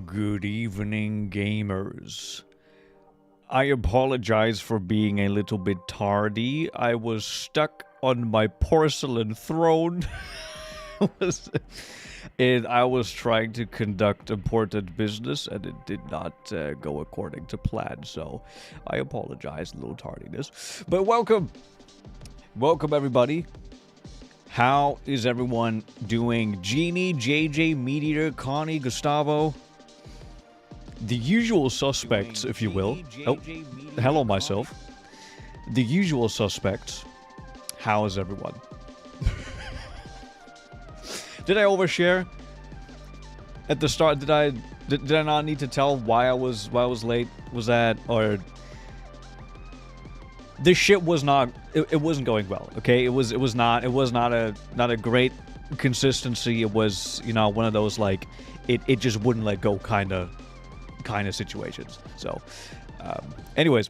Good evening, gamers. I apologize for being a little bit tardy. I was stuck on my porcelain throne. And I was trying to conduct important business, and it did not go according to plan, so I apologize, a little tardiness. But welcome! Welcome, everybody. How is everyone doing? Jeannie, JJ, Meteor, Connie, Gustavo? The usual suspects, if you will. Oh, hello, myself. The usual suspects. How is everyone? Did I overshare at the start? Did I not need to tell why I was late? Was that, or this shit was not? It wasn't going well. Okay, it was not a great consistency. It was, you know, one of those like it just wouldn't let go kind of situations. So, anyways.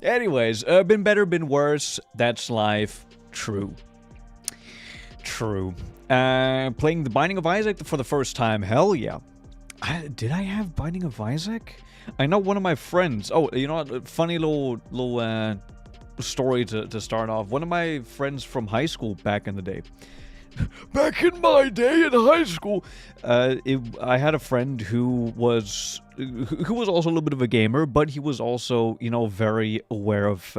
Anyways, been better, been worse. That's life. True. Playing The Binding of Isaac for the first time. Hell yeah. Did I have Binding of Isaac? I know one of my friends. Oh, you know what? Funny little story to start off. One of my friends from high school back in the day. Back in my day in high school, I had a friend who was also a little bit of a gamer, but he was also, you know, very aware of.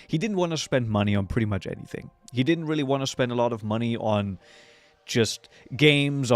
He didn't want to spend money on pretty much anything. He didn't really want to spend a lot of money on just games.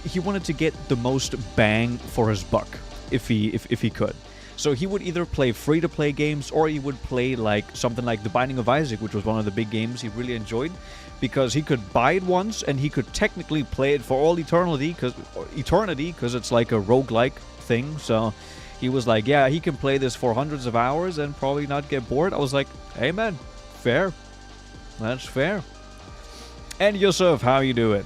He wanted to get the most bang for his buck if he could. So he would either play free-to-play games, or he would play like something like The Binding of Isaac, which was one of the big games he really enjoyed, because he could buy it once and he could technically play it for all eternity, because it's like a roguelike thing. So he was like, yeah, he can play this for hundreds of hours and probably not get bored. I was like, hey man, fair. That's fair. And Yusuf, how you doing?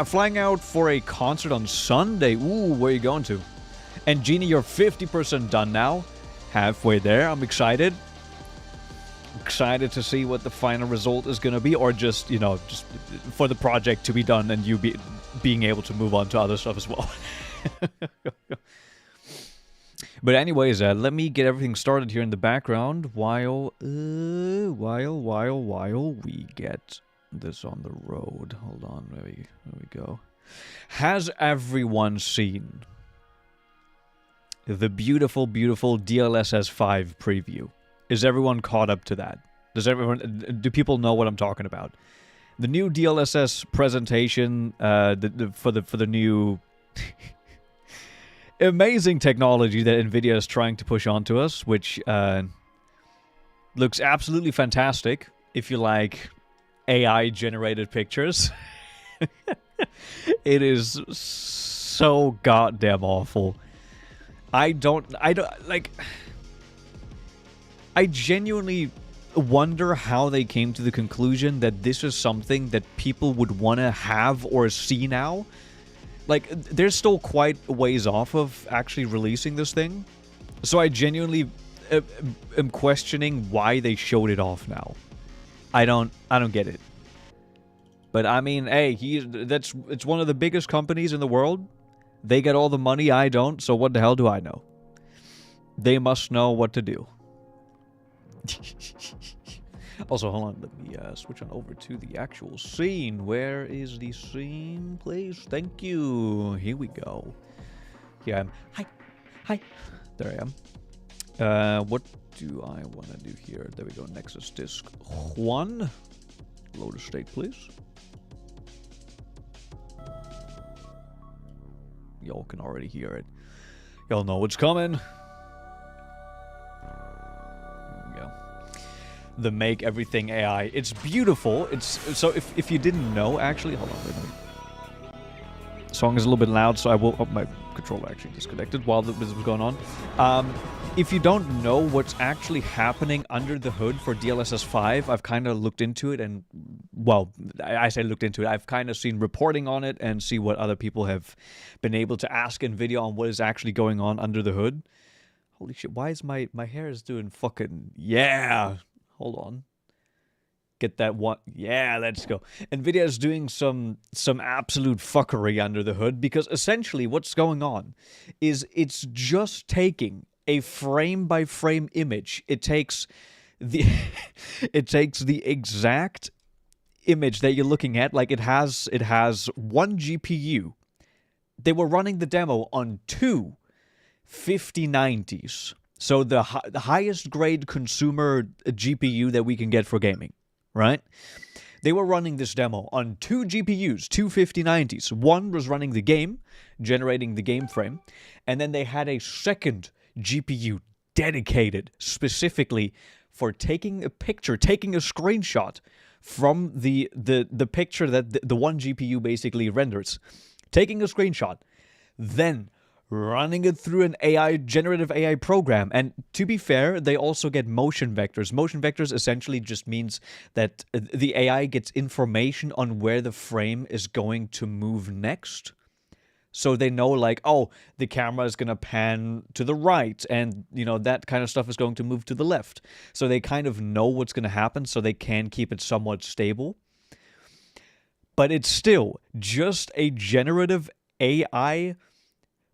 Flying out for a concert on Sunday. Ooh, where are you going to? And Jeannie, you're 50% done now. Halfway there. I'm excited. Excited to see what the final result is going to be. Or just, you know, just for the project to be done and you being able to move on to other stuff as well. But anyways, let me get everything started here in the background while we get this on the road. Hold on, there we go. Has everyone seen the beautiful DLSS 5 preview? Is everyone caught up to that? Do people know what I'm talking about? The new DLSS presentation, for the new amazing technology that NVIDIA is trying to push onto us, which looks absolutely fantastic if you like AI-generated pictures. It is so goddamn awful. I genuinely wonder how they came to the conclusion that this is something that people would want to have or see now. Like, they're still quite a ways off of actually releasing this thing. So I genuinely am questioning why they showed it off now. I don't get it. But I mean, hey, it's one of the biggest companies in the world. They get all the money, I don't, so what the hell do I know? They must know what to do. Also, hold on, let me switch on over to the actual scene. Where is the scene, please? Thank you. Here we go. Here I am. Hi. There I am. What do I want to do here? There we go. Nexus disk 1. Load a state, please. Y'all can already hear it. Y'all know what's coming. The Make Everything AI. It's beautiful. It's so if you didn't know, actually, hold on, wait a minute. Song is a little bit loud, so I will. Oh, my controller actually disconnected while this was going on. If you don't know what's actually happening under the hood for DLSS 5, I've kind of looked into it, and well, I say looked into it. I've kind of seen reporting on it and see what other people have been able to ask NVIDIA on what is actually going on under the hood. Holy shit! Why is my hair is doing fucking yeah? Hold on. Get that one. Yeah, let's go. NVIDIA is doing some absolute fuckery under the hood, because essentially what's going on is it's just taking a frame-by-frame image. It takes the exact image that you're looking at. Like, it has one GPU. They were running the demo on two 5090s. So the highest grade consumer GPU that we can get for gaming, right? They were running this demo on two GPUs, two 5090s. One was running the game, generating the game frame, and then they had a second GPU dedicated specifically for taking a picture, taking a screenshot from the picture that the one GPU basically renders. Taking a screenshot, then running it through an generative AI program. And to be fair, they also get motion vectors. Motion vectors essentially just means that the AI gets information on where the frame is going to move next. So they know, like, oh, the camera is going to pan to the right, and, you know, that kind of stuff is going to move to the left. So they kind of know what's going to happen, so they can keep it somewhat stable. But it's still just a generative AI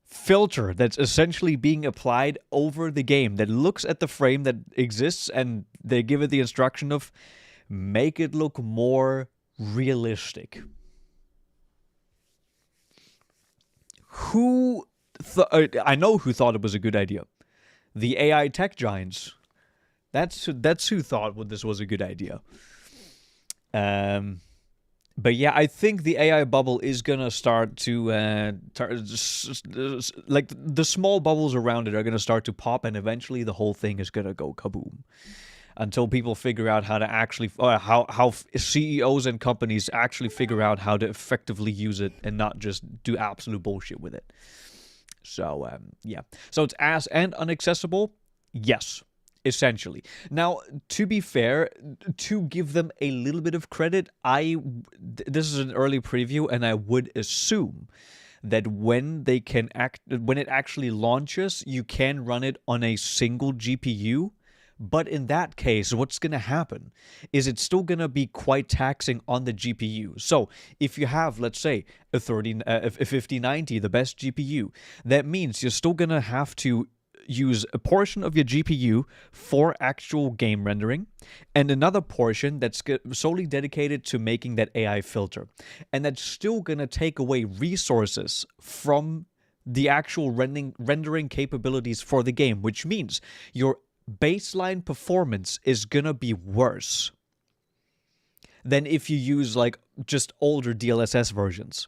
filter that's essentially being applied over the game that looks at the frame that exists, and they give it the instruction of make it look more realistic. I know who thought it was a good idea. The AI tech giants. That's who thought this was a good idea. But yeah, I think the AI bubble is gonna start to like the small bubbles around it are gonna start to pop, and eventually the whole thing is gonna go kaboom. Until people figure out how to actually, how CEOs and companies actually figure out how to effectively use it and not just do absolute bullshit with it. So yeah, so it's ass and unaccessible. Yes. Essentially. Now, to be fair, to give them a little bit of credit, this is an early preview, and I would assume that when it actually launches, you can run it on a single GPU. But in that case, what's going to happen is it's still going to be quite taxing on the GPU. So if you have, let's say, a 5090, the best GPU, that means you're still going to have to use a portion of your GPU for actual game rendering, and another portion that's solely dedicated to making that AI filter. And that's still going to take away resources from the actual rendering capabilities for the game, which means your baseline performance is going to be worse than if you use, like, just older DLSS versions.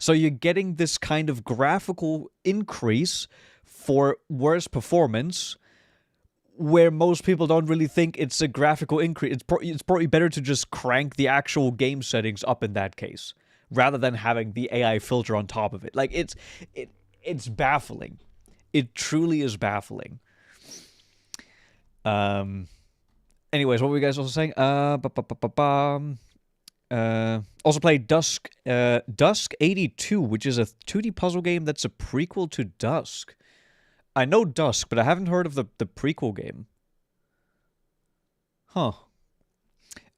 So you're getting this kind of graphical increase for worse performance, where most people don't really think it's a graphical increase. It's probably better to just crank the actual game settings up in that case, rather than having the AI filter on top of it. Like, it's baffling. It truly is baffling. Anyways, what were you guys also saying? Also played Dusk 82, which is a 2D puzzle game that's a prequel to Dusk. I know Dusk, but I haven't heard of the prequel game. Huh.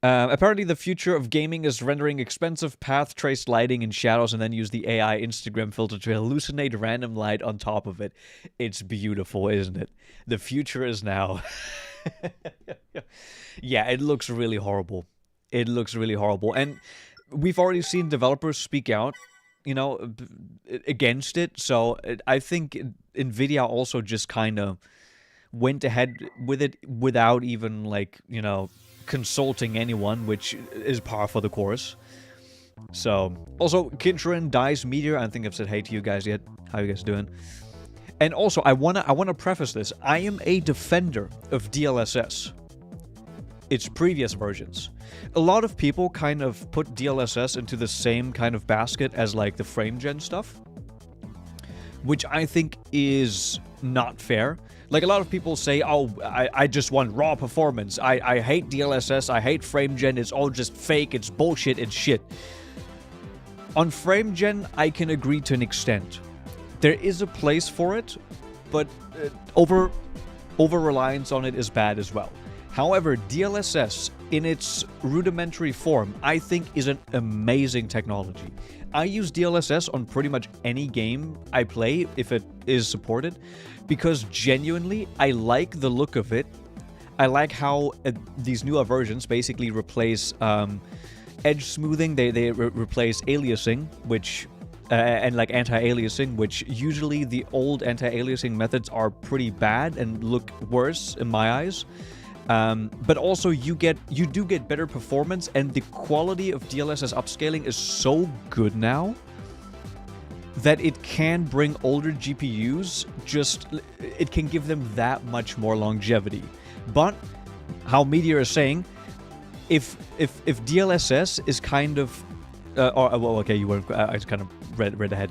Apparently the future of gaming is rendering expensive path-traced lighting and shadows and then use the AI Instagram filter to hallucinate random light on top of it. It's beautiful, isn't it? The future is now. Yeah, it looks really horrible. It looks really horrible. And we've already seen developers speak out, you know, against it. So I think NVIDIA also just kind of went ahead with it without even, like, you know, consulting anyone, which is par for the course. So, also, Kintrin Dice Meteor, I don't think I've said hey to you guys yet. How you guys doing? And also, I wanna preface this. I am a defender of DLSS. Its previous versions. A lot of people kind of put DLSS into the same kind of basket as, like, the frame gen stuff, which I think is not fair. Like, a lot of people say, oh, I just want raw performance. I hate DLSS. I hate frame gen. It's all just fake. It's bullshit. It's shit. On frame gen, I can agree to an extent. There is a place for it, but over-reliance on it is bad as well. However, DLSS in its rudimentary form, I think is an amazing technology. I use DLSS on pretty much any game I play if it is supported, because genuinely, I like the look of it. I like how these newer versions basically replace edge smoothing. They replace aliasing, which and like anti-aliasing, which usually the old anti-aliasing methods are pretty bad and look worse in my eyes. But also you do get better performance, and the quality of DLSS upscaling is so good now that it can bring older GPUs, it can give them that much more longevity. But how Meteor is saying, if DLSS is kind of okay, you were I just kind of read ahead.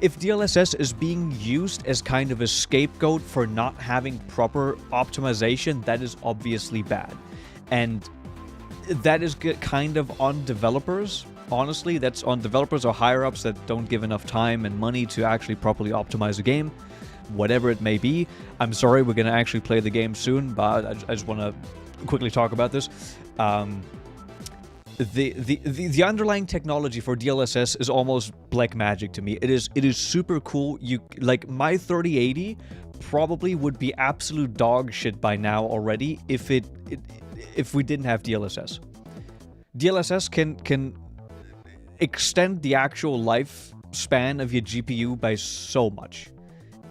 If DLSS is being used as kind of a scapegoat for not having proper optimization, that is obviously bad. And that is kind of on developers. Honestly, that's on developers or higher-ups that don't give enough time and money to actually properly optimize a game. Whatever it may be. I'm sorry, we're going to actually play the game soon, but I just want to quickly talk about this. The underlying technology for DLSS is almost black magic to me. It is super cool. Like my 3080 probably would be absolute dog shit by now already if we didn't have DLSS. DLSS can extend the actual lifespan of your GPU by so much.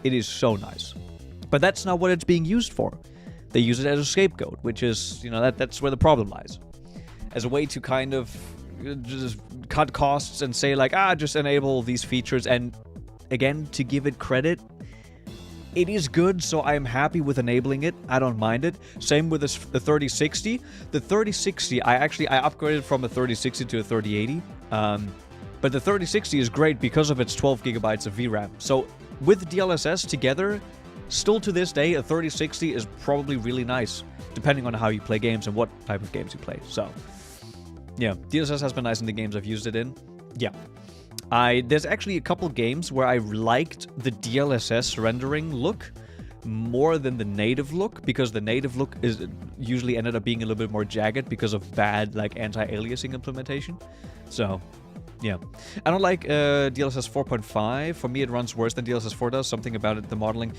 It is so nice. But that's not what it's being used for. They use it as a scapegoat, which is, that's where the problem lies. As a way to kind of just cut costs and say like, just enable these features. And again, to give it credit, it is good, so I'm happy with enabling it. I don't mind it. Same with the 3060. The 3060, I upgraded from a 3060 to a 3080. But the 3060 is great because of its 12 gigabytes of VRAM. So with DLSS together, still to this day, a 3060 is probably really nice, depending on how you play games and what type of games you play. So, yeah, DLSS has been nice in the games I've used it in. Yeah. There's actually a couple games where I liked the DLSS rendering look more than the native look, because the native look is usually ended up being a little bit more jagged because of bad like anti-aliasing implementation. So, yeah. I don't like DLSS 4.5. For me, it runs worse than DLSS 4 does. Something about it, the modeling.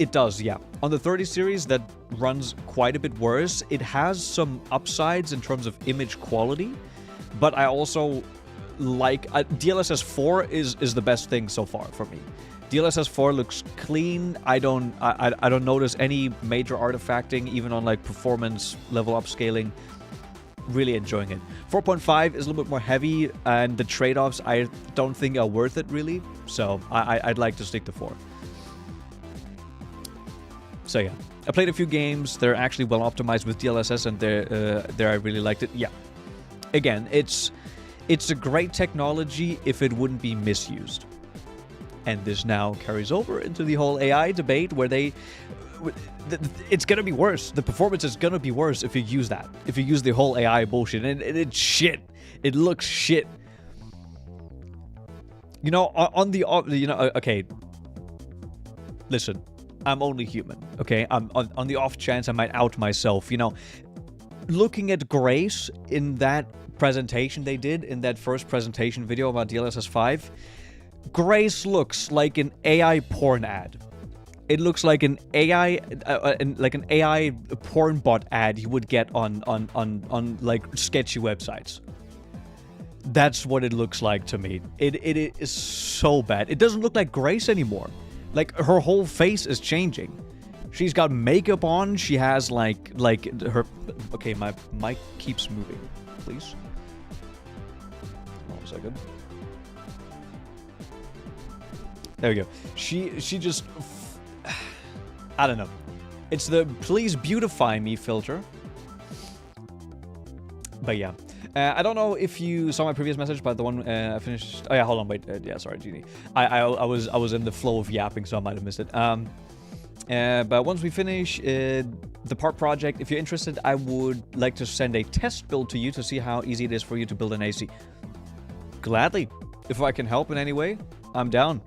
It does, yeah. On the 30 series, that runs quite a bit worse. It has some upsides in terms of image quality, but I also like... DLSS 4 is the best thing so far for me. DLSS 4 looks clean. I don't notice any major artifacting, even on like performance level upscaling. Really enjoying it. 4.5 is a little bit more heavy, and the trade-offs I don't think are worth it really. So I'd like to stick to 4. So yeah, I played a few games. They're actually well optimized with DLSS, and there I really liked it. Yeah, again, it's a great technology if it wouldn't be misused. And this now carries over into the whole AI debate, where it's gonna be worse. The performance is gonna be worse if you use that. If you use the whole AI bullshit, and it's shit. It looks shit. Okay. Listen, I'm only human. Okay, I'm on the off chance I might out myself. Looking at Grace in that presentation they did in that first presentation video about DLSS 5, Grace looks like an AI porn ad. It looks like an AI, porn bot ad you would get on like sketchy websites. That's what it looks like to me. It is so bad. It doesn't look like Grace anymore. Like, her whole face is changing. She's got makeup on. She has like her. Okay, my mic keeps moving. Please. Hold on a second. There we go. She just. I don't know. It's the please beautify me filter. But yeah. I don't know if you saw my previous message, but the one I finished... Oh yeah, hold on, wait. Yeah, sorry, Genie. I was in the flow of yapping, so I might have missed it. But once we finish the part project, if you're interested, I would like to send a test build to you to see how easy it is for you to build an AC. Gladly. If I can help in any way, I'm down.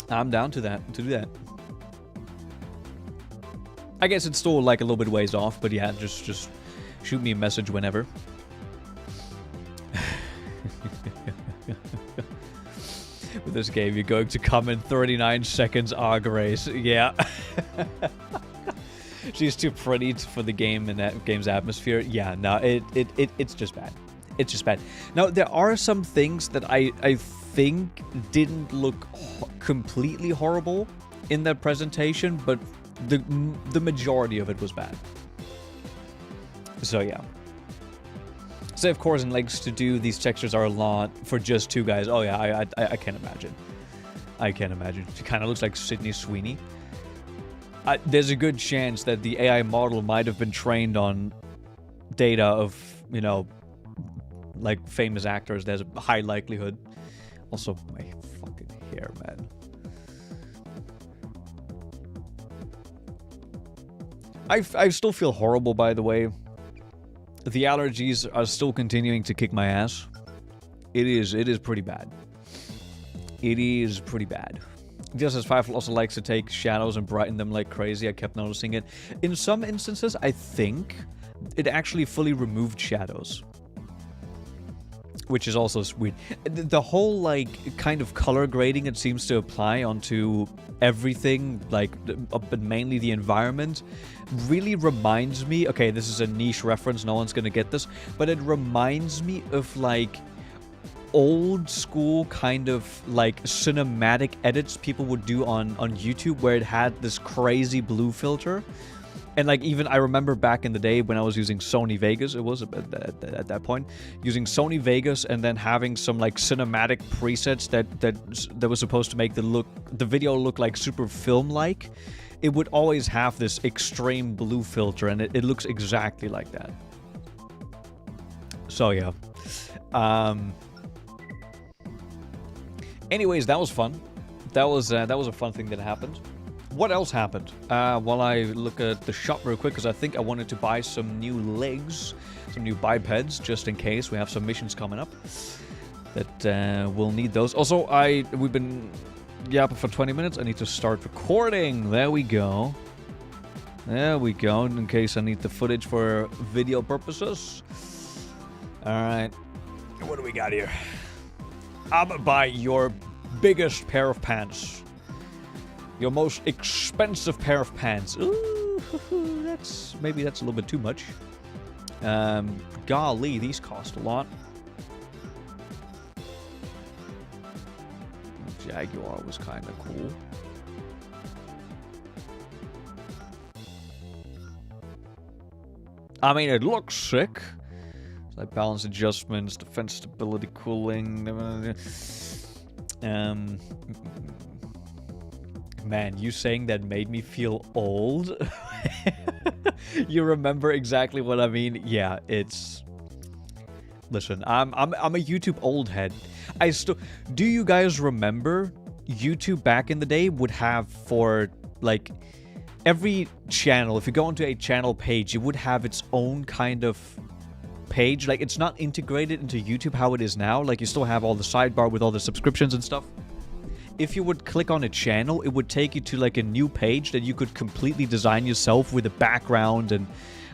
I'm down to do that. I guess it's still like a little bit ways off, but yeah, just Shoot me a message whenever. With this game, you're going to come in 39 seconds, Grace. Yeah. She's too pretty for the game and that game's atmosphere. Yeah, no, it's just bad. It's just bad. Now, there are some things that I think didn't look completely horrible in that presentation, but the majority of it was bad. So, yeah. So, of course, in Legs to Do, these textures are a lot for just two guys. Oh, yeah, I can't imagine. I can't imagine. She kind of looks like Sydney Sweeney. There's a good chance that the AI model might have been trained on data of, you know, like famous actors. There's a high likelihood. Also, my fucking hair, man. I still feel horrible, by the way. The allergies are still continuing to kick my ass. It is pretty bad. It is pretty bad. Just as Five also likes to take shadows and brighten them like crazy, I kept noticing it. In some instances, I think it actually fully removed shadows. Which is also sweet. The whole, like, kind of color grading it seems to apply onto everything, like, but mainly the environment, really reminds me... Okay, this is a niche reference, no one's gonna get this, but it reminds me of, like, old school kind of, like, cinematic edits people would do on YouTube, where it had this crazy blue filter. And, like, even I remember back in the day when I was using Sony Vegas, it was at that point, using Sony Vegas and then having some, like, cinematic presets that was supposed to make the video look like super film-like. It would always have this extreme blue filter, and it looks exactly like that. So, yeah. Anyways, that was fun. That was a fun thing that happened. What else happened? While I look at the shop real quick, because I think I wanted to buy some new legs, some new bipeds, just in case we have some missions coming up that we'll need those. Also, we've been yapping for 20 minutes. I need to start recording. There we go. There we go. In case I need the footage for video purposes. All right. What do we got here? I'm gonna buy your biggest pair of pants. Your most expensive pair of pants. Ooh, maybe that's a little bit too much. Golly, these cost a lot. Jaguar was kind of cool. I mean, it looks sick. It's like balance adjustments, defense stability, cooling. Man, you saying that made me feel old. You remember exactly what I mean? Yeah, it's... Listen, I'm a YouTube old head. Do you guys remember YouTube back in the day would have for, like, every channel, if you go onto a channel page, it would have its own kind of page. Like, it's not integrated into YouTube how it is now. Like, you still have all the sidebar with all the subscriptions and stuff. If you would click on a channel, it would take you to, like, a new page that you could completely design yourself with a background and,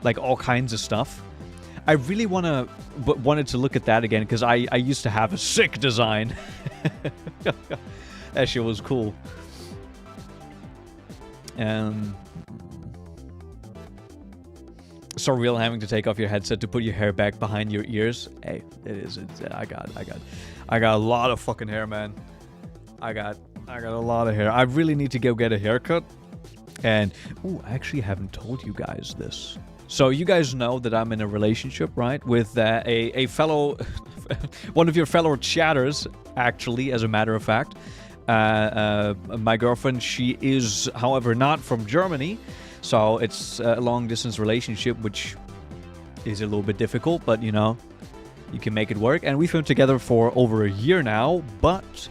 like, all kinds of stuff. I really wanted to look at that again, because I used to have a sick design. That shit was cool. So real having to take off your headset to put your hair back behind your ears. Hey, it is. I got a lot of fucking hair, man. I got a lot of hair. I really need to go get a haircut. And I actually haven't told you guys this. So you guys know that I'm in a relationship, right, with a fellow, one of your fellow chatters, actually, as a matter of fact. My girlfriend, she is, however, not from Germany. So it's a long-distance relationship, which is a little bit difficult, but, you know, you can make it work. And we've been together for over a year now, but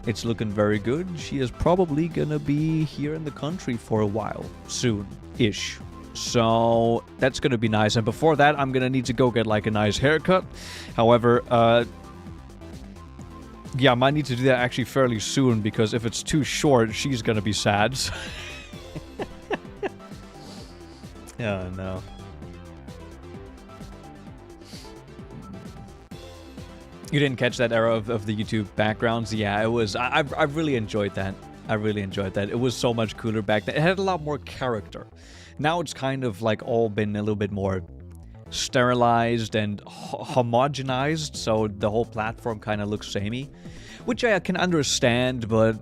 it's looking very good. She is probably gonna be here in the country for a while, soon-ish. So that's gonna be nice. And before that, I'm gonna need to go get, like, a nice haircut. However, yeah, I might need to do that actually fairly soon, because if it's too short, she's gonna be sad. Oh, no. You didn't catch that era of the YouTube backgrounds? Yeah, it was. I really enjoyed that. I really enjoyed that. It was so much cooler back then. It had a lot more character. Now it's kind of like all been a little bit more sterilized and homogenized, so the whole platform kind of looks samey. Which I can understand, but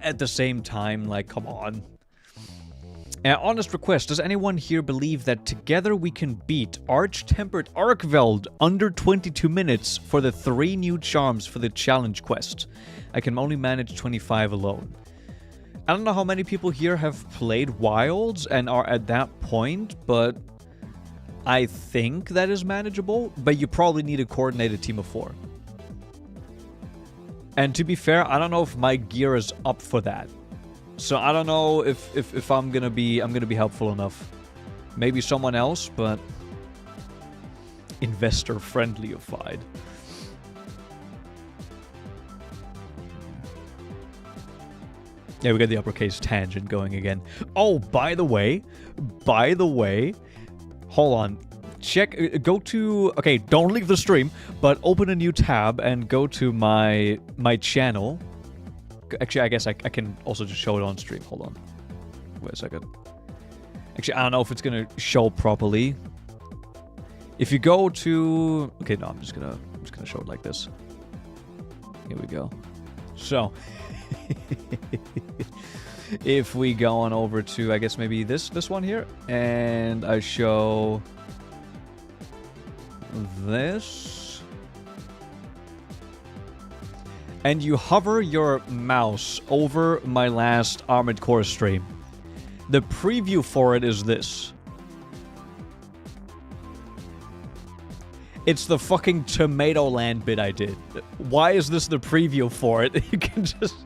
at the same time, like, come on. Honest request, does anyone here believe that together we can beat Arch-Tempered Arkveld under 22 minutes for the 3 new charms for the challenge quest? I can only manage 25 alone. I don't know how many people here have played Wilds and are at that point, but I think that is manageable, but you probably need a coordinated team of 4. And to be fair, I don't know if my gear is up for that. So I don't know if I'm gonna be helpful enough. Maybe someone else, but investor friendlyified. Yeah, we got the uppercase tangent going again. Oh, by the way, hold on. Check, go to, okay, don't leave the stream, but open a new tab and go to my channel. Actually, I guess I can also just show it on stream. Hold on. Wait a second. Actually, I don't know if it's gonna show properly. If you go to... Okay, no, I'm just gonna show it like this. Here we go. So... if we go on over to, I guess maybe this one here, and I show... this... and you hover your mouse over my last Armored Core stream. The preview for it is this. It's the fucking Tomatoland bit I did. Why is this the preview for it? You can just...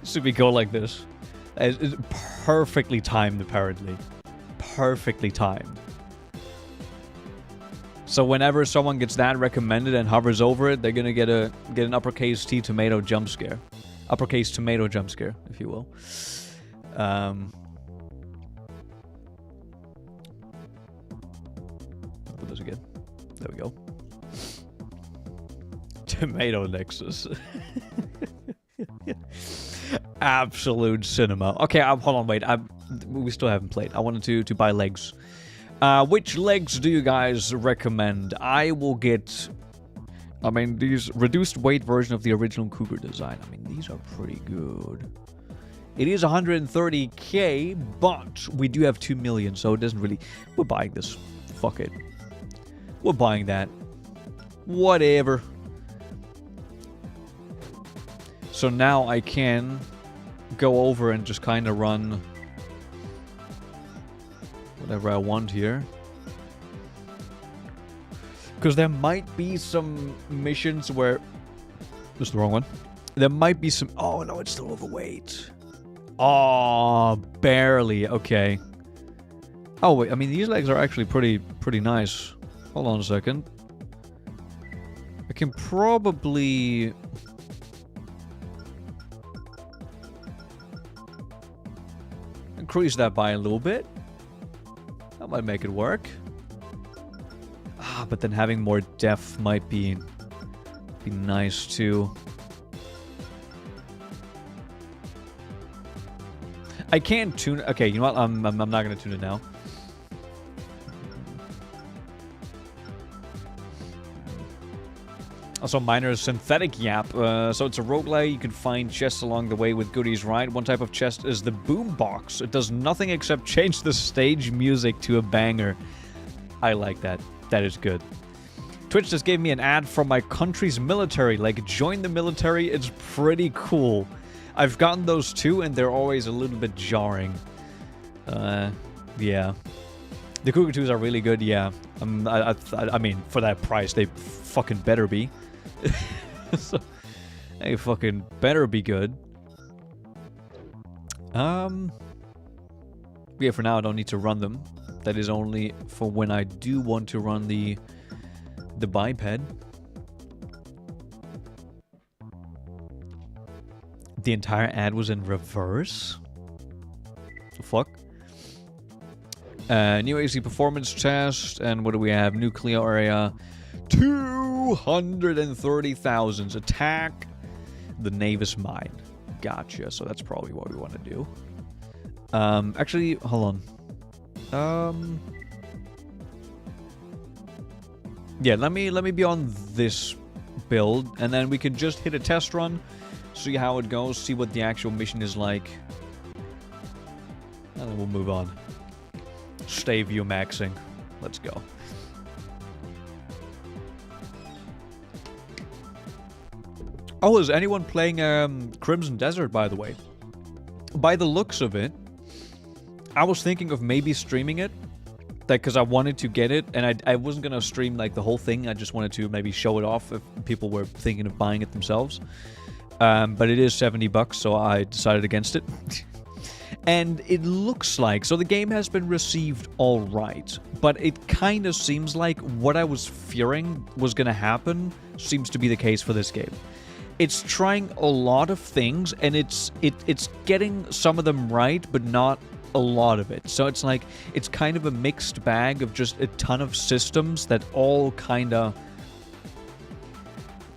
Should we go like this? It's perfectly timed, apparently. Perfectly timed. So whenever someone gets that recommended and hovers over it, they're gonna get an uppercase T tomato jump scare. Uppercase tomato jump scare, if you will. I'll put this again. There we go. Tomato Nexus. Absolute cinema. Okay, hold on, wait. We still haven't played. I wanted to buy legs. Which legs do you guys recommend? I will get... I mean, these reduced weight version of the original Cougar design. I mean, these are pretty good. It is 130k, but we do have 2 million, so it doesn't really... We're buying this. Fuck it. We're buying that. Whatever. So now I can go over and just kind of run... whatever I want here. Because there might be some missions where... This is the wrong one. There might be some... Oh, no, it's still overweight. Oh, barely. Okay. Oh, wait. I mean, these legs are actually pretty nice. Hold on a second. I can probably... increase that by a little bit. That might make it work. But then having more depth might be nice too. I can't tune... Okay, you know what? I'm not gonna tune it now. Also, Miner's Synthetic Yap. So it's a roguelike. You can find chests along the way with goodies, right? One type of chest is the boombox. It does nothing except change the stage music to a banger. I like that. That is good. Twitch just gave me an ad from my country's military. Like, join the military. It's pretty cool. I've gotten those too, and they're always a little bit jarring. Yeah. The Cougar 2s are really good, yeah. I mean, for that price, they fucking better be. So, they fucking better be good. Yeah, for now I don't need to run them. That is only for when I do want to run the biped. The entire ad was in reverse? The fuck? New AC performance test, and what do we have? Nuclear area. 230,000. Attack the Navis mine. Gotcha. So that's probably what we want to do. Actually, hold on. Yeah, let me be on this build, and then we can just hit a test run, see how it goes, see what the actual mission is like, and then we'll move on. Stay view maxing. Let's go. Oh, is anyone playing Crimson Desert, by the way? By the looks of it, I was thinking of maybe streaming it, because I wanted to get it, and I wasn't going to stream like the whole thing. I just wanted to maybe show it off if people were thinking of buying it themselves. But it is $70, so I decided against it. And it looks like, so the game has been received all right, but it kind of seems like what I was fearing was going to happen seems to be the case for this game. It's trying a lot of things, and it's getting some of them right, but not a lot of it. So it's like, it's kind of a mixed bag of just a ton of systems that all kind of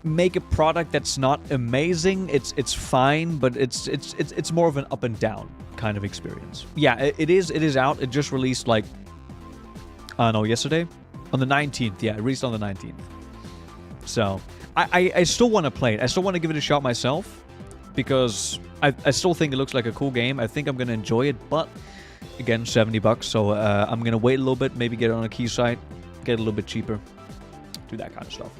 make a product that's not amazing. It's fine, but it's more of an up and down kind of experience. Yeah, it is out. It just released like, I don't know, yesterday? On the 19th. Yeah, it released on the 19th. So I still want to play it. I still want to give it a shot myself, because I still think it looks like a cool game. I think I'm going to enjoy it, but again, $70, so I'm going to wait a little bit, maybe get it on a key site, get it a little bit cheaper, do that kind of stuff.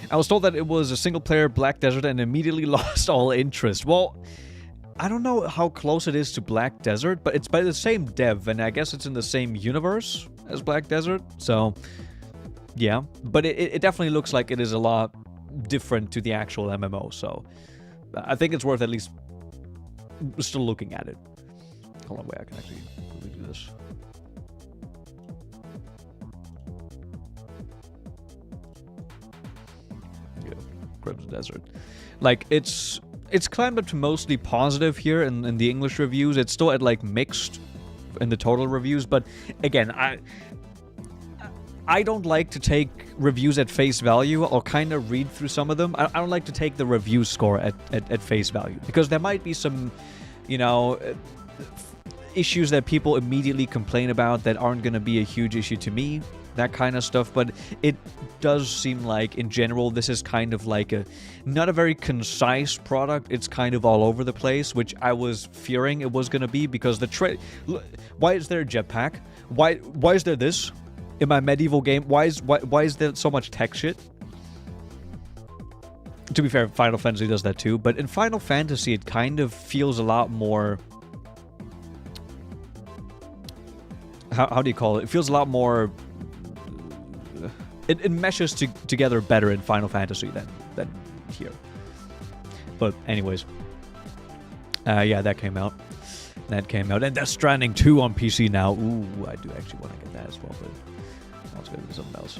I was told that it was a single-player Black Desert and immediately lost all interest. Well, I don't know how close it is to Black Desert, but it's by the same dev, and I guess it's in the same universe as Black Desert, so yeah. But it definitely looks like it is a lot different to the actual MMO, so I think it's worth at least still looking at it. Hold on, wait, I can actually do this. Yeah, Crimson Desert. Like, it's climbed up to mostly positive here in the English reviews. It's still at, like, mixed in the total reviews, but again, I don't like to take reviews at face value. I'll kind of read through some of them. I don't like to take the review score at face value, because there might be some, you know, issues that people immediately complain about that aren't going to be a huge issue to me, that kind of stuff. But it does seem like, in general, this is kind of like not a very concise product. It's kind of all over the place, which I was fearing it was going to be, because why is there a jetpack? Why is there this? In my medieval game, why is there so much tech shit? To be fair, Final Fantasy does that too, but in Final Fantasy, it kind of feels a lot more... How do you call it? It feels a lot more... It meshes together better in Final Fantasy than here. But anyways. Yeah, that came out. And Death Stranding 2 on PC now. Ooh, I do actually want to get that as well, but... Let's go do something else.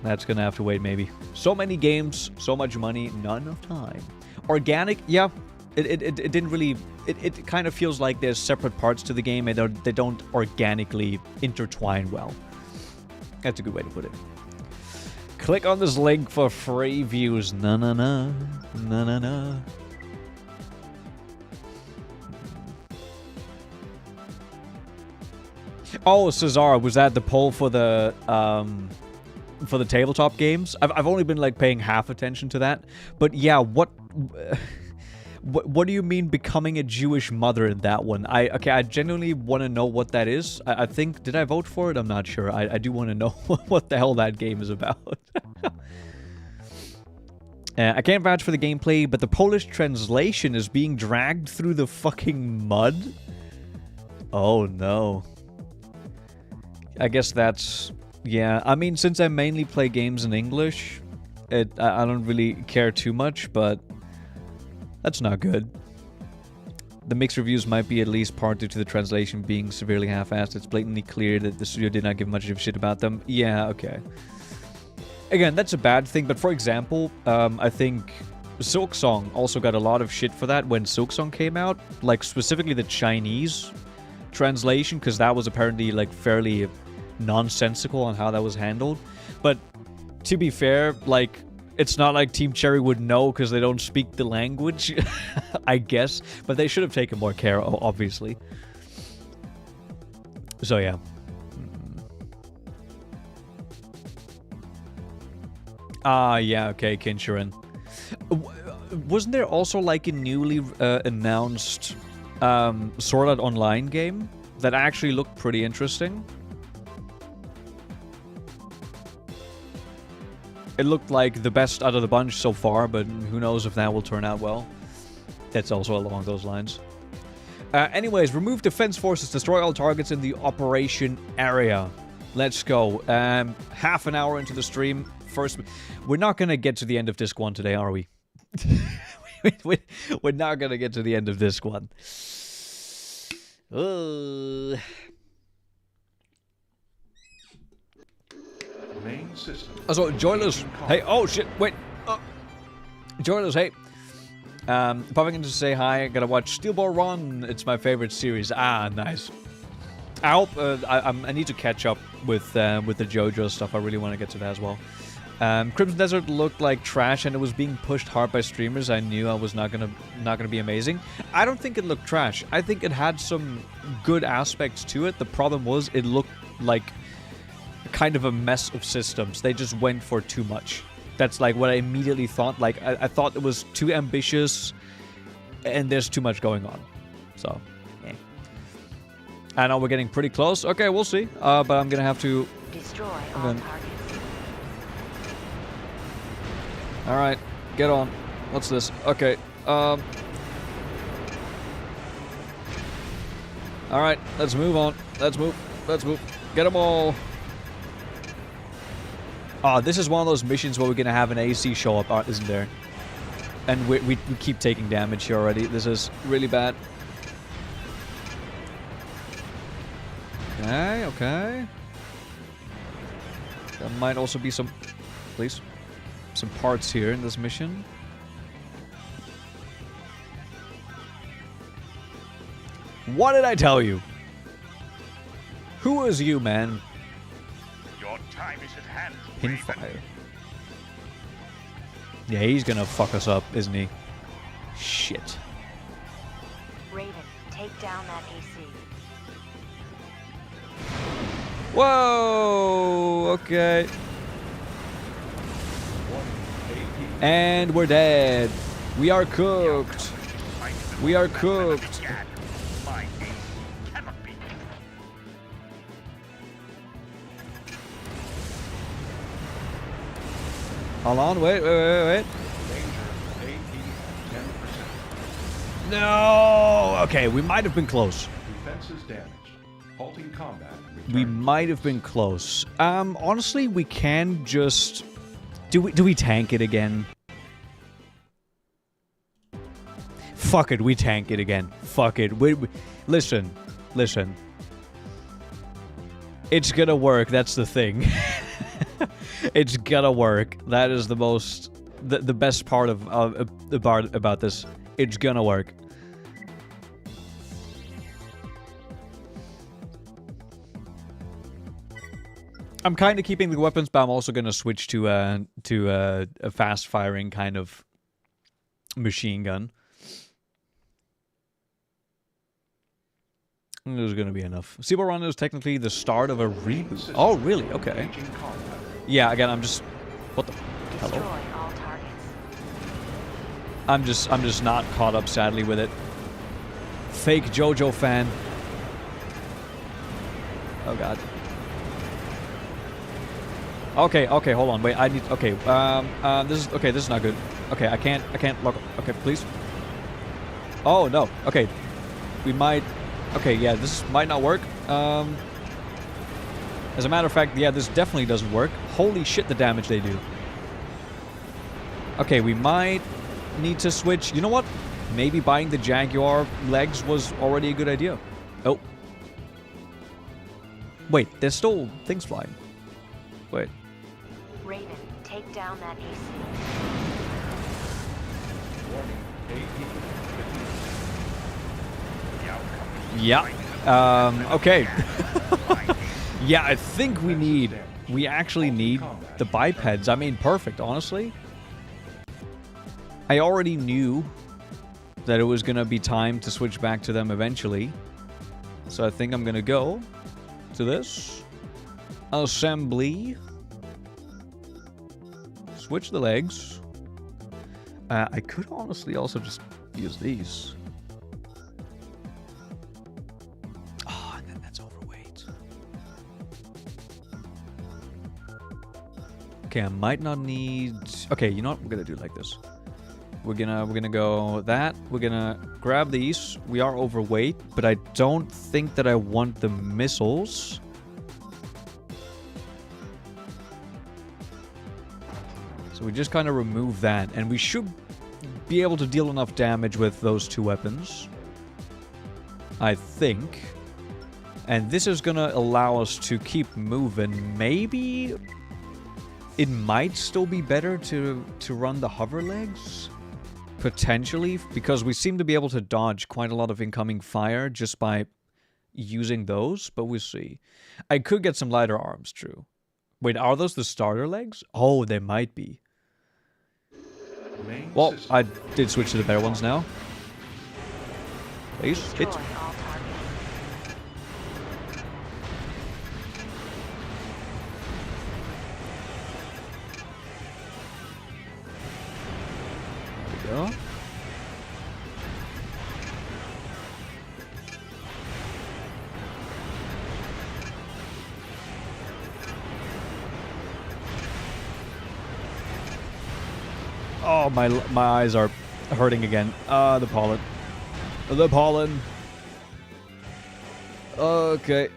That's gonna have to wait, maybe. So many games, so much money, not enough time. Organic, yeah. It didn't really... It kind of feels like there's separate parts to the game, and they don't organically intertwine well. That's a good way to put it. Click on this link for free views. Na-na-na. Na-na-na. Oh, Cesar, was that the poll for the tabletop games? I've only been like paying half attention to that, but yeah, what do you mean becoming a Jewish mother in that one? I genuinely want to know what that is. I think, did I vote for it? I'm not sure. I do want to know what the hell that game is about. I can't vouch for the gameplay, but the Polish translation is being dragged through the fucking mud. Oh no. I guess that's... Yeah, I mean, since I mainly play games in English, I don't really care too much, but that's not good. The mixed reviews might be at least part due to the translation being severely half-assed. It's blatantly clear that the studio did not give much of a shit about them. Yeah, okay. Again, that's a bad thing, but for example, I think Silksong also got a lot of shit for that when Silksong came out. Like, specifically the Chinese translation, because that was apparently, like, fairly... nonsensical on how that was handled. But To be fair, like, it's not like Team Cherry would know because they don't speak the language, I guess. But they should have taken more care, obviously. So, yeah. Yeah, okay, Kinshirin. Wasn't there also, like, a newly announced Sword Art Online game that actually looked pretty interesting? It looked like the best out of the bunch so far, but who knows if that will turn out well. That's also along those lines. Anyways, remove defense forces, destroy all targets in the operation area. Let's go. Half an hour into the stream. First, we're not going to get to the end of Disc 1 today, are we? We're not going to get to the end of Disc 1. Main system. Also, Joyless. Hey, oh shit, wait. Joyless, hey. Popping in to say hi. I gotta watch Steel Ball Run. It's my favorite series. Ah, nice. I hope I need to catch up with the JoJo stuff. I really want to get to that as well. Crimson Desert looked like trash, and it was being pushed hard by streamers. I knew I was not gonna be amazing. I don't think it looked trash. I think it had some good aspects to it. The problem was it looked like kind of a mess of systems. They just went for too much. That's like what I immediately thought. Like I thought it was too ambitious, and there's too much going on. So, yeah. I know we're getting pretty close. Okay, we'll see. But I'm gonna have to destroy all targets. All right, get on. What's this? Okay. All right, let's move on. Let's move. Get them all. This is one of those missions where we're gonna have an AC show up, isn't there? And we keep taking damage here already. This is really bad. Okay. There might also be some, please, some parts here in this mission. What did I tell you? Who is you, man? Your time is at hand. Pinfire. Yeah, he's gonna fuck us up, isn't he? Shit. Raven, take down that AC. Whoa! Okay. And we're dead. We are cooked. We are cooked. Hold on, wait. No! Okay, we might have been close. Defenses damaged. Halting combat. We might have been close. Honestly, we can just... Do we tank it again? Fuck it, we tank it again. Fuck it. Listen. It's gonna work, that's the thing. It's gonna work. That is the most... The best part about this. It's gonna work. I'm kind of keeping the weapons, but I'm also gonna switch to a fast-firing kind of machine gun. There's gonna be enough. Steel Ball Run is technically the start of a reboot. Oh, really? Okay. Yeah. Again, I'm just. What the? Hello. Destroy all targets. I'm just not caught up, sadly, with it. Fake JoJo fan. Oh god. Okay, hold on, wait, I need, okay, this is not good. Okay, I can't log, okay, please. Oh, no, okay. We might, okay, yeah, this might not work. As a matter of fact, yeah, this definitely doesn't work. Holy shit, the damage they do. Okay, we might need to switch. You know what? Maybe buying the Jaguar legs was already a good idea. Oh. Wait, there's still things flying. Wait. Raven, take down that AC. Yeah. Okay. Yeah, I think we need we actually need the bipeds. I mean, perfect, honestly. I already knew that it was going to be time to switch back to them eventually. So I think I'm going to go to this. Assembly. Switch the legs. I could honestly also just use these. Oh, and then that's overweight. Okay, I might not need... Okay, you know what? We're gonna do it like this. We're gonna go that. We're gonna grab these. We are overweight, but I don't think that I want the missiles. So we just kind of remove that, and we should be able to deal enough damage with those two weapons. I think. And this is gonna allow us to keep moving. Maybe it might still be better to run the hover legs. Potentially, because we seem to be able to dodge quite a lot of incoming fire just by using those, but we'll see. I could get some lighter arms, true. Wait, are those the starter legs? Oh, they might be. Well, I did switch to the better ones now. Please, hit. Destroy all targets. There we go. Oh, my eyes are hurting again. The pollen. The pollen. Okay.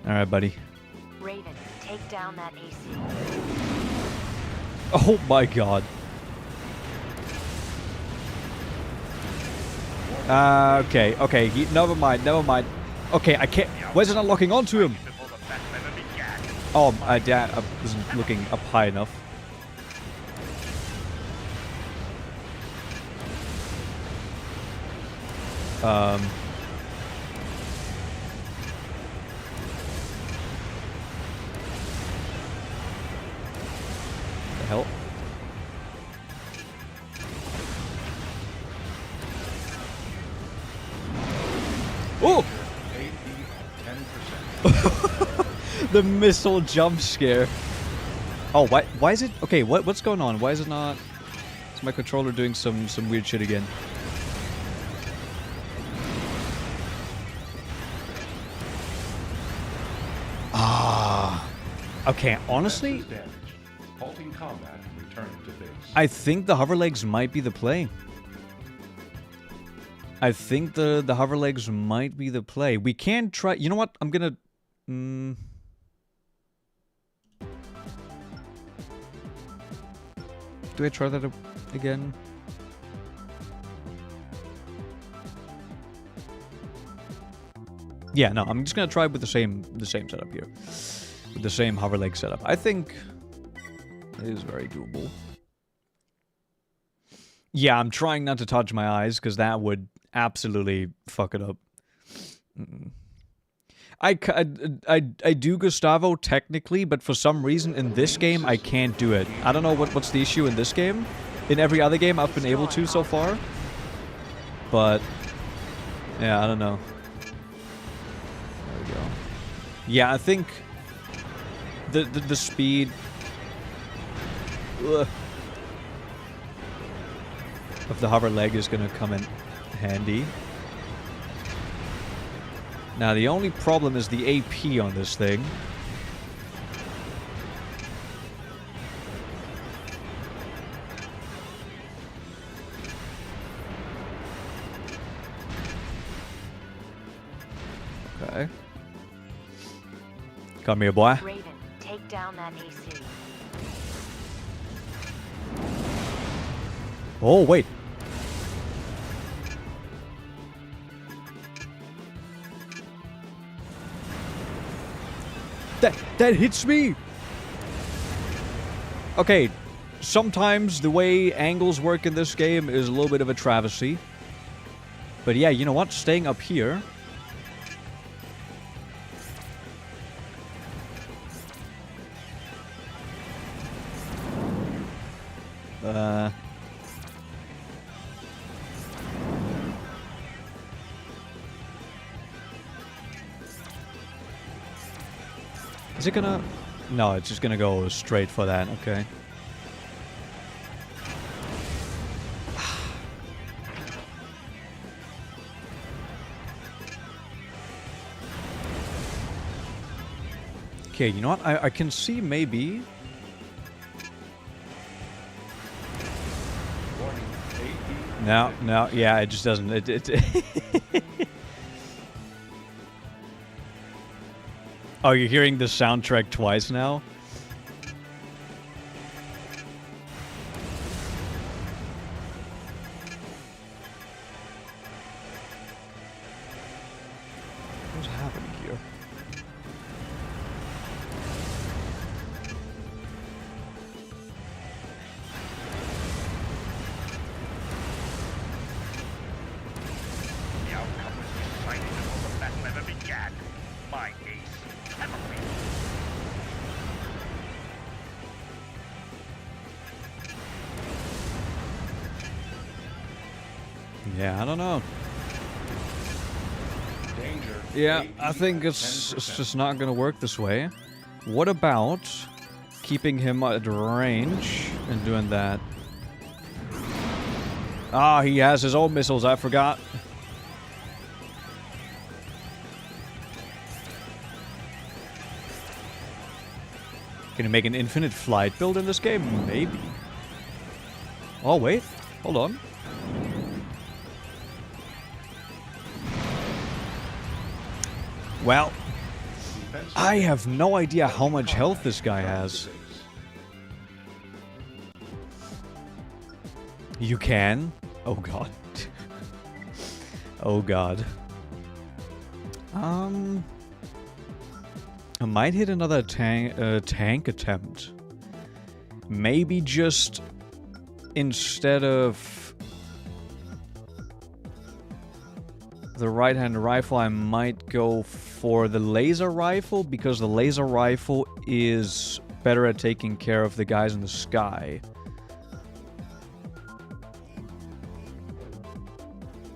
Alright, buddy. Raven, take down that AC. Oh my god. Okay. Never mind. Okay, I can't... Why is it not locking onto him? Oh, I wasn't looking up high enough. The hell? Oh! The missile jump scare. Oh, why is it... Okay, what's going on? Why is it not... Is my controller doing some weird shit again? Ah. Okay, honestly... Halting combat and returning to base. I think the hover legs might be the play. I think the hover legs might be the play. We can try... You know what? I'm gonna... Do I try that again? Yeah, no, I'm just gonna try with the same setup here. With the same hover leg setup. I think it is very doable. Yeah, I'm trying not to touch my eyes, because that would absolutely fuck it up. I do Gustavo technically, but for some reason in this game I can't do it. I don't know what's the issue in this game. In every other game I've been able to so far. But yeah, I don't know. There we go. Yeah, I think the speed of the hover leg is gonna come in handy. Now, the only problem is the AP on this thing. Okay. Come here, boy. Raven, take down that AC. Oh, wait. That hits me! Okay, sometimes the way angles work in this game is a little bit of a travesty. But yeah, you know what? Staying up here Is it gonna... No, it's just gonna go straight for that, okay. Okay, you know what? I can see maybe... Warning, AE. No, yeah, it just doesn't... Oh, you're hearing the soundtrack twice now? What's happening here? The outcome was decided before the battle ever began. My ace cannot win. Yeah, I don't know. Danger. Yeah, AE I think at it's 10%. just not gonna work this way. What about keeping him at range and doing that? Ah, he has his own missiles, I forgot. Can you make an infinite flight build in this game? Maybe. Oh, wait. Hold on. Well, Defense I have no idea how much health this guy has. You can? Oh god. Oh god. I might hit another tank attempt. Maybe just instead of the right-hand rifle, I might go for the laser rifle, because the laser rifle is better at taking care of the guys in the sky.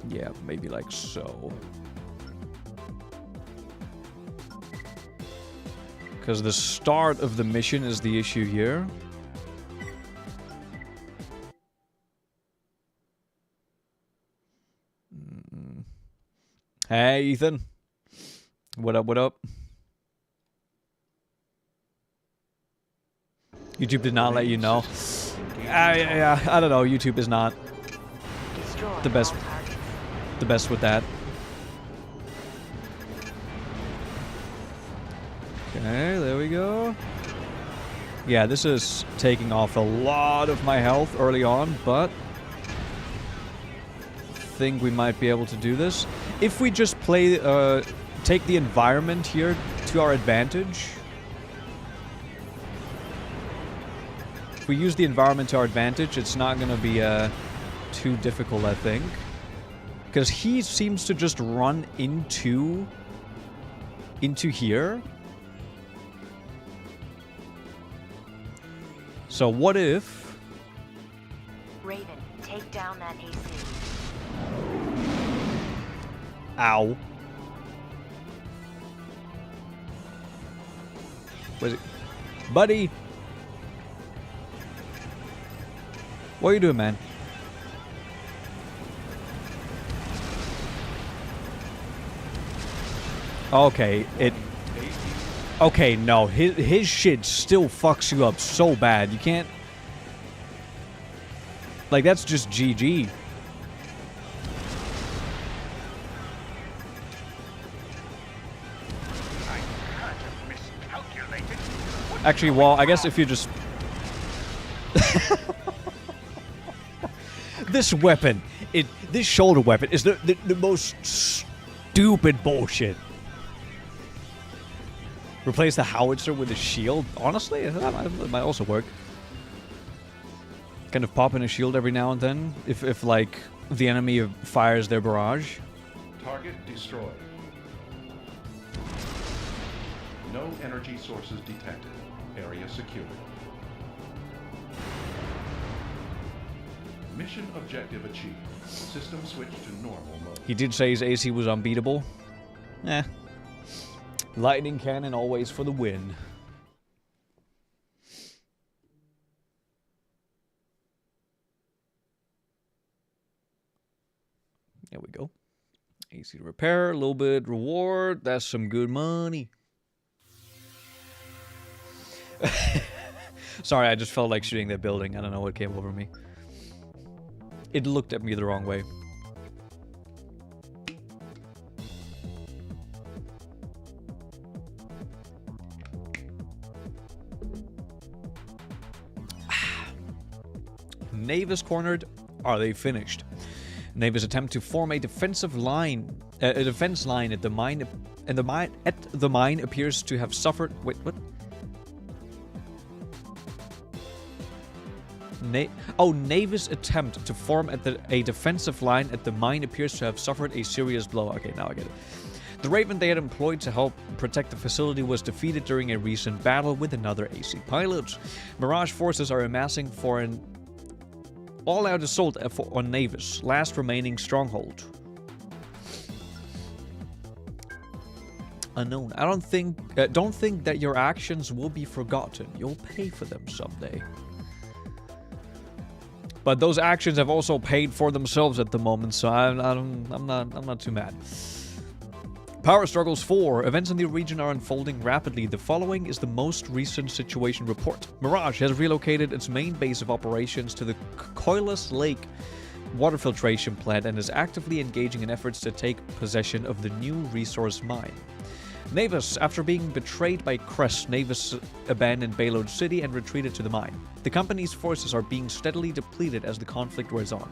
Yeah, maybe like so. Because the start of the mission is the issue here. Hey, Ethan. What up, what up? YouTube did not let you know. Yeah, I don't know. YouTube is not Destroy the best. all targets. The best with that. Okay, there we go. Yeah, this is taking off a lot of my health early on, but I think we might be able to do this. If we just play, take the environment here to our advantage. If we use the environment to our advantage, it's not going to be too difficult, I think. Because he seems to just run into here. So what if... Raven, take down that AC. Ow. Where's it? Buddy! What are you doing, man? Okay, it... Okay, no, his shit still fucks you up so bad. You can't... Like, that's just GG. I can't have miscalculated. Actually, well, I guess if you just... This weapon, this shoulder weapon is the most stupid bullshit. Replace the howitzer with a shield. Honestly, that might also work. Kind of pop in a shield every now and then, if like the enemy fires their barrage. Target destroyed. No energy sources detected. Area secured. Mission objective achieved. System switch to normal mode. He did say his AC was unbeatable. Eh. Lightning cannon always for the win. There we go. AC to repair, a little bit reward. That's some good money. Sorry, I just felt like shooting that building. I don't know what came over me. It looked at me the wrong way. Navis cornered. Are they finished? Navis attempt to form a defensive line, a defense line at the mine, and the mine appears to have suffered. Wait, what? Navis attempt to form a defensive line at the mine appears to have suffered a serious blow. Okay, now I get it. The Raven they had employed to help protect the facility was defeated during a recent battle with another AC pilot. Mirage forces are amassing for an all-out assault on Navis, last remaining stronghold. Unknown. I don't think that your actions will be forgotten. You'll pay for them someday. But those actions have also paid for themselves at the moment, so I'm not too mad. Power struggles 4. Events in the region are unfolding rapidly. The following is the most recent situation report. Mirage has relocated its main base of operations to the Coilus Lake water filtration plant and is actively engaging in efforts to take possession of the new resource mine. Navis, after being betrayed by Crest, Navis abandoned Bayload City and retreated to the mine. The company's forces are being steadily depleted as the conflict wears on.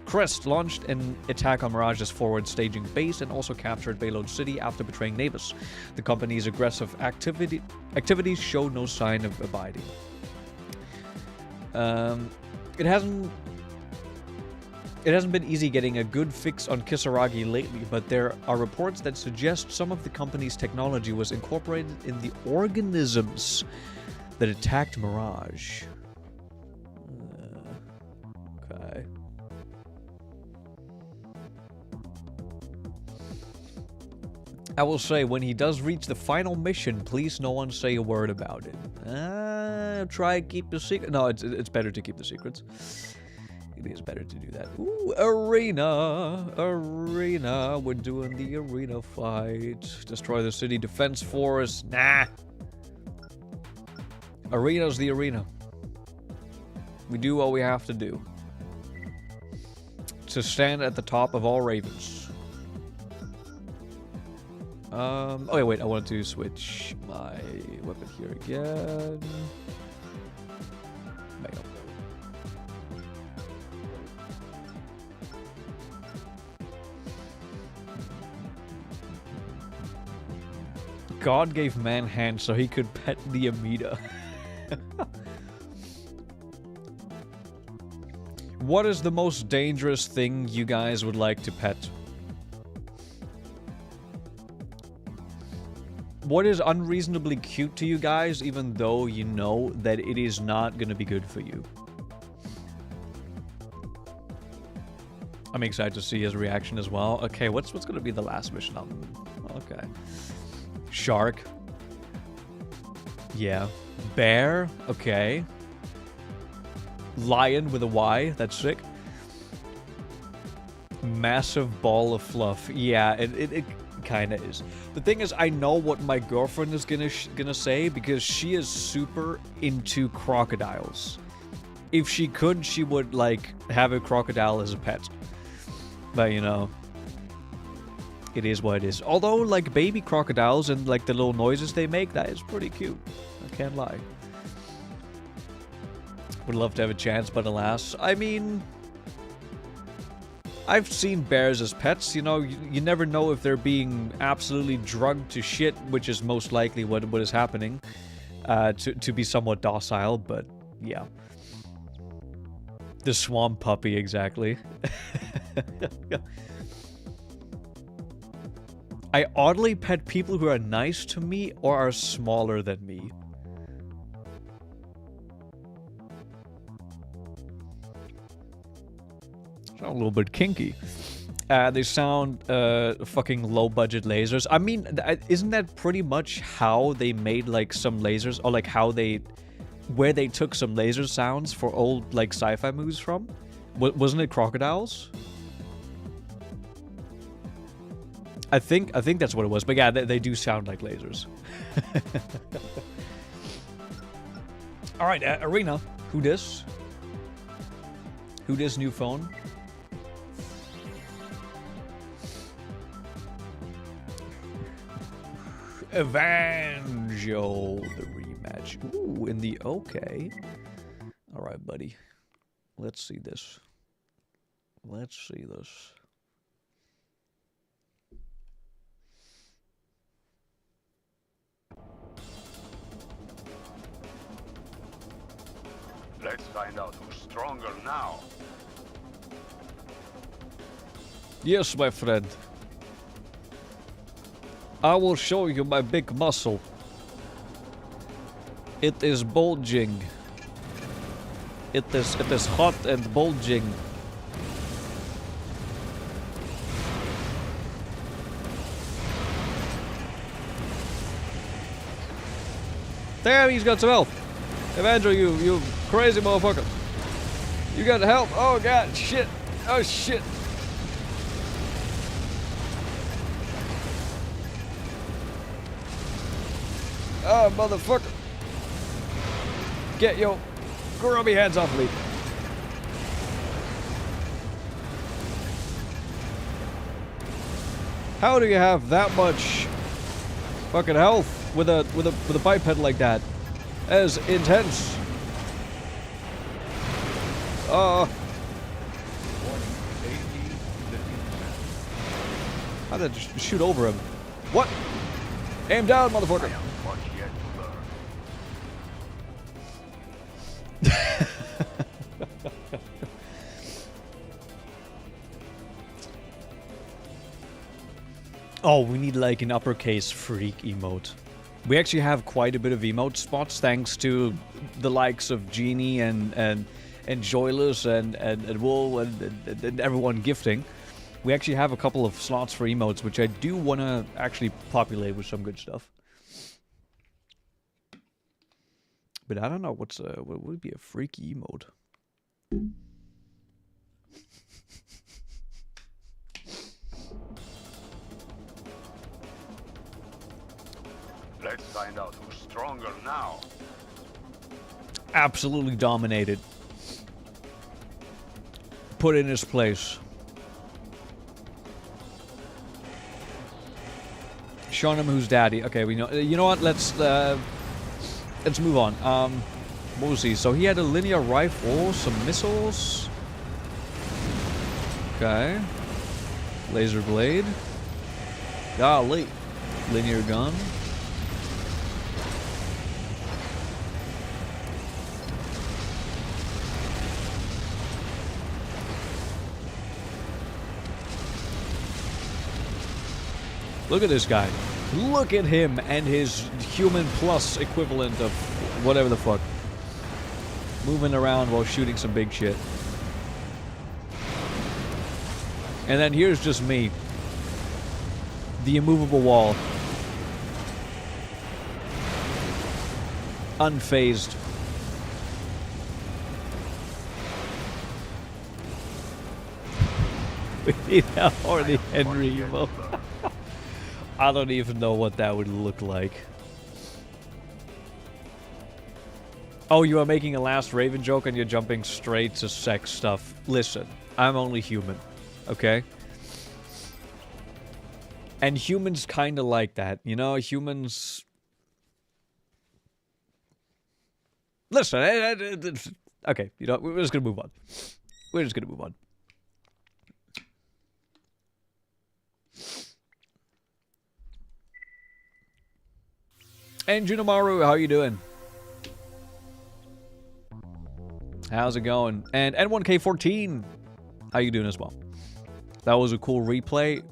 Crest launched an attack on Mirage's forward staging base and also captured Bayload City after betraying Navis. The company's aggressive activities show no sign of abiding. It hasn't been easy getting a good fix on Kisaragi lately, but there are reports that suggest some of the company's technology was incorporated in the organisms that attacked Mirage. Okay. I will say, when he does reach the final mission, please no one say a word about it. Try keep the secret. No, it's better to keep the secrets. It is better to do that. Ooh, arena. We're doing the arena fight. Destroy the city defense force. Nah. Arena's the arena. We do what we have to do to stand at the top of all ravens. Okay, wait. I wanted to switch my weapon here again. Bam. God gave man hands so he could pet the Amida. What is the most dangerous thing you guys would like to pet? What is unreasonably cute to you guys, even though you know that it is not going to be good for you? I'm excited to see his reaction as well. Okay, what's going to be the last mission on? Okay. Shark. Yeah. Bear. Okay. Lion with a Y. That's sick. Massive ball of fluff. Yeah, it kind of is. The thing is, I know what my girlfriend is gonna say, because she is super into crocodiles. If she could, she would, like, have a crocodile as a pet. But, you know, it is what it is. Although, like, baby crocodiles and, like, the little noises they make, that is pretty cute. I can't lie. Would love to have a chance, but alas. I mean, I've seen bears as pets. You know, you never know if they're being absolutely drugged to shit, which is most likely what is happening, to be somewhat docile, but yeah. The swamp puppy, exactly. I oddly pet people who are nice to me or are smaller than me. a little bit kinky. They sound fucking low-budget lasers. I mean, isn't that pretty much how they made like some lasers, or like where they took some laser sounds for old like sci-fi movies from? Wasn't it crocodiles? I think that's what it was. But yeah, they do sound like lasers. All right, Arena. Who dis? Who dis new phone? Evangelio, the rematch. Ooh, in the okay. All right, buddy. Let's see this. Let's see this. Let's find out who's stronger now. Yes, my friend. I will show you my big muscle. It is bulging. It is hot and bulging. Damn, he's got some health. Evandro, you crazy motherfucker. You got help. Oh god, shit. Oh shit. Oh, motherfucker. Get your grubby hands off me. How do you have that much fucking health with a biped like that? That is intense. Warning, AE 50%. How'd that just shoot over him? What? Aim down, motherfucker. Much yet to learn. Oh, we need like an uppercase freak emote. We actually have quite a bit of emote spots thanks to the likes of Genie and Joyless and Wool and everyone gifting. We actually have a couple of slots for emotes, which I do want to actually populate with some good stuff. But I don't know what would be a freaky emote. Let's find out who's stronger now. Absolutely dominated. Put in his place. Showing him who's daddy. Okay, we know. You know what? Let's move on. What was he? So he had a linear rifle, some missiles. Okay. Laser blade. Golly. Linear gun. Look at this guy. Look at him and his human plus equivalent of whatever the fuck. Moving around while shooting some big shit. And then here's just me. The immovable wall. Unfazed. We need a horny Henry emote. I don't even know what that would look like. Oh, you are making a last Raven joke and you're jumping straight to sex stuff. Listen, I'm only human, okay? And humans kind of like that, you know? Humans... Listen, okay, you know, we're just gonna move on. We're just gonna move on. And Junamaru, how you doing? How's it going? And N1K14, how you doing as well? That was a cool replay.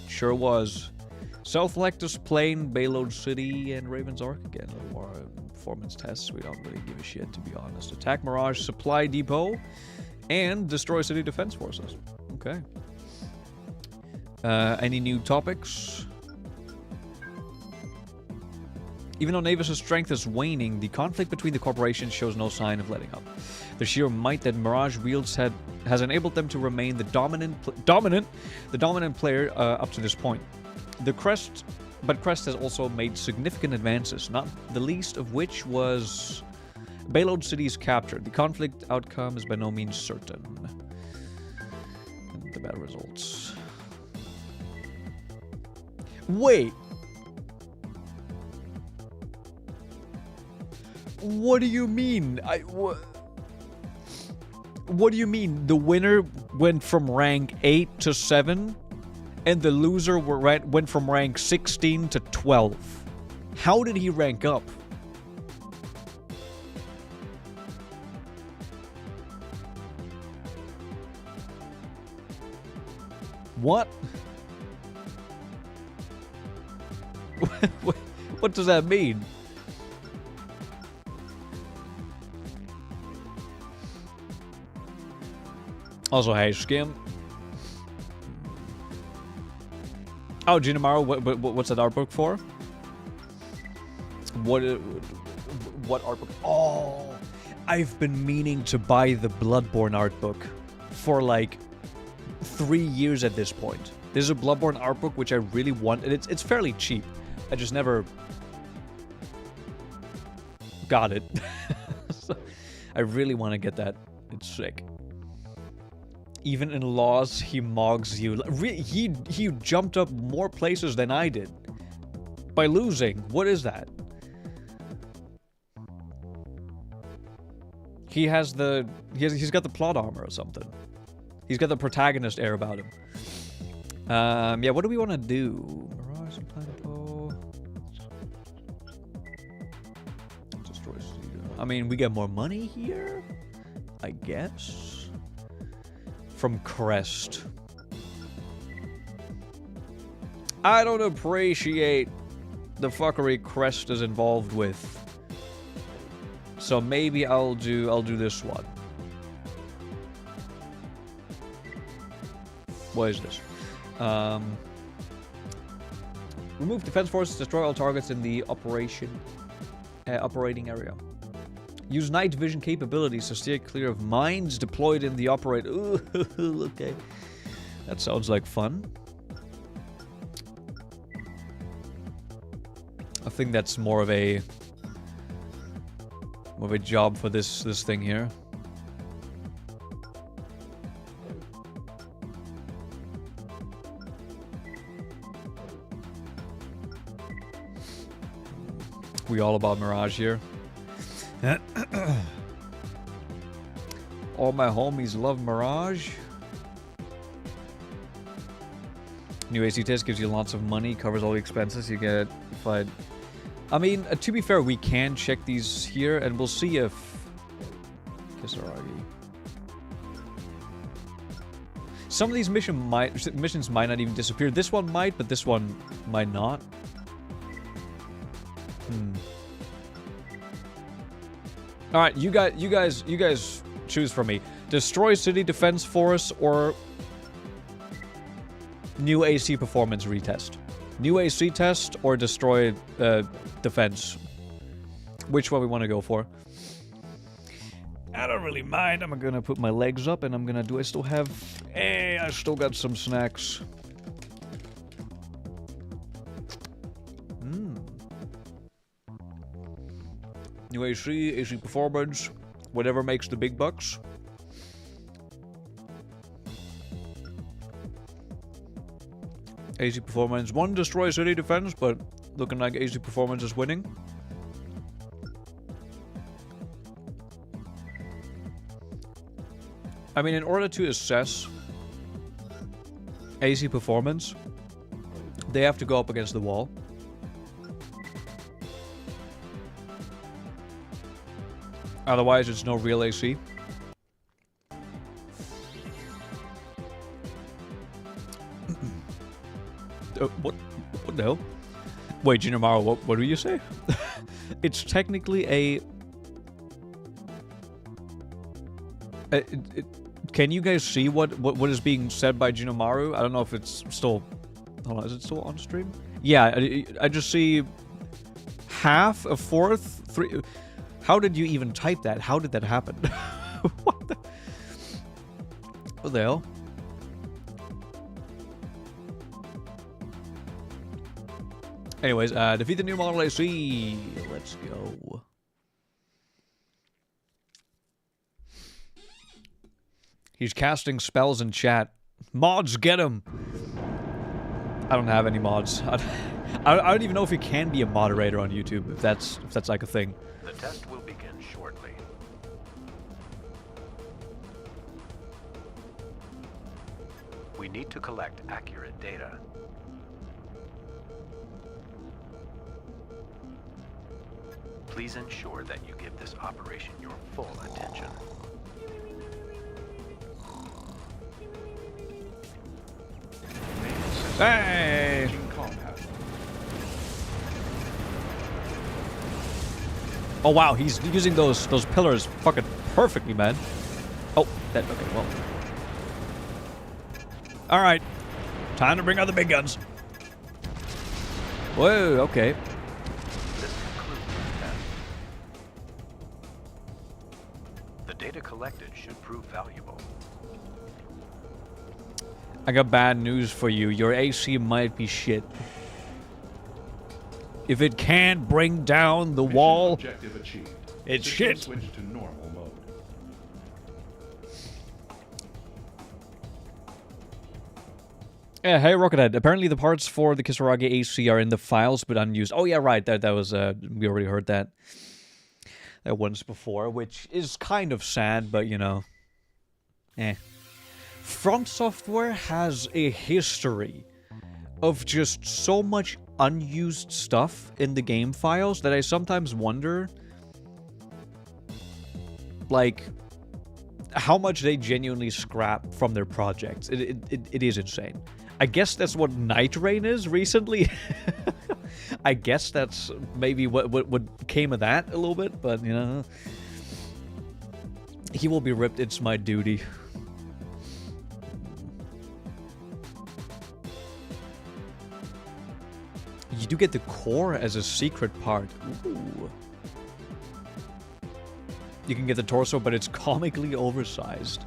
Sure was. South Lectus Plain, Bayload City, and Raven's Arc again. A little more performance tests. We don't really give a shit, to be honest. Attack Mirage Supply Depot. And destroy city defense forces. Okay. Any new topics? Even though Navis' strength is waning, the conflict between the corporations shows no sign of letting up. The sheer might that Mirage wields has enabled them to remain the dominant player up to this point. But Crest has also made significant advances, not the least of which was Bayload City's capture. The conflict outcome is by no means certain. And the battle results. Wait! What do you mean? What do you mean? The winner went from rank 8 to 7, and the loser went from rank 16 to 12. How did he rank up? What? What does that mean? Also, hey, Skim. Oh, Junimaro, what's that art book for? What art book? Oh, I've been meaning to buy the Bloodborne art book for like 3 years at this point. There's a Bloodborne art book which I really want, and it's fairly cheap. I just never got it. So I really want to get that. It's sick. Even in laws, he mogs you. He jumped up more places than I did by losing. What is that? He's got the plot armor or something. He's got the protagonist air about him. Yeah, what do we want to do? Mirage and Planetfall. Destroy Studio. I mean, we get more money here, I guess. From Crest. I don't appreciate the fuckery Crest is involved with. So maybe I'll do this one. What is this? Remove defense forces, destroy all targets in the operating area. Use night vision capabilities to steer clear of mines deployed in the operate. Ooh, okay. That sounds like fun. I think that's more of a job for this thing here. We all about Mirage here. All my homies love Mirage. New AC test gives you lots of money, covers all the expenses you get. I mean, to be fair, we can check these here, and we'll see if Kisaragi. Some of these missions might not even disappear. This one might, but this one might not. All right, you guys choose for me. Destroy city defense force or new AC performance retest. New AC test or destroy defense. Which one we want to go for? I don't really mind. I'm gonna put my legs up and I'm gonna do. I still have. Hey, I still got some snacks. New AC performance, whatever makes the big bucks. AC performance, one destroy city defense, but looking like AC performance is winning. I mean, in order to assess AC performance, they have to go up against the wall. Otherwise, it's no real AC. What the hell? Wait, Jinamaru, what do you say? It's technically Can you guys see what is being said by Jinomaru? I don't know if it's still... Hold on, is it still on stream? Yeah, I just see half, a fourth, three... How did you even type that? How did that happen? What the hell? Anyways, defeat the new Model AC. Let's go. He's casting spells in chat. Mods, get him! I don't have any mods. I don't even know if you can be a moderator on YouTube, if that's like a thing. The test will begin shortly. We need to collect accurate data. Please ensure that you give this operation your full attention. Hey! Compound. Oh wow, he's using those pillars fucking perfectly, man. Oh, that okay, well. Alright. Time to bring out the big guns. Whoa, okay. This concludes the test. The data collected should prove valuable. I got bad news for you. Your AC might be shit. If it can't bring down the Mission wall, objective achieved. it's System shit. Switch to normal mode. Yeah, hey Rockethead. Apparently the parts for the Kisaragi AC are in the files but unused. Oh yeah, right. That was we already heard that once before, which is kind of sad, but you know, From Software has a history of just so much unused stuff in the game files that I sometimes wonder, like, how much they genuinely scrap from their projects. It is insane. I guess that's what Night Rain is recently. I guess that's maybe what came of that a little bit, but, you know. He will be ripped, it's my duty. You do get the core as a secret part. Ooh. You can get the torso, but it's comically oversized.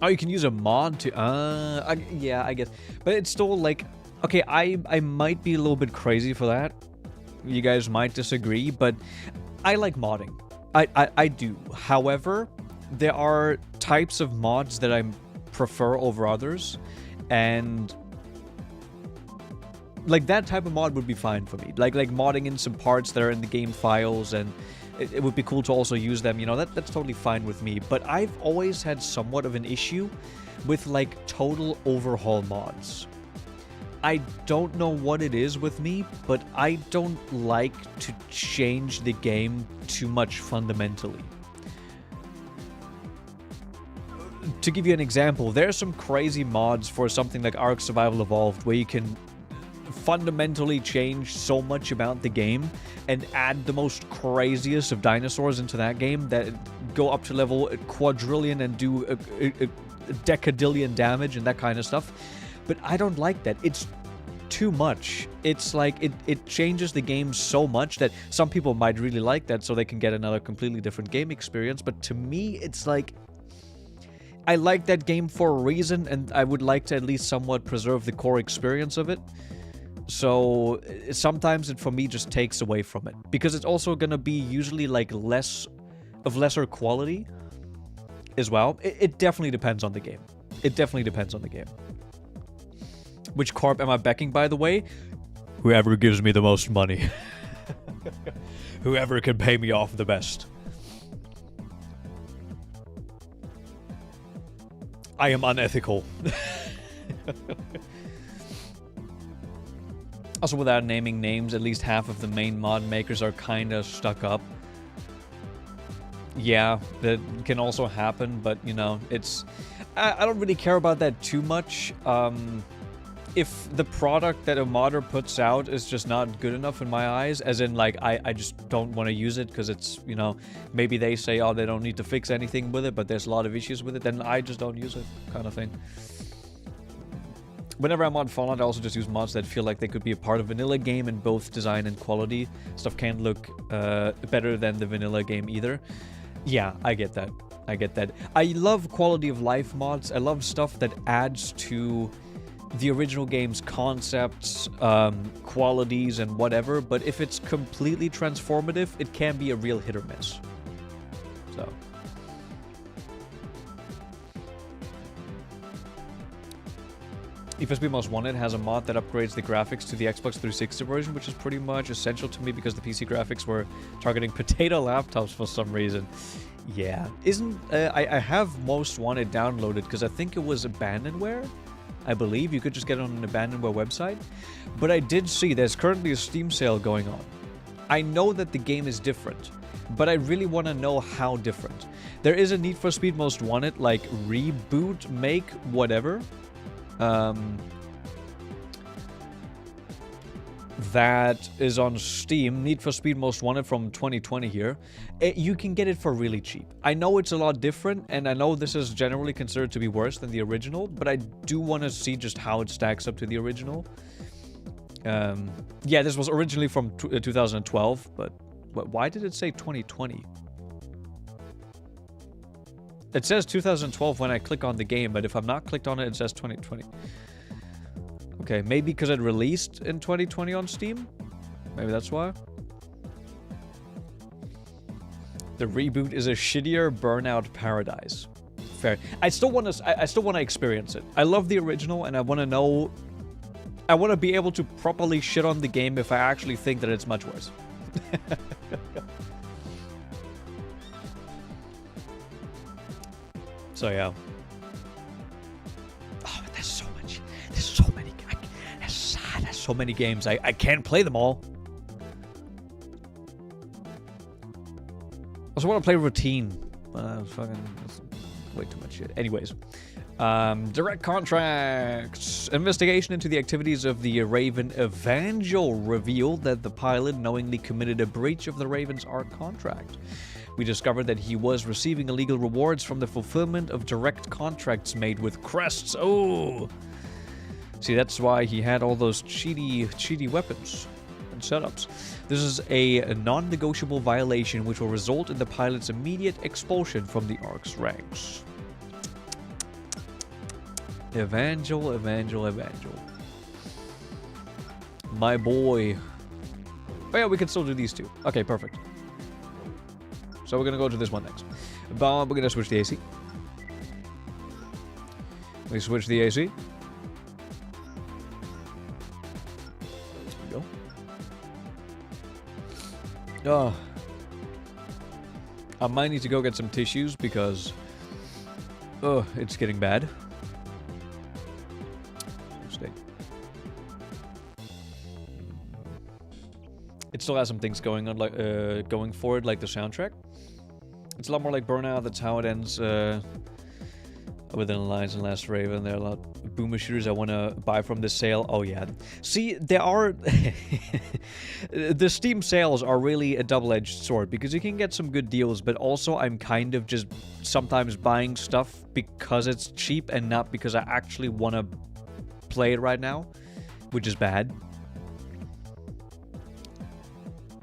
Oh, you can use a mod to... yeah, I guess. But it's still like... Okay, I might be a little bit crazy for that. You guys might disagree, but I like modding. I do. However, there are types of mods that I prefer over others, and like that type of mod would be fine for me. Like modding in some parts that are in the game files, and it would be cool to also use them. You know, that's totally fine with me. But I've always had somewhat of an issue with like total overhaul mods. I don't know what it is with me, but I don't like to change the game too much fundamentally. To give you an example, there are some crazy mods for something like Ark Survival Evolved where you can fundamentally change so much about the game and add the most craziest of dinosaurs into that game that go up to level quadrillion and do a decadillion damage and that kind of stuff. But I don't like that. It's too much. It's like it changes the game so much that some people might really like that so they can get another completely different game experience. But to me, it's like, I like that game for a reason, and I would like to at least somewhat preserve the core experience of it. So sometimes it for me just takes away from it, because it's also gonna be usually like lesser quality as well. It definitely depends on the game. It definitely depends on the game. Which corp am I backing, by the way? Whoever gives me the most money. Whoever can pay me off the best. I am unethical. Also, without naming names, at least half of the main mod makers are kinda stuck up. Yeah, that can also happen, but, you know, it's... I don't really care about that too much. if the product that a modder puts out is just not good enough in my eyes, as in like I just don't want to use it because it's, you know, maybe they say, oh, they don't need to fix anything with it, but there's a lot of issues with it, then I just don't use it, kind of thing. Whenever I mod Fallout, I also just use mods that feel like they could be a part of vanilla game in both design and quality. Stuff can't look better than the vanilla game either. Yeah, I get that. I get that. I love quality of life mods. I love stuff that adds to the original game's concepts, qualities, and whatever, but if it's completely transformative, it can be a real hit or miss. So. Need for Speed Most Wanted has a mod that upgrades the graphics to the Xbox 360 version, which is pretty much essential to me because the PC graphics were targeting potato laptops for some reason. Yeah. I have Most Wanted downloaded because I think it was Abandonware. I believe you could just get it on an Abandonware website. But I did see there's currently a Steam sale going on. I know that the game is different, but I really want to know how different. There is a Need for Speed Most Wanted, like, reboot, make, whatever. That is on Steam. Need for Speed Most Wanted from 2020 here. You can get it for really cheap. I know it's a lot different, and I know this is generally considered to be worse than the original, but I do want to see just how it stacks up to the original. Yeah, this was originally from 2012, but why did it say 2020? It says 2012 when I click on the game, but if I'm not clicked on it, it says 2020. Okay, maybe because it released in 2020 on Steam? Maybe that's why. The reboot is a shittier Burnout Paradise. Fair. I still want to experience it. I love the original, and I want to know. I want to be able to properly shit on the game if I actually think that it's much worse. So yeah. Oh, but there's so much. There's so many. There's so many games. I can't play them all. I also want to play Routine. That's way too much shit. Anyways. Direct contracts. Investigation into the activities of the Raven Evangel revealed that the pilot knowingly committed a breach of the Raven's art contract. We discovered that he was receiving illegal rewards from the fulfillment of direct contracts made with crests. Oh! See, that's why he had all those cheaty weapons and setups. This is a non-negotiable violation which will result in the pilot's immediate expulsion from the ARC's ranks. Evangel. My boy. Oh yeah, we can still do these two. Okay, perfect. So we're gonna go to this one next. We're gonna switch the AC. We switch the AC. There we go. Oh. I might need to go get some tissues because it's getting bad. Stay. It still has some things going on, like going forward, like the soundtrack. It's a lot more like Burnout. That's how it ends. Within Alliance and Last Raven, there are a lot of boomer shooters I want to buy from this sale. Oh yeah. See, there are the Steam sales are really a double-edged sword because you can get some good deals, but also I'm kind of just sometimes buying stuff because it's cheap and not because I actually want to play it right now, which is bad.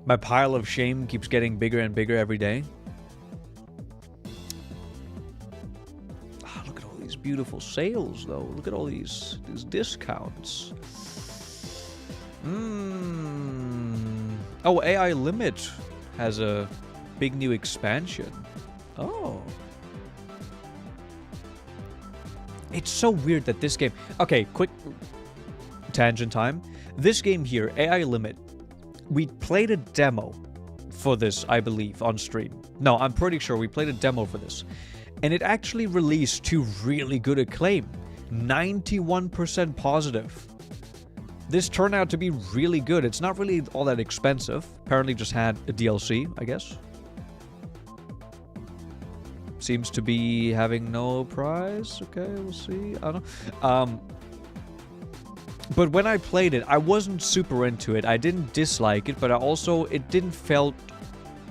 My pile of shame keeps getting bigger and bigger every day. Beautiful sales though. Look at all these discounts. Oh, AI Limit has a big new expansion. Oh. It's so weird that this game... Okay, quick tangent time. This game here, AI Limit, we played a demo for this, I believe, on stream. No, I'm pretty sure we played a demo for this. And it actually released to really good acclaim. 91% positive. This turned out to be really good. It's not really all that expensive. Apparently just had a DLC, I guess. Seems to be having no price. Okay, we'll see. I don't know. But when I played it, I wasn't super into it. I didn't dislike it, but it didn't felt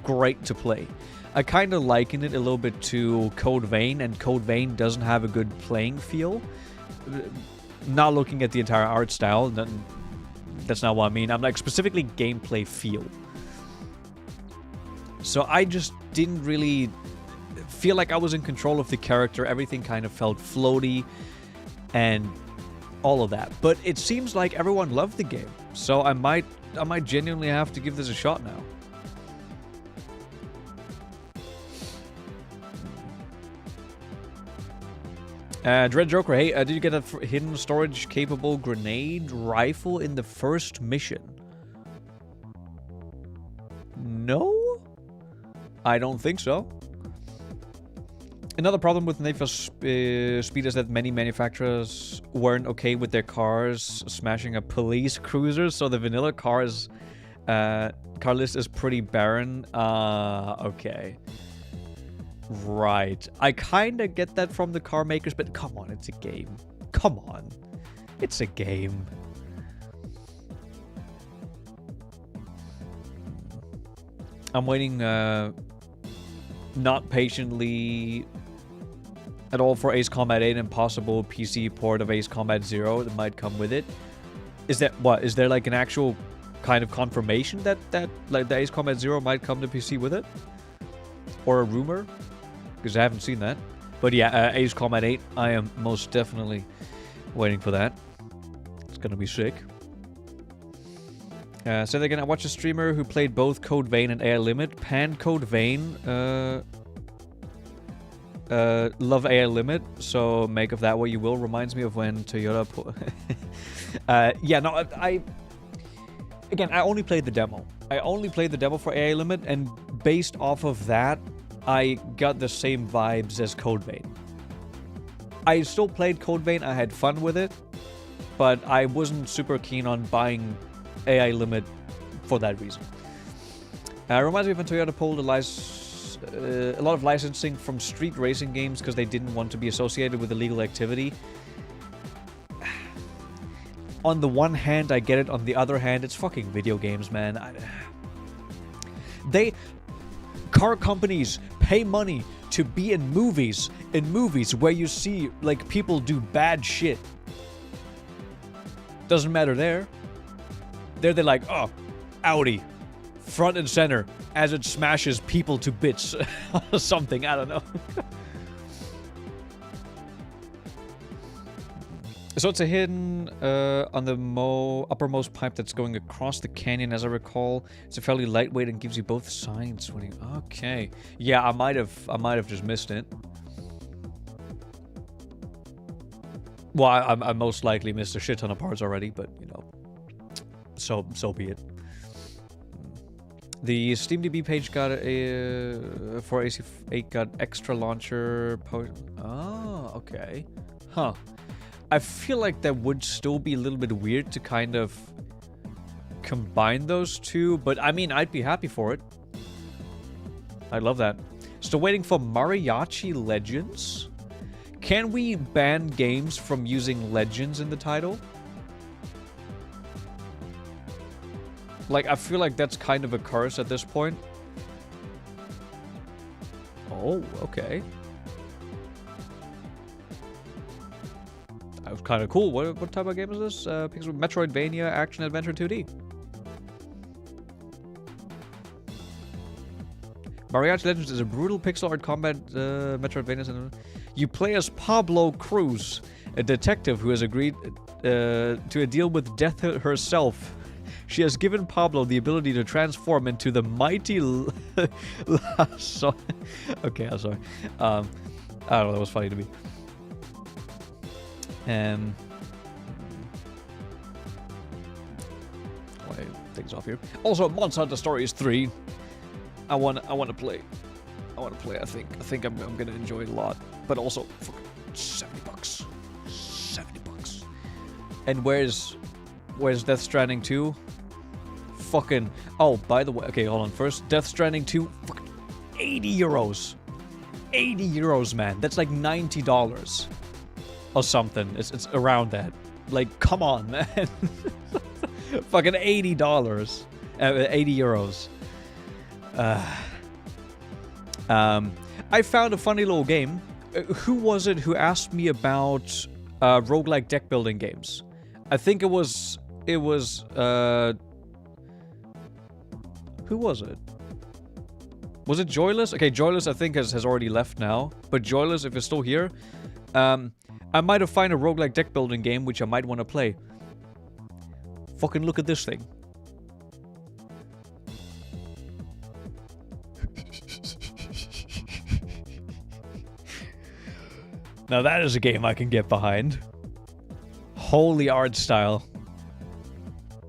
great to play. I kind of liken it a little bit to Code Vein, and Code Vein doesn't have a good playing feel. Not looking at the entire art style, that's not what I mean. I'm like specifically gameplay feel. So I just didn't really feel like I was in control of the character. Everything kind of felt floaty and all of that. But it seems like everyone loved the game. So I might genuinely have to give this a shot now. Dread Joker, hey, did you get a hidden storage capable grenade rifle in the first mission? No? I don't think so. Another problem with Need for Speed is that many manufacturers weren't okay with their cars smashing a police cruiser, so the vanilla car list is pretty barren. Okay. Right. I kind of get that from the car makers, but come on, it's a game. Come on. It's a game. I'm waiting not patiently at all for Ace Combat 8 and possible PC port of Ace Combat 0 that might come with it. Is that what? Is there like an actual kind of confirmation that like the Ace Combat 0 might come to PC with it? Or a rumor? Because I haven't seen that. But yeah, Ace Combat 8, I am most definitely waiting for that. It's gonna be sick. Say that again, I watched a streamer who played both Code Vein and AI Limit. Panned Code Vein. Love AI Limit, so make of that what you will. Reminds me of when Toyota... yeah, no, Again, I only played the demo. I only played the demo for AI Limit, and based off of that, I got the same vibes as Code Vein. I still played Code Vein, I had fun with it, but I wasn't super keen on buying AI Limit for that reason. Reminds me of when Toyota pulled a lot of licensing from street racing games because they didn't want to be associated with illegal activity. On the one hand, I get it. On the other hand, it's fucking video games, man. Car companies pay money to be in movies where you see, like, people do bad shit. Doesn't matter there. They're like, oh, Audi, front and center, as it smashes people to bits. Or something, I don't know. So it's a hidden on the uppermost pipe that's going across the canyon, as I recall. It's a fairly lightweight and gives you both sides. Okay. Yeah, I might have just missed it. Well, I most likely missed a shit ton of parts already, but, you know, so be it. The SteamDB page got for AC8 got extra launcher oh, okay. Huh. I feel like that would still be a little bit weird to kind of combine those two, but I mean, I'd be happy for it. I love that. Still waiting for Mariachi Legends. Can we ban games from using Legends in the title? Like, I feel like that's kind of a curse at this point. Oh, okay. That was kind of cool. What type of game is this? Pixel Metroidvania Action Adventure 2D. Mariachi Legends is a brutal pixel art combat Metroidvania. You play as Pablo Cruz, a detective who has agreed to a deal with death herself. She has given Pablo the ability to transform into the mighty... Okay, I'm sorry. I don't know, that was funny to me. Wait, things off here. Also, Monster Hunter Stories 3. I want to play. I think I'm gonna enjoy it a lot. But also, fucking $70. $70. And where's Death Stranding 2? Fucking... Oh, by the way... Okay, hold on. First, Death Stranding 2... Fucking 80 euros. 80 euros, man. That's like $90. Or something. It's around that. Like, come on, man. Fucking $80. 80 euros. I found a funny little game. Who was it who asked me about roguelike deck building games? I think it was who was it? Was it Joyless? Okay, Joyless I think has already left now. But Joyless, if you're still here, I might have found a roguelike deck building game which I might want to play. Fucking look at this thing. Now that is a game I can get behind. Holy art style.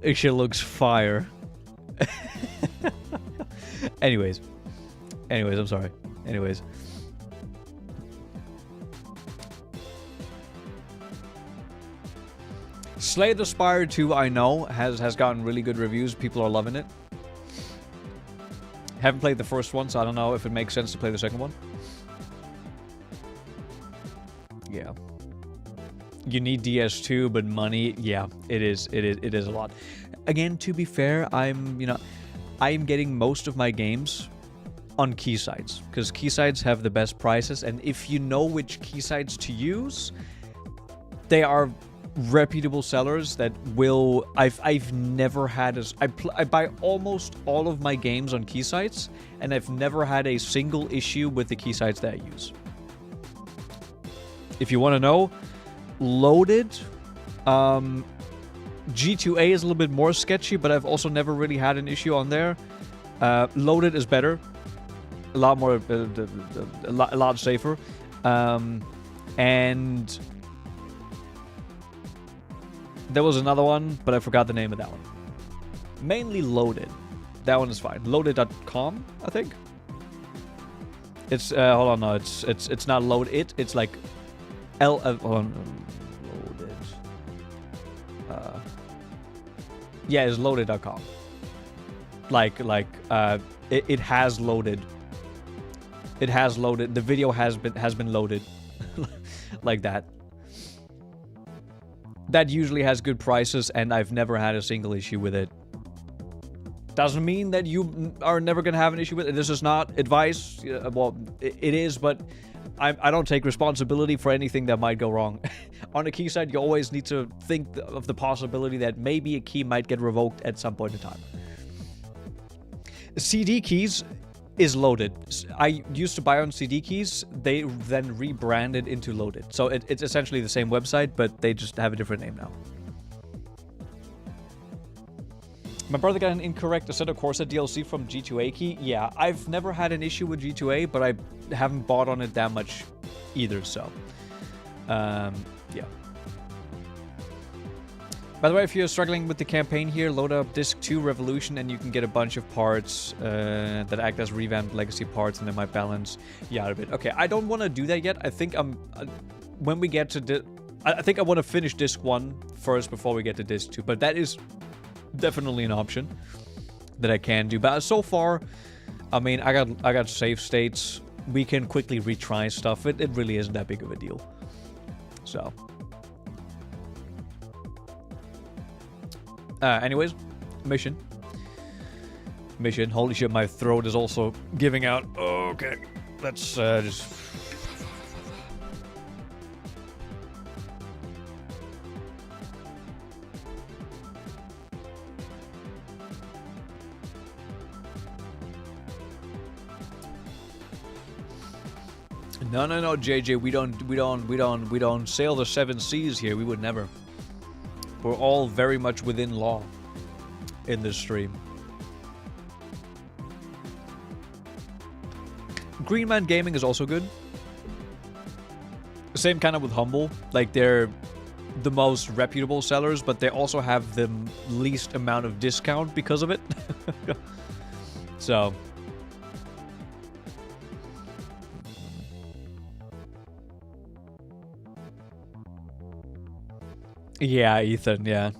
It shit looks fire. Anyways, I'm sorry. Anyways. Slay the Spire 2, I know, has gotten really good reviews. People are loving it. Haven't played the first one, so I don't know if it makes sense to play the second one. Yeah. You need DS2, but money, yeah, it is a lot. Again, to be fair, I'm getting most of my games on key sites, because key sites have the best prices, and if you know which key sites to use, they are reputable sellers that will. I've never had I buy almost all of my games on key sites, and I've never had a single issue with the key sites that I use. If you want to know, Loaded, G2A is a little bit more sketchy, but I've also never really had an issue on there. Loaded is better, a lot more, a lot safer, and there was another one, but I forgot the name of that one. Mainly Loaded. That one is fine. Loaded.com, I think. It's hold on, no, it's not Load It. It's like hold on, Loaded. Yeah, it's Loaded.com. It has loaded. It has loaded. The video has been loaded, like that. That usually has good prices, and I've never had a single issue with it. Doesn't mean that you are never going to have an issue with it. This is not advice. Well, it is, but I don't take responsibility for anything that might go wrong. On a key site, you always need to think of the possibility that maybe a key might get revoked at some point in time. CD keys is Loaded. I used to buy on CD keys. They then rebranded into Loaded. So it's essentially the same website, but they just have a different name now. My brother got an incorrect Assetto Corsa DLC from G2A key. Yeah, I've never had an issue with G2A, but I haven't bought on it that much either, so. Yeah. By the way, if you're struggling with the campaign here, load up Disc 2 Revolution and you can get a bunch of parts that act as revamped legacy parts, and they might balance you out a bit. Okay, I don't want to do that yet. I think when we get to I think I want to finish Disc 1 first before we get to Disc 2, but that is definitely an option that I can do. But so far, I mean, I got save states. We can quickly retry stuff. It really isn't that big of a deal. So. Anyways, mission. Holy shit, my throat is also giving out. Okay, let's just. No, JJ, we don't sail the seven seas here. We would never. We're all very much within law in this stream. Green Man Gaming is also good. Same kind of with Humble. Like, they're the most reputable sellers, but they also have the least amount of discount because of it. So. Yeah, Ethan, yeah.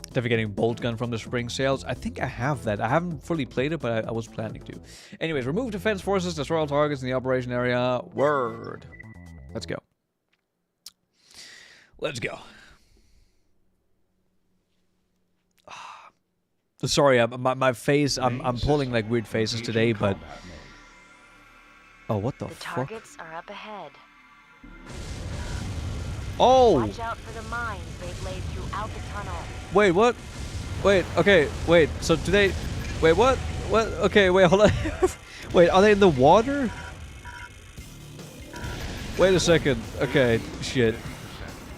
Definitely getting Bolt Gun from the spring sales. I think I have that. I haven't fully played it, but I was planning to. Anyways, remove defense forces, destroy all targets in the operation area. Word. Let's go. Let's go. Sorry, my face. I'm pulling like weird faces today, but oh, what the The fuck? targets are up ahead. Oh, Watch out for the mines they've laid throughout the tunnel. wait, what? Wait, okay, wait. So do they? Wait, what? What? Okay, wait, hold on. Wait, are they in the water? Wait a second. Okay, shit.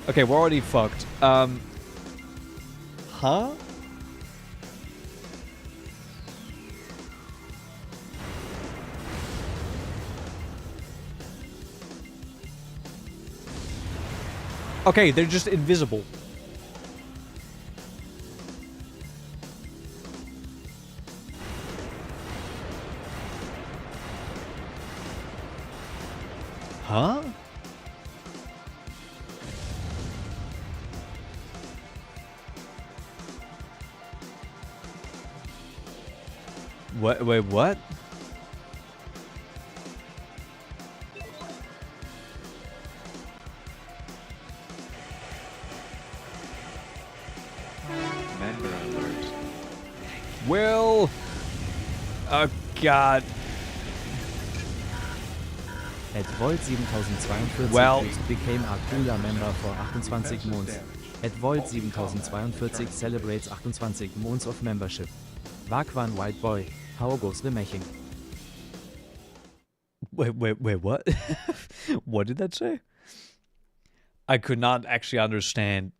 Okay, we're already fucked. Huh? Okay, they're just invisible. Huh? What? Wait, what? Member alert. Well, oh god. At Void 7042 Well. became a cooler member for 28 months. Damage. At Void 7042 celebrates 28 months of membership. Wagwan White Boy, how goes the meching? Wait, what? What did that say? I could not actually understand.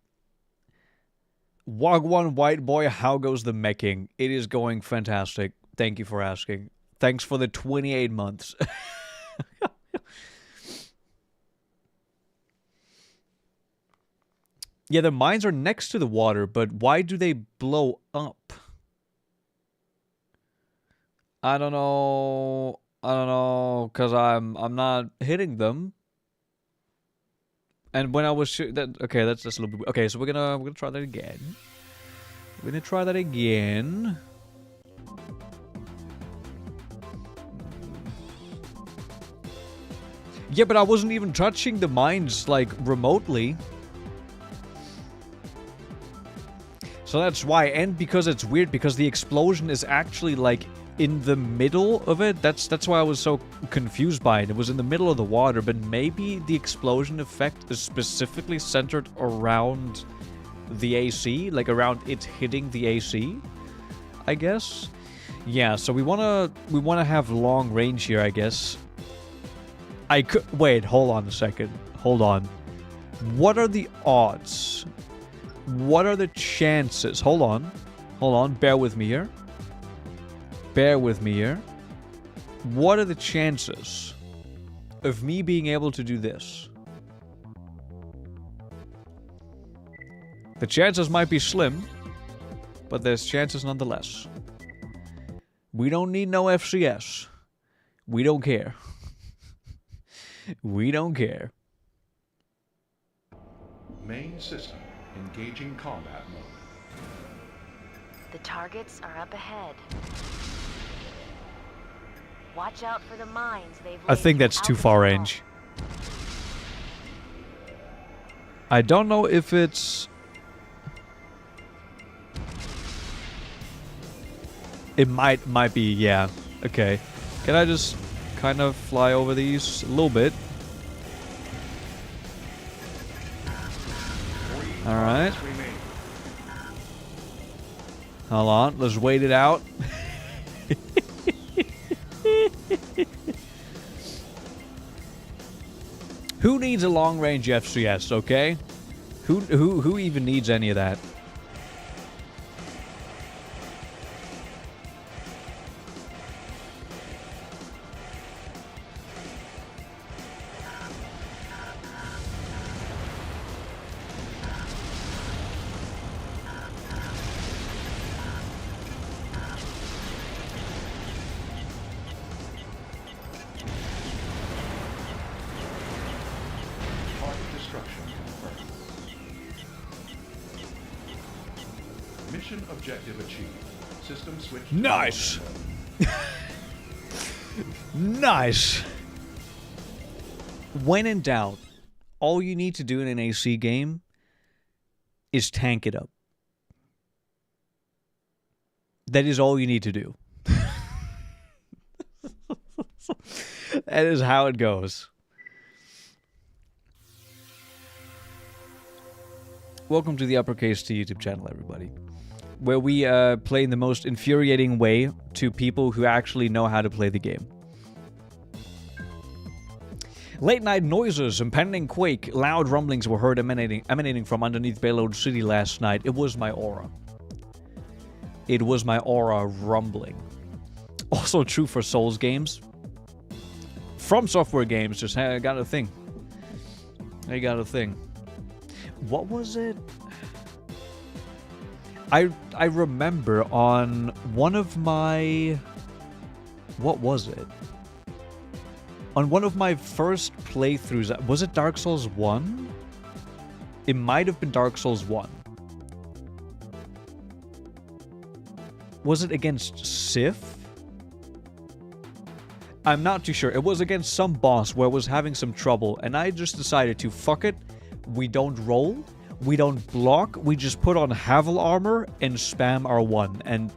Wagwan White Boy, how goes the meching? It is going fantastic. Thank you for asking. Thanks for the 28 months. Yeah, the mines are next to the water, but why do they blow up? I don't know. I don't know, cause I'm not hitting them. And when I was okay, that's just a little bit. Okay, so we're gonna try that again. We're gonna try that again. Yeah, but I wasn't even touching the mines like remotely. So that's why, and because it's weird, because the explosion is actually like in the middle of it. That's why I was so confused by it. It was in the middle of the water, but maybe the explosion effect is specifically centered around the AC, like around it hitting the AC, I guess. Yeah, so we wanna have long range here, I guess. I could wait. Hold on a second. Hold on. What are the odds? What are the chances? Hold on. Hold on. Bear with me here. Bear with me here. What are the chances of me being able to do this? The chances might be slim, but there's chances nonetheless. We don't need no FCS. We don't care. We don't care. Main system engaging combat mode. The targets are up ahead. Watch out for the mines they've I laid think that's throughout too the far tunnel. range. I don't know if it's... It might be, yeah. Okay. Can I just kind of fly over these a little bit? Alright. Hold on, let's wait it out. Who needs a long-range FCS, okay? Who even needs any of that? Target destruction confirmed. Mission objective achieved. System switch. to Nice. normal mode. Nice. When in doubt, all you need to do in an AC game is tank it up. That is all you need to do. That is how it goes. Welcome to the Uppercase to YouTube channel, everybody. Where we play in the most infuriating way to people who actually know how to play the game. Late night noises, impending quake, loud rumblings were heard emanating from underneath Beyload City last night. It was my aura. It was my aura rumbling. Also true for Souls games. From Software games, just got a thing. I got a thing. What was it? I remember on one of my... What was it? On one of my first playthroughs, was it Dark Souls 1? It might have been Dark Souls 1. Was it against Sif? I'm not too sure. It was against some boss where I was having some trouble, and I just decided to fuck it. We don't roll, we don't block, we just put on Havel armor and spam R1, and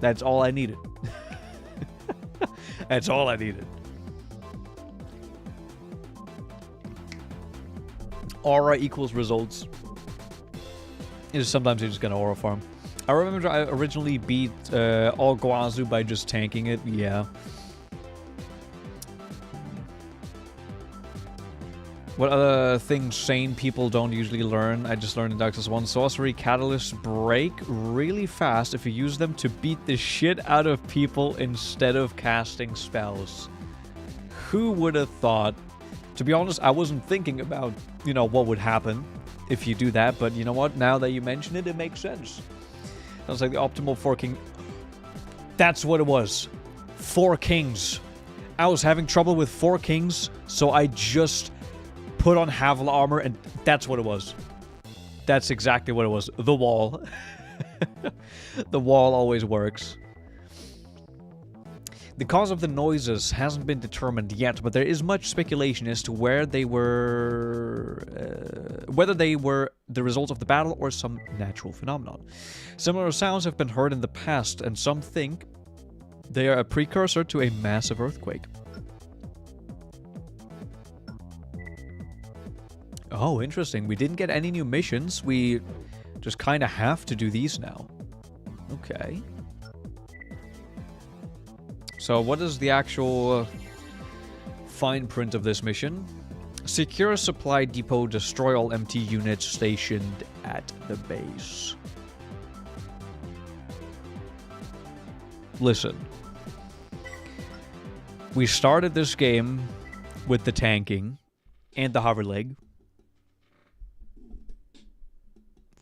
that's all I needed. That's all I needed. Aura equals results. Sometimes you're just gonna aura farm. I remember I originally beat all Guazu by just tanking it, yeah. What other things sane people don't usually learn? I just learned in Dark Souls 1. Sorcery catalysts break really fast if you use them to beat the shit out of people instead of casting spells. Who would have thought? To be honest, I wasn't thinking about, you know, what would happen if you do that, but you know what? Now that you mention it, it makes sense. Sounds like the optimal 4 king. That's what it was. 4 kings. I was having trouble with 4 kings, so I just put on Havel armor, and that's what it was. That's exactly what it was. The wall. The wall always works. The cause of the noises hasn't been determined yet, but there is much speculation as to where they were... whether they were the result of the battle or some natural phenomenon. Similar sounds have been heard in the past, and some think they are a precursor to a massive earthquake. Oh, interesting. We didn't get any new missions. We just kind of have to do these now. Okay. So what is the actual fine print of this mission? Secure supply depot, destroy all empty units stationed at the base. Listen. We started this game with the tanking and the hover leg.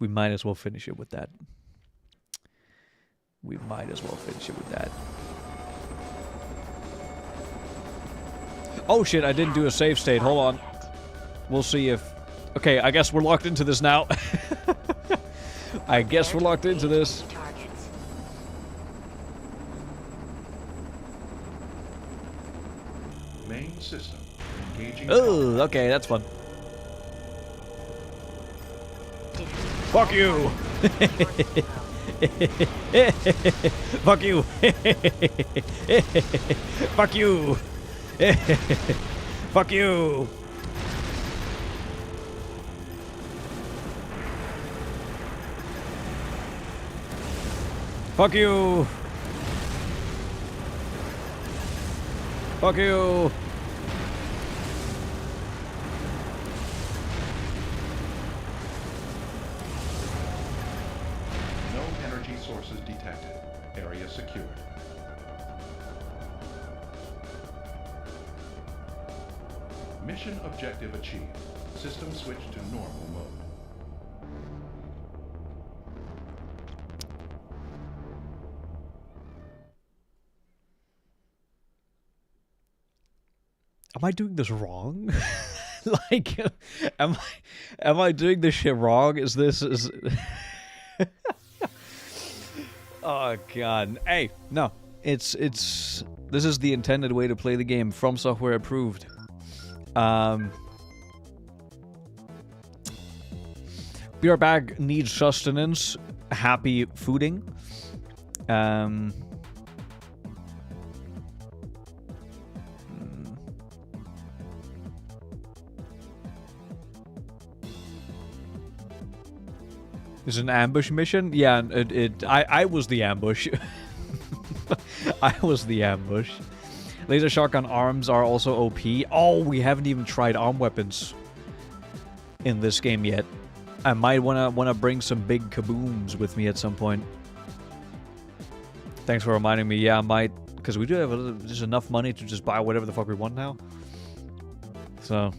We might as well finish it with that. We might as well finish it with that. Oh shit, I didn't do a save state. Hold on. We'll see if... Okay, I guess we're locked into this now. I guess we're locked into this. Main system. Engaging. Oh, okay, that's fun. Fuck you! Fuck you! Fuck you! Fuck you! Fuck you! Fuck you! No energy sources detected. Area secured. Mission objective achieved. System switched to normal mode. Am I doing this wrong? Like, am I doing this shit wrong? Is Oh god. Hey, no. This is the intended way to play the game. From Software approved. Beer bag needs sustenance. Happy fooding. Is it an ambush mission? Yeah, I was the ambush. I was the ambush. Laser shotgun arms are also OP. Oh, we haven't even tried arm weapons in this game yet. I might wanna bring some big kabooms with me at some point. Thanks for reminding me. Yeah, I might, because we do have just enough money to just buy whatever the fuck we want now. So,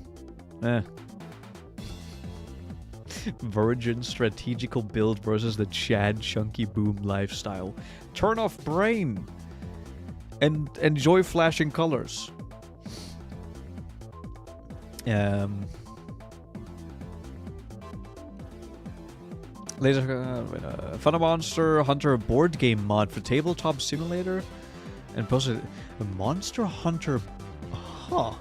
Virgin strategical build versus the Chad chunky boom lifestyle. Turn off brain and enjoy flashing colors. Laser Fun Monster Hunter board game mod for Tabletop Simulator and posted a Monster Hunter. Huh.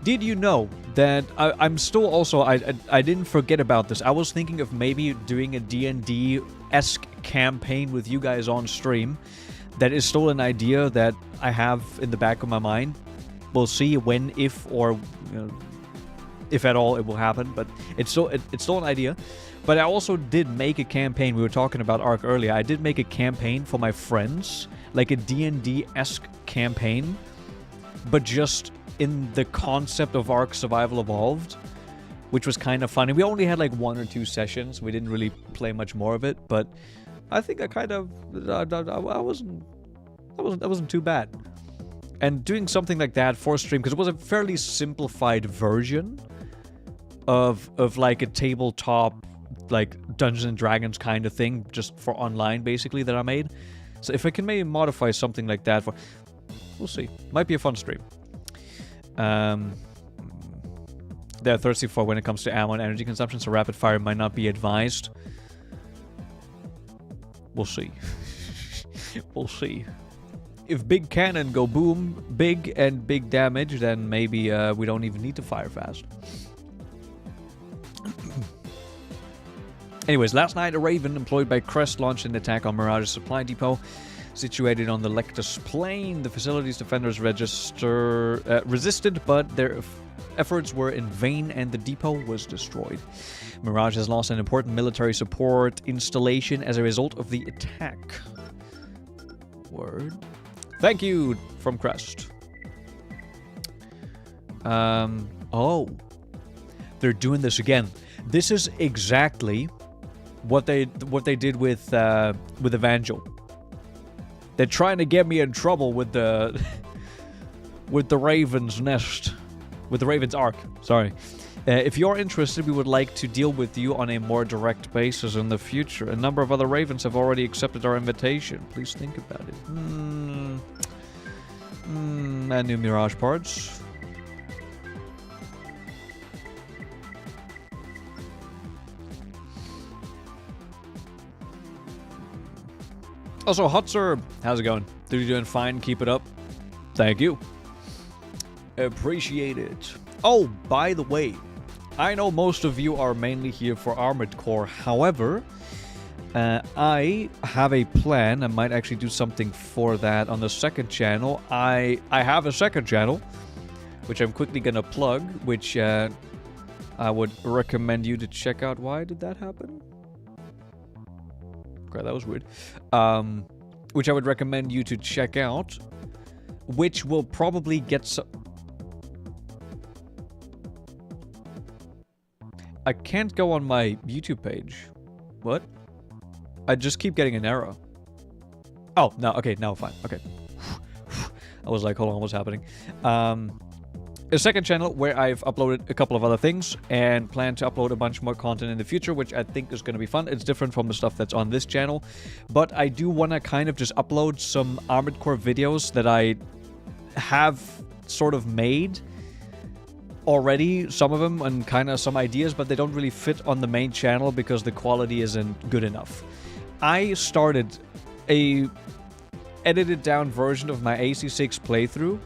Did you know that I'm still also I didn't forget about this. I was thinking of maybe doing a D&D-esque campaign with you guys on stream. That is still an idea that I have in the back of my mind. We'll see when, if, or if at all it will happen. But it's still an idea. But I also did make a campaign. We were talking about Ark earlier. I did make a campaign for my friends, like a D&D-esque campaign, but just in the concept of Ark Survival Evolved, which was kind of funny. We only had like 1 or 2 sessions. We didn't really play much more of it, but I think I kind of I wasn't too bad. And doing something like that for stream, because it was a fairly simplified version of like a tabletop, like Dungeons and Dragons kind of thing, just for online basically, that I made. So if I can maybe modify something like that for, we'll see. Might be a fun stream. They're thirsty for when it comes to ammo and energy consumption, so rapid fire might not be advised. We'll see. We'll see. If big cannon go boom, big and big damage, then maybe we don't even need to fire fast. Anyways, last night a Raven employed by Crest launched an attack on Mirage's supply depot situated on the Lectus Plain. The facility's defenders resisted, but their efforts were in vain and the depot was destroyed. Mirage has lost an important military support installation as a result of the attack. Word. Thank you from Crest. Oh. They're doing this again. This is exactly what they did with Evangel. They're trying to get me in trouble with the Raven's Nest. With the Raven's Ark. Sorry. If you're interested, we would like to deal with you on a more direct basis in the future. A number of other Ravens have already accepted our invitation. Please think about it. And new Mirage parts. Also, Hot Sir, how's it going? Dude, you doing fine? Keep it up. Thank you. Appreciate it. Oh, by the way, I know most of you are mainly here for Armored Core. However, I have a plan. I might actually do something for that on the second channel. I have a second channel, which I'm quickly gonna plug, which I would recommend you to check out. Why did that happen? Okay, that was weird. Which I would recommend you to check out, which will probably get some... I can't go on my YouTube page. What? I just keep getting an error. Oh, no, okay, now fine. Okay. I was like, hold on, what's happening? A second channel where I've uploaded a couple of other things and plan to upload a bunch more content in the future, which I think is going to be fun. It's different from the stuff that's on this channel, but I do want to kind of just upload some Armored Core videos that I have sort of made already, some of them, and kind of some ideas, but they don't really fit on the main channel because the quality isn't good enough. I started a edited down version of my AC6 playthrough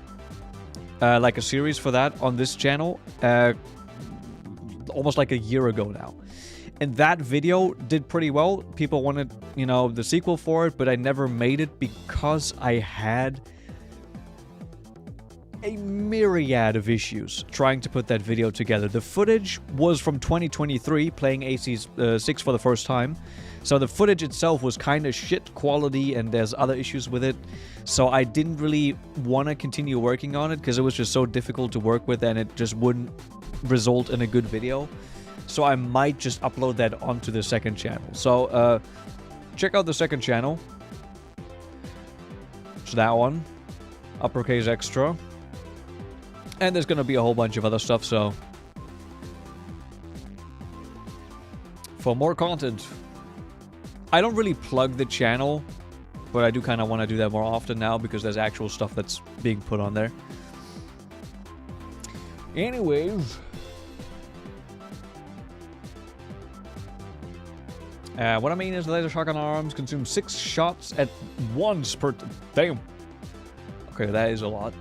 like a series for that on this channel, almost like a year ago now. And that video did pretty well. People wanted, you know, the sequel for it, but I never made it because I had a myriad of issues trying to put that video together. The footage was from 2023, playing AC6 for the first time. So the footage itself was kind of shit quality, and there's other issues with it. So I didn't really want to continue working on it because it was just so difficult to work with, and it just wouldn't result in a good video. So I might just upload that onto the second channel. So check out the second channel. It's that one. Uppercase Extra. And there's going to be a whole bunch of other stuff, so for more content. I don't really plug the channel, but I do kind of want to do that more often now because there's actual stuff that's being put on there. Anyways. What I mean is the laser shotgun arms consume 6 shots at once per... Damn. Okay, that is a lot.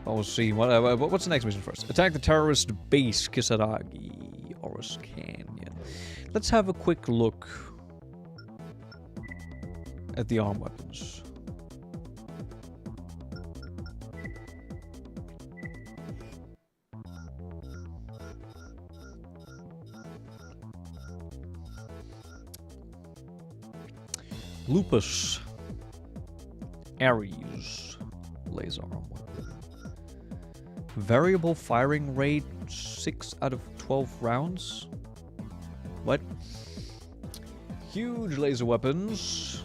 We'll see. What's the next mission first? Attack the terrorist base, Kisaragi, Oris Canyon. Let's have a quick look at the arm weapons. Lupus. Ares. Laser arm weapon. Variable firing rate, 6 out of 12 rounds. What? Huge laser weapons.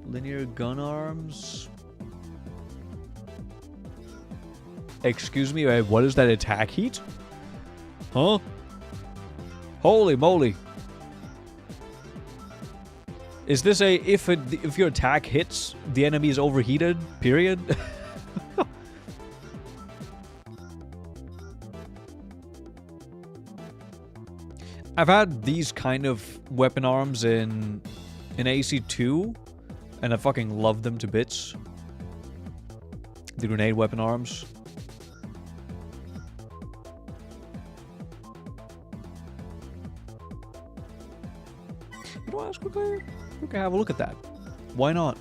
Linear gun arms. Excuse me, what is that attack heat? Huh? Holy moly. Is this a if your attack hits, the enemy is overheated, period? I've had these kind of weapon arms in AC2, and I fucking love them to bits. The grenade weapon arms. You know what, let's quickly have a look at that. Why not?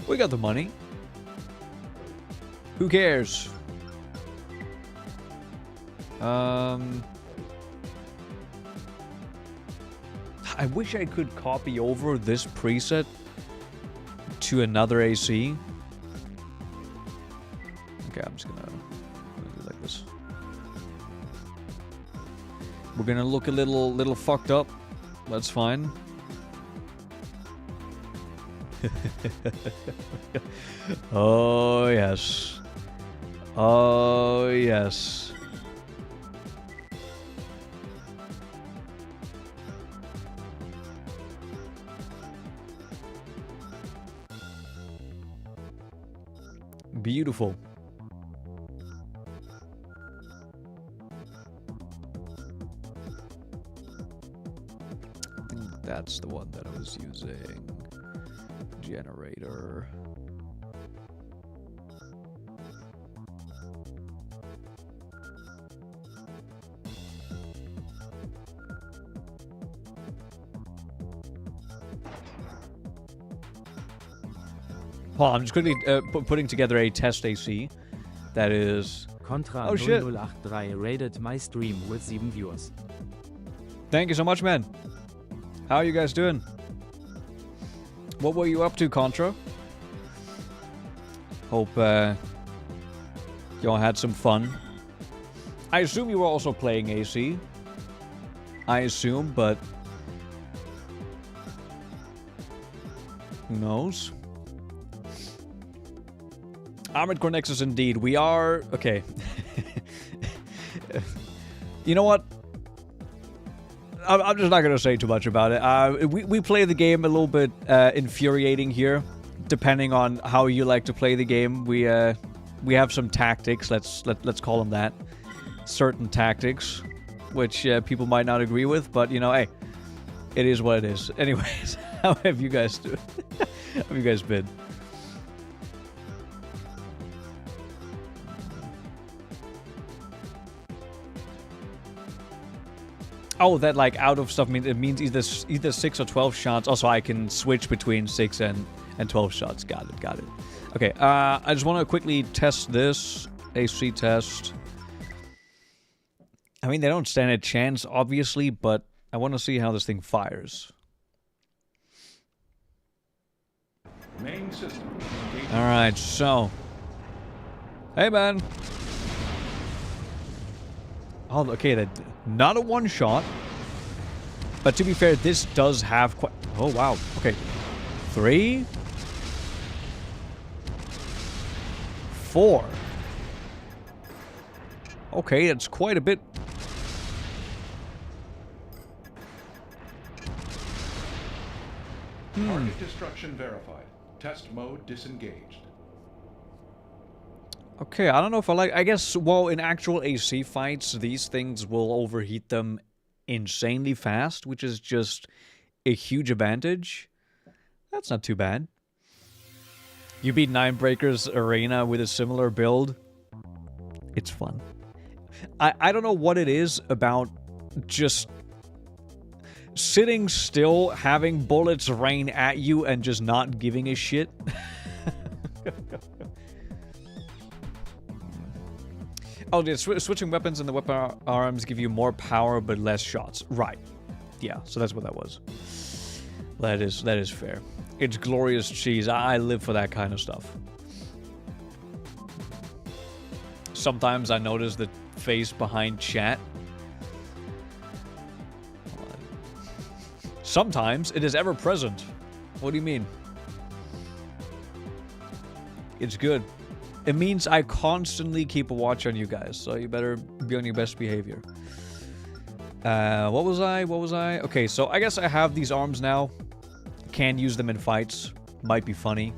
We got the money. Who cares? I wish I could copy over this preset to another AC. Okay, I'm just gonna do it like this. We're gonna look a little fucked up. That's fine. Oh yes. Oh yes. Beautiful. I think that's the one that I was using. Generator. Hold on, I'm just quickly putting together a test AC. That is... Contra Oh, shit. 0083 rated my stream with 7 viewers. Thank you so much, man. How are you guys doing? What were you up to, Contra? Hope y'all had some fun. I assume you were also playing AC. I assume, but... who knows? Armored Core Nexus, indeed. We are... okay. You know what? I'm just not going to say too much about it. We play the game a little bit infuriating here, depending on how you like to play the game. We have some tactics, let's call them that. Certain tactics, which people might not agree with, but, you know, hey, it is what it is. Anyways, how have you guys doing? How have you guys been? Oh, that like out of stuff means it means either 6 or 12 shots. Also, I can switch between 6 and 12 shots. Got it. Okay, I just want to quickly test this AC test. I mean, they don't stand a chance, obviously, but I want to see how this thing fires. Main system. All right, so, hey man. Oh, okay, that not a one shot, but to be fair, this does have quite. Oh wow. Okay, 3, 4. Okay, it's quite a bit. Target destruction verified. Test mode disengaged. Okay, I don't know if I like... I guess, well, in actual AC fights, these things will overheat them insanely fast, which is just a huge advantage. That's not too bad. You beat Ninebreaker's Arena with a similar build. It's fun. I don't know what it is about just sitting still, having bullets rain at you, and just not giving a shit. Oh, yeah, switching weapons and the weapon arms give you more power but less shots. Right. Yeah, so that's what that was. That is fair. It's glorious cheese. I live for that kind of stuff. Sometimes I notice the face behind chat. Sometimes it is ever present. What do you mean? It's good. It means I constantly keep a watch on you guys, so you better be on your best behavior. What was I? Okay, so I guess I have these arms now. Can use them in fights. Might be funny.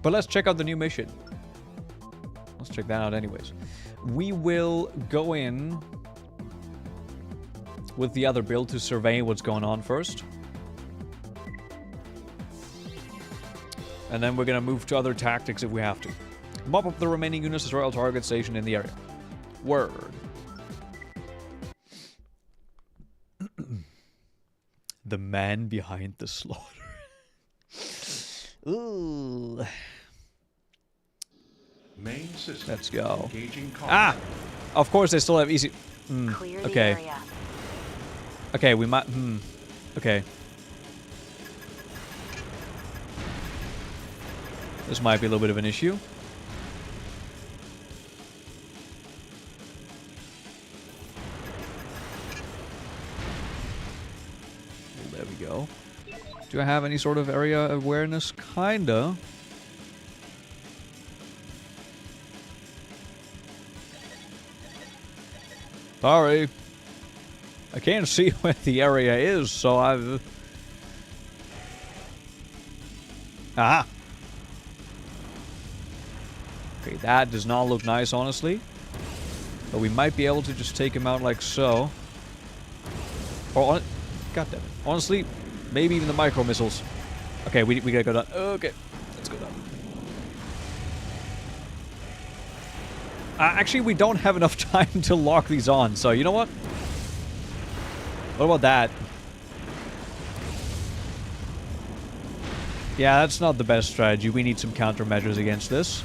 But let's check out the new mission. Let's check that out anyways. We will go in with the other build to survey what's going on first. And then we're gonna move to other tactics if we have to. Mop up the remaining units to royal target station in the area. Word. The man behind the slaughter. Ooh. Main system. Let's go. Engaging Ah! Of course they still have easy... Clear the okay. area. Okay, we might... Okay. This might be a little bit of an issue. There we go. Do I have any sort of area awareness? Kinda. Sorry. I can't see where the area is, so I've... Aha! Okay, that does not look nice, honestly. But we might be able to just take him out like so. Or, God damn it. Honestly, maybe even the micro missiles. Okay, we gotta go down. Okay, let's go down. Actually, we don't have enough time to lock these on, so you know what? What about that? Yeah, that's not the best strategy. We need some countermeasures against this.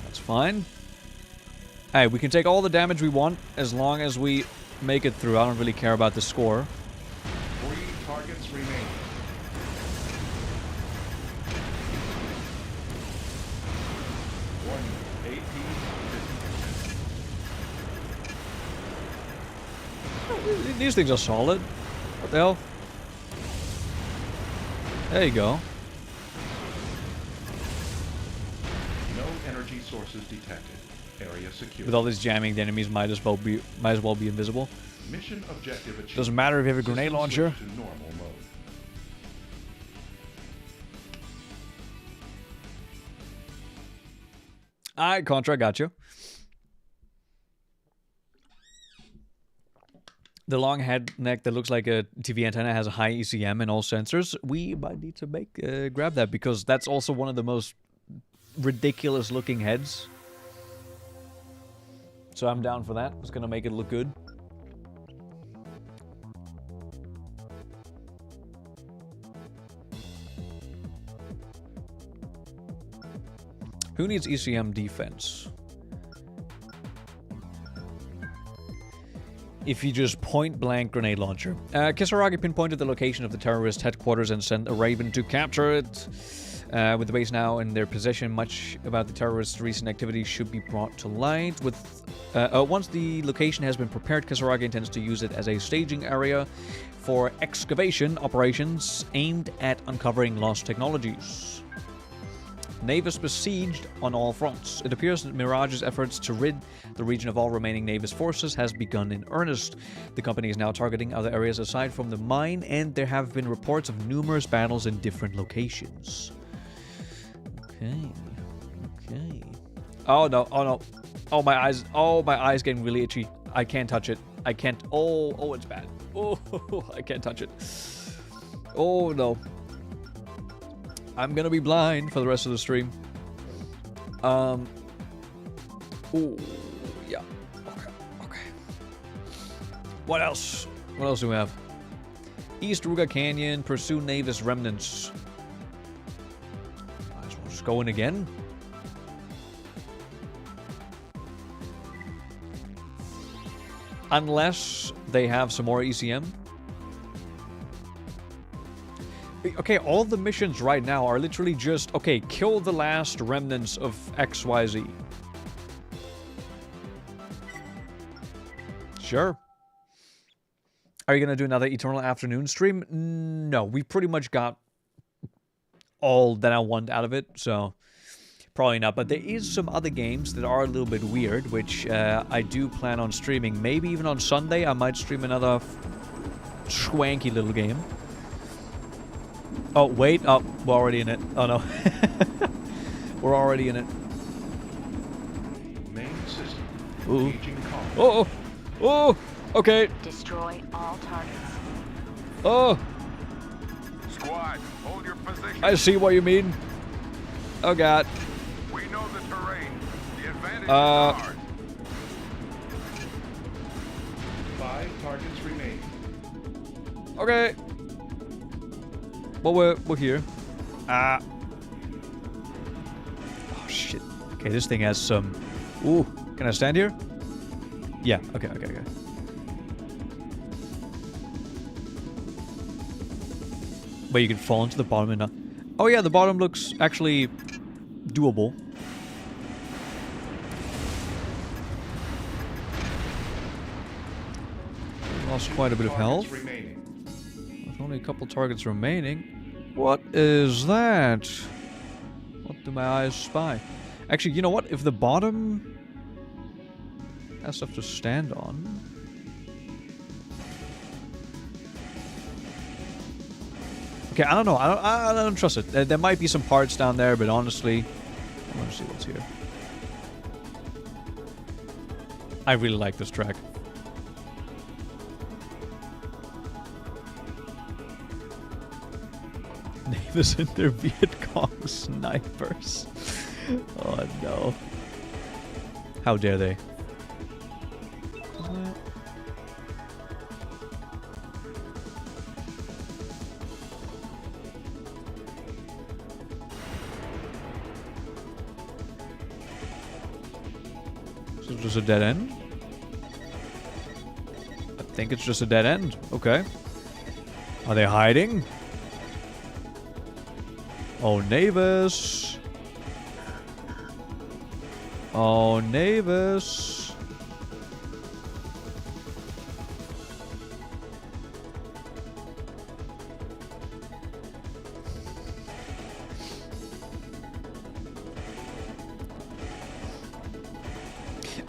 That's fine. Hey, we can take all the damage we want as long as we make it through. I don't really care about the score. 3 targets remain. These things are solid. What the hell? There you go. No energy sources detected. Area secure. With all this jamming, the enemies might as well be invisible. Mission objective achieved. Doesn't matter if you have a grenade System launcher. switch to normal mode. Alright, Contra, got you. the long head neck that looks like a TV antenna has a high ECM and all sensors. We might need to grab that because that's also one of the most ridiculous looking heads. So I'm down for that. It's gonna make it look good. Who needs ECM defense? If you just point-blank grenade launcher. Kisaragi pinpointed the location of the terrorist headquarters and sent a Raven to capture it. With the base now in their possession, much about the terrorists' recent activities should be brought to light. Once the location has been prepared, Kisaragi intends to use it as a staging area for excavation operations aimed at uncovering lost technologies. Navis besieged on all fronts. It appears that Mirage's efforts to rid the region of all remaining Navis forces has begun in earnest. The company is now targeting other areas aside from the mine, and there have been reports of numerous battles in different locations. Okay. Oh no, Oh, my eyes getting really itchy. I can't touch it. I can't. Oh, it's bad. Oh, I can't touch it. Oh no. I'm gonna be blind for the rest of the stream. Oh, yeah. Okay. What else? What else do we have? East Ruga Canyon, pursue Navis remnants. Might as well just go in again. Unless they have some more ECM. Okay, all the missions right now are literally just, okay, kill the last remnants of XYZ. Sure. Are you gonna do another Eternal Afternoon stream? No, we pretty much got all that I want out of it, so probably not. But there is some other games that are a little bit weird, which I do plan on streaming. Maybe even on Sunday, I might stream another swanky little game. Oh, wait. Oh, we're already in it. Oh, no. We're already in it. Main system. Ooh. Engaging combat. Oh, oh, okay. Destroy all targets. Oh, Squad, hold your position. I see what you mean. Oh, God. We know the terrain. The advantage is Uh, ours. 5 targets remain. Okay. Well, we're here. Oh, shit. Okay, this thing has some... Ooh, can I stand here? Yeah, okay. But you can fall into the bottom and not... Oh, yeah, the bottom looks actually doable. Lost quite a bit of health. Targets remaining. There's only a couple targets remaining. What is that? What do my eyes spy? Actually, you know what? If the bottom has stuff to stand on... Okay, I don't know. I don't trust it. There might be some parts down there, but honestly... I want to see what's here. I really like this track. Navis and their Viet Cong snipers. Oh no. How dare they? Is it just a dead end? I think it's just a dead end. Okay. Are they hiding? Oh, Navis. Oh, Navis.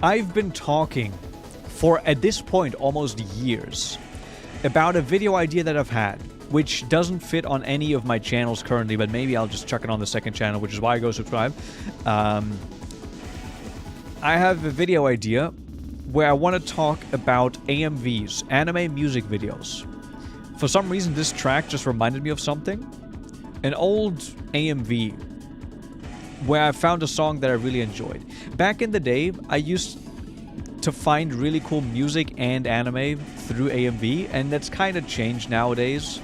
I've been talking for, at this point, almost years about a video idea that I've had, which doesn't fit on any of my channels currently, but maybe I'll just chuck it on the second channel, which is why I go subscribe. I have a video idea where I want to talk about AMVs, anime music videos. For some reason, this track just reminded me of something. An old AMV where I found a song that I really enjoyed. Back in the day, I used to find really cool music and anime through AMV, and that's kind of changed nowadays.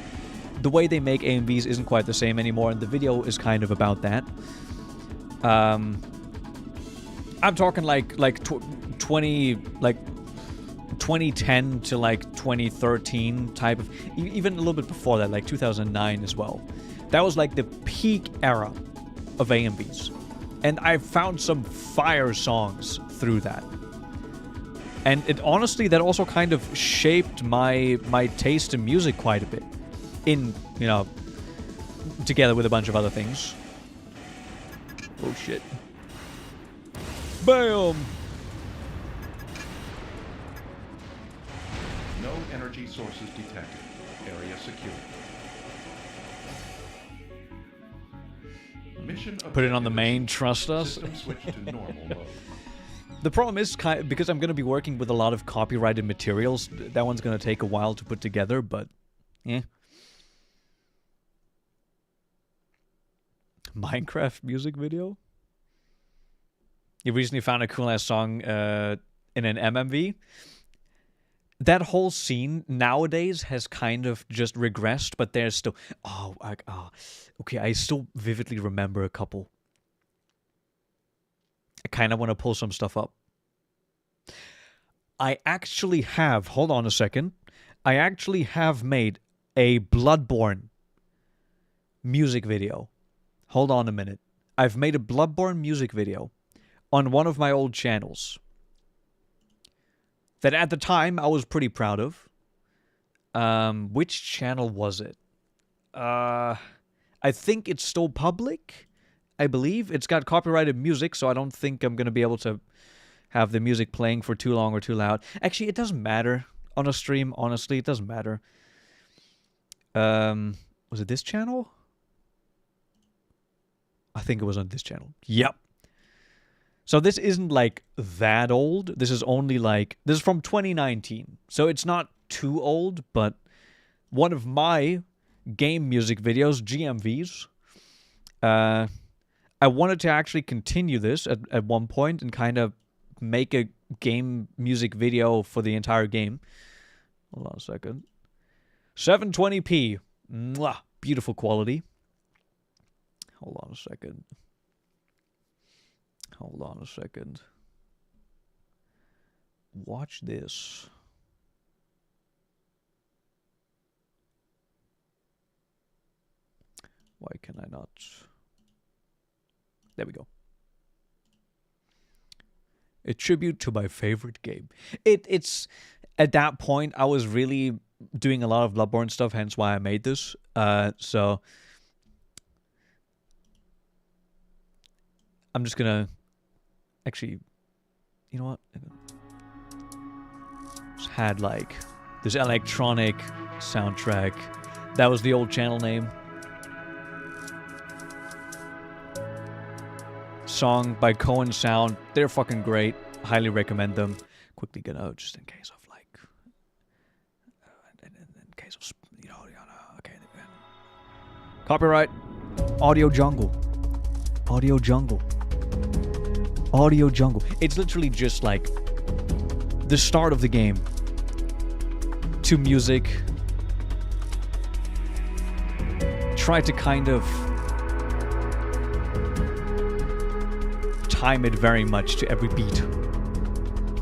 The way they make AMVs isn't quite the same anymore, and the video is kind of about that. I'm talking like 2010 to like 2013 type of, even a little bit before that, like 2009 as well. That was like the peak era of AMVs, and I found some fire songs through that. And it honestly, that also kind of shaped my taste in music quite a bit. In, you know, together with a bunch of other things. Oh shit. Bam! No energy sources detected. Area secure. Mission Put it on the objective main, achieved. trust us. System switch to normal mode. The problem is, because I'm going to be working with a lot of copyrighted materials, that one's going to take a while to put together, but yeah. Minecraft music video? You recently found a cool-ass song in an MMV? That whole scene nowadays has kind of just regressed, but there's still... okay, I still vividly remember a couple. I kind of want to pull some stuff up. I actually have... Hold on a second. I actually have made a Bloodborne music video. Hold on a minute. I've made a Bloodborne music video on one of my old channels that at the time I was pretty proud of. Which channel was it? I think it's still public, I believe. It's got copyrighted music, so I don't think I'm going to be able to have the music playing for too long or too loud. Actually, it doesn't matter on a stream, honestly. It doesn't matter. Was it this channel? I think it was on this channel. Yep. So this isn't like that old. This is only like... This is from 2019. So it's not too old, but one of my game music videos, GMVs, I wanted to actually continue this at one point and kind of make a game music video for the entire game. Hold on a second. 720p. Mwah. Beautiful quality. Hold on a second. Hold on a second. Watch this. Why can I not? There we go. A tribute to my favorite game. It's at that point I was really doing a lot of Bloodborne stuff, hence why I made this. So I'm just gonna actually, you know what? Just had like this electronic soundtrack. That was the old channel name. Song by Cohen Sound. They're fucking great. Highly recommend them. Quickly gonna, just in case of like, in case of, you know, okay. Copyright. Audio Jungle. Audio Jungle. Audio Jungle. It's literally just like the start of the game to music. Try to kind of time it very much to every beat.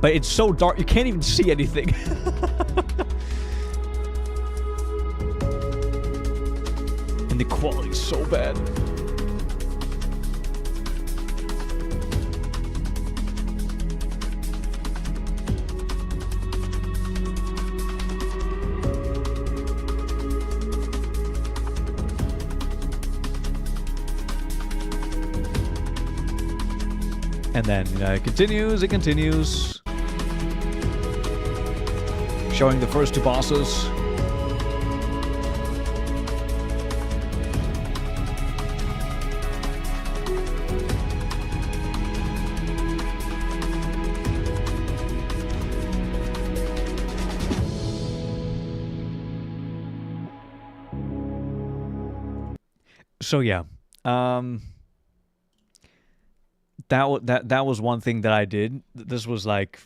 But it's so dark, you can't even see anything. And the quality's so bad. And then it continues. Showing the first two bosses. So yeah, that was one thing that I did. This was like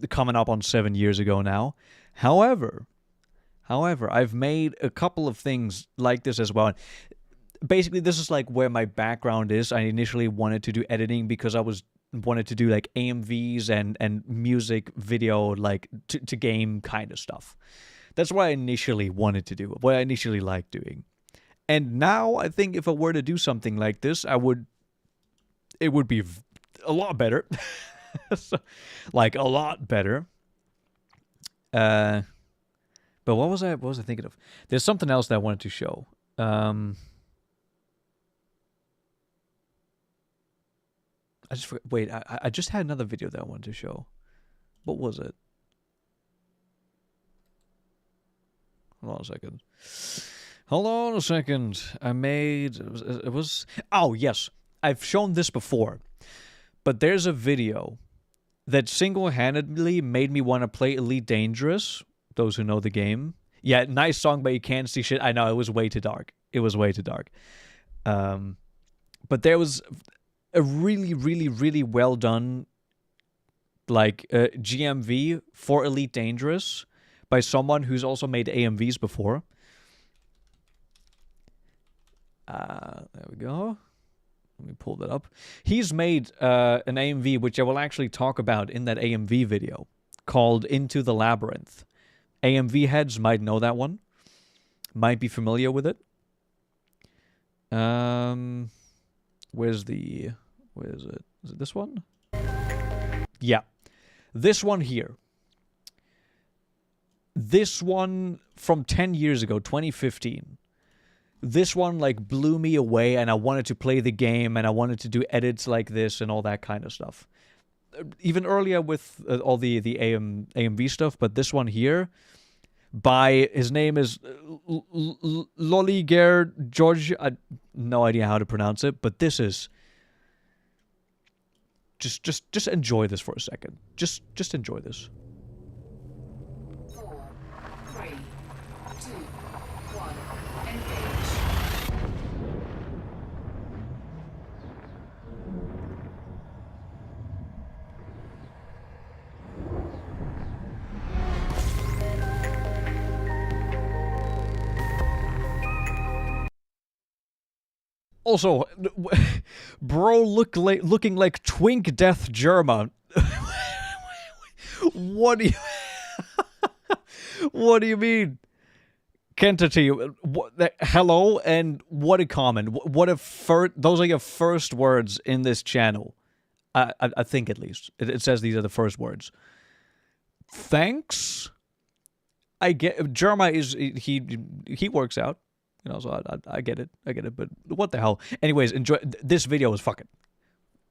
coming up on 7 years ago now. However, I've made a couple of things like this as well. Basically, this is like where my background is. I initially wanted to do editing because I wanted to do like AMVs and music video, like to game kind of stuff. That's what I initially wanted to do, what I initially liked doing. And now I think if I were to do something like this, it would be a lot better. Like a lot better. But what was I thinking of? There's something else that I wanted to show. I just forgot. Wait, I just had another video that I wanted to show. What was it? Hold on a second. I made... It was... Oh, yes. I've shown this before. But there's a video that single-handedly made me want to play Elite Dangerous. Those who know the game. Yeah, nice song, but you can't see shit. I know, it was way too dark. But there was a really, really, really well done like GMV for Elite Dangerous by someone who's also made AMVs before. There we go. Let me pull that up. He's made an AMV, which I will actually talk about in that AMV video, called Into the Labyrinth. AMV heads might know that one. Might be familiar with it. Where is it? Is it this one? Yeah. This one here. This one from 10 years ago, 2015. This one like blew me away, and I wanted to play the game, and I wanted to do edits like this and all that kind of stuff. Even earlier with all the AMV stuff, but this one here, his name is Lolliger George. I no idea how to pronounce it, but this is just enjoy this for a second. Just enjoy this. 4, 3, 2, 1, engage. Also, bro, looking like Twink Death Germa. What do you mean? Kentity, hello, and what a comment. Those are your first words in this channel. I think at least. It says these are the first words. Thanks. I get Germa he works out. You know, so I get it, but what the hell? Anyways, enjoy. This video is fucking...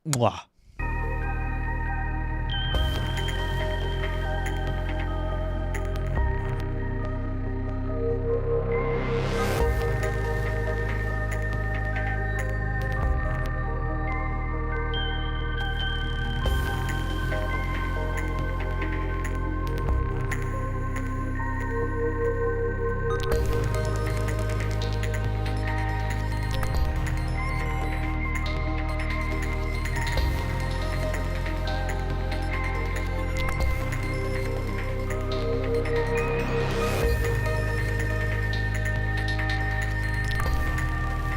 Mwah.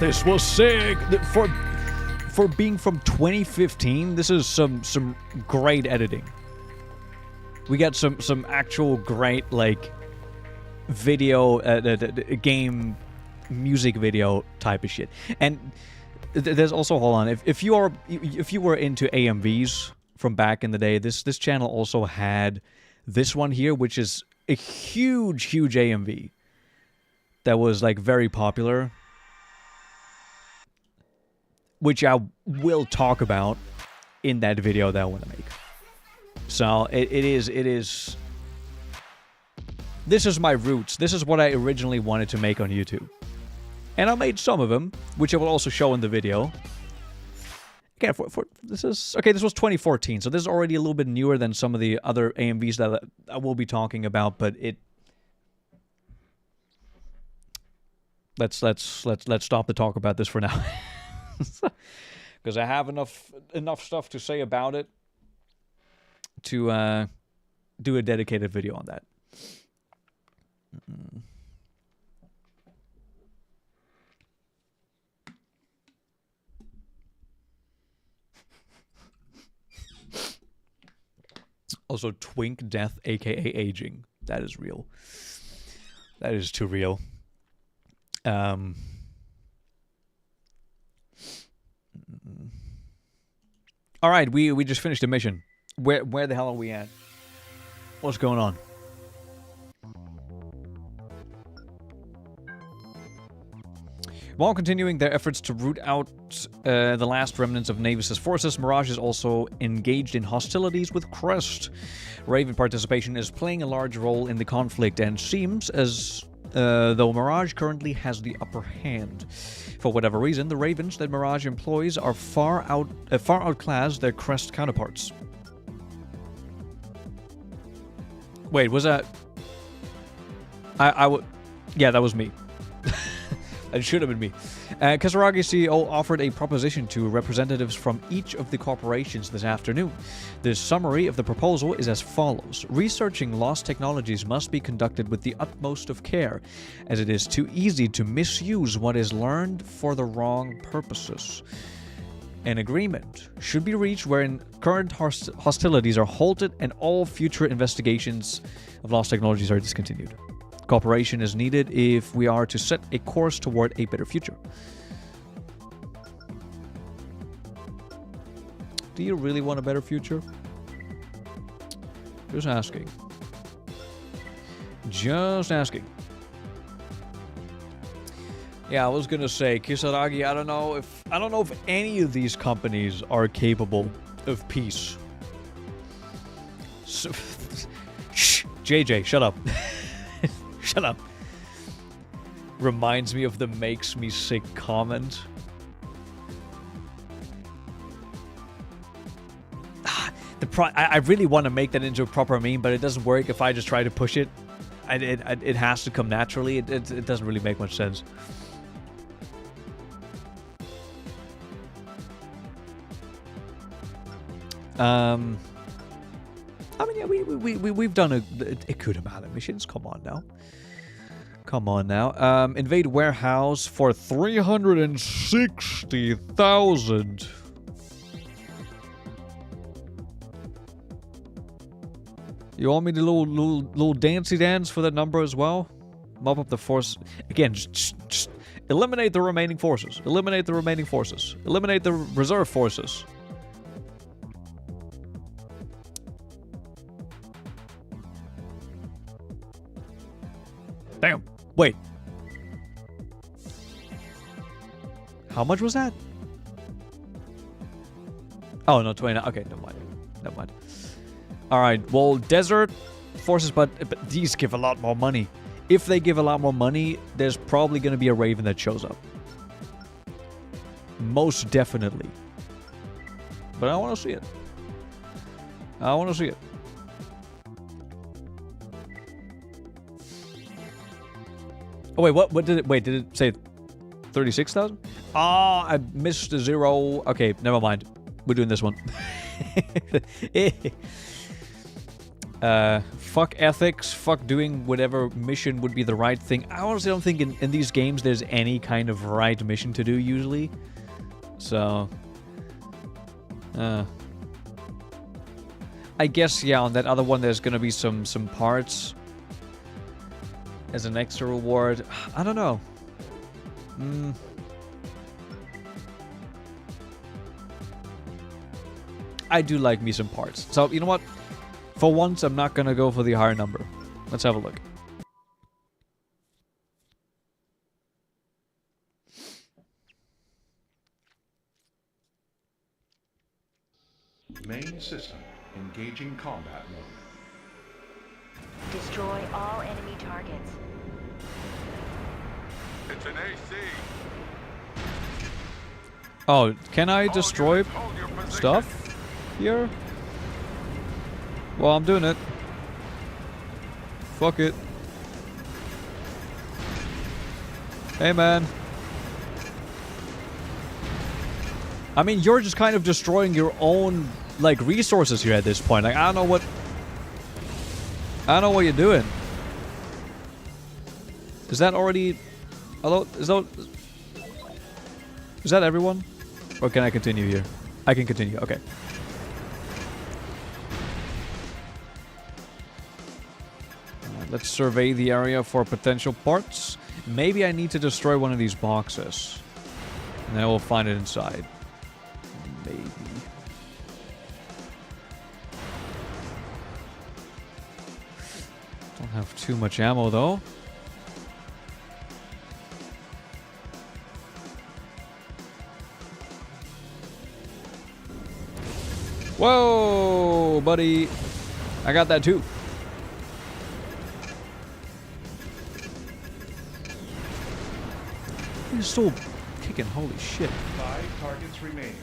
This was sick. For being from 2015, this is some great editing. We got some actual great like video, game, music video type of shit. And there's also, hold on, if you were into AMVs from back in the day, this channel also had this one here, which is a huge AMV that was like very popular, which I will talk about in that video that I want to make. So it is. This is my roots. This is what I originally wanted to make on YouTube, and I made some of them, which I will also show in the video. Again, this was 2014, so this is already a little bit newer than some of the other AMVs that I will be talking about, but let's stop the talk about this for now. Because I have enough stuff to say about it to do a dedicated video on that. Also, twink death, aka aging. That is real. That is too real. All right, we just finished the mission. Where the hell are we at? What's going on? While continuing their efforts to root out the last remnants of Navis' forces, Mirage is also engaged in hostilities with Crest. Raven participation is playing a large role in the conflict and seems as though Mirage currently has the upper hand. For whatever reason, the Ravens that Mirage employs are far outclassed their Crest counterparts. Wait, was that... Yeah, that was me. It should have been me. Kasaragi CEO offered a proposition to representatives from each of the corporations this afternoon. The summary of the proposal is as follows. Researching lost technologies must be conducted with the utmost of care, as it is too easy to misuse what is learned for the wrong purposes. An agreement should be reached wherein current hostilities are halted and all future investigations of lost technologies are discontinued. Cooperation is needed if we are to set a course toward a better future. Do you really want a better future? Just asking. Just asking. Yeah, I was gonna say, Kisaragi, I don't know if any of these companies are capable of peace. So, shh, JJ, shut up. Shut up. Reminds me of the makes me sick comment. I really want to make that into a proper meme, but it doesn't work if I just try to push it. It has to come naturally. It doesn't really make much sense. I mean, yeah, we've done a good amount of missions. Come on now. Come on now. Invade warehouse for 360,000. You want me to little dancey dance for that number as well? Mop up the force again. Just eliminate the remaining forces. Eliminate the remaining forces. Eliminate the reserve forces. Damn. Wait. How much was that? Oh, no, 29. Okay, never mind. Never mind. Alright, well, desert forces, but these give a lot more money. If they give a lot more money, there's probably going to be a Raven that shows up. Most definitely. But I want to see it. I want to see it. Oh, wait, what did it... Wait, did it say 36,000? Ah, I missed a zero. Okay, never mind. We're doing this one. Fuck ethics. Fuck doing whatever mission would be the right thing. I honestly don't think in these games there's any kind of right mission to do, usually. So... I guess, yeah, on that other one there's gonna be some parts as an extra reward. I don't know. I do like me some parts. So, you know what? For once, I'm not gonna go for the higher number. Let's have a look. Main system engaging combat mode. Destroy all enemy targets. It's an AC. Oh, can I destroy stuff here? Well, I'm doing it. Fuck it. Hey, man. I mean, you're just kind of destroying your own, like, resources here at this point. Like, I don't know what you're doing. Is that already... Hello? Is that everyone? Or can I continue here? I can continue, okay. Alright, let's survey the area for potential parts. Maybe I need to destroy one of these boxes. And then I will find it inside. Maybe. Don't have too much ammo though. Whoa, buddy. I got that too. He's still kicking, holy shit. 5 targets remaining.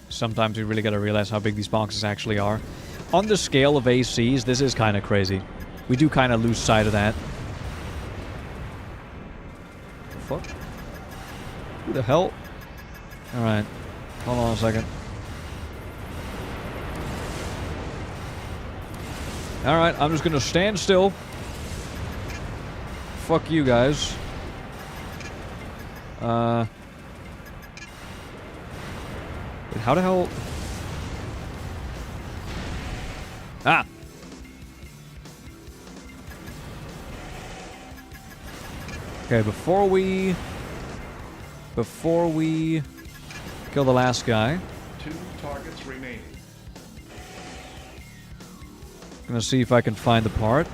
Sometimes you really gotta realize how big these boxes actually are. On the scale of ACs, this is kind of crazy. We do kind of lose sight of that. Fuck? Who the hell? Alright. Hold on a second. Alright, I'm just gonna stand still. Fuck you guys. Wait, how the hell... Ah! Okay, before we kill the last guy, 2 targets remaining. I'm gonna see if I can find the part.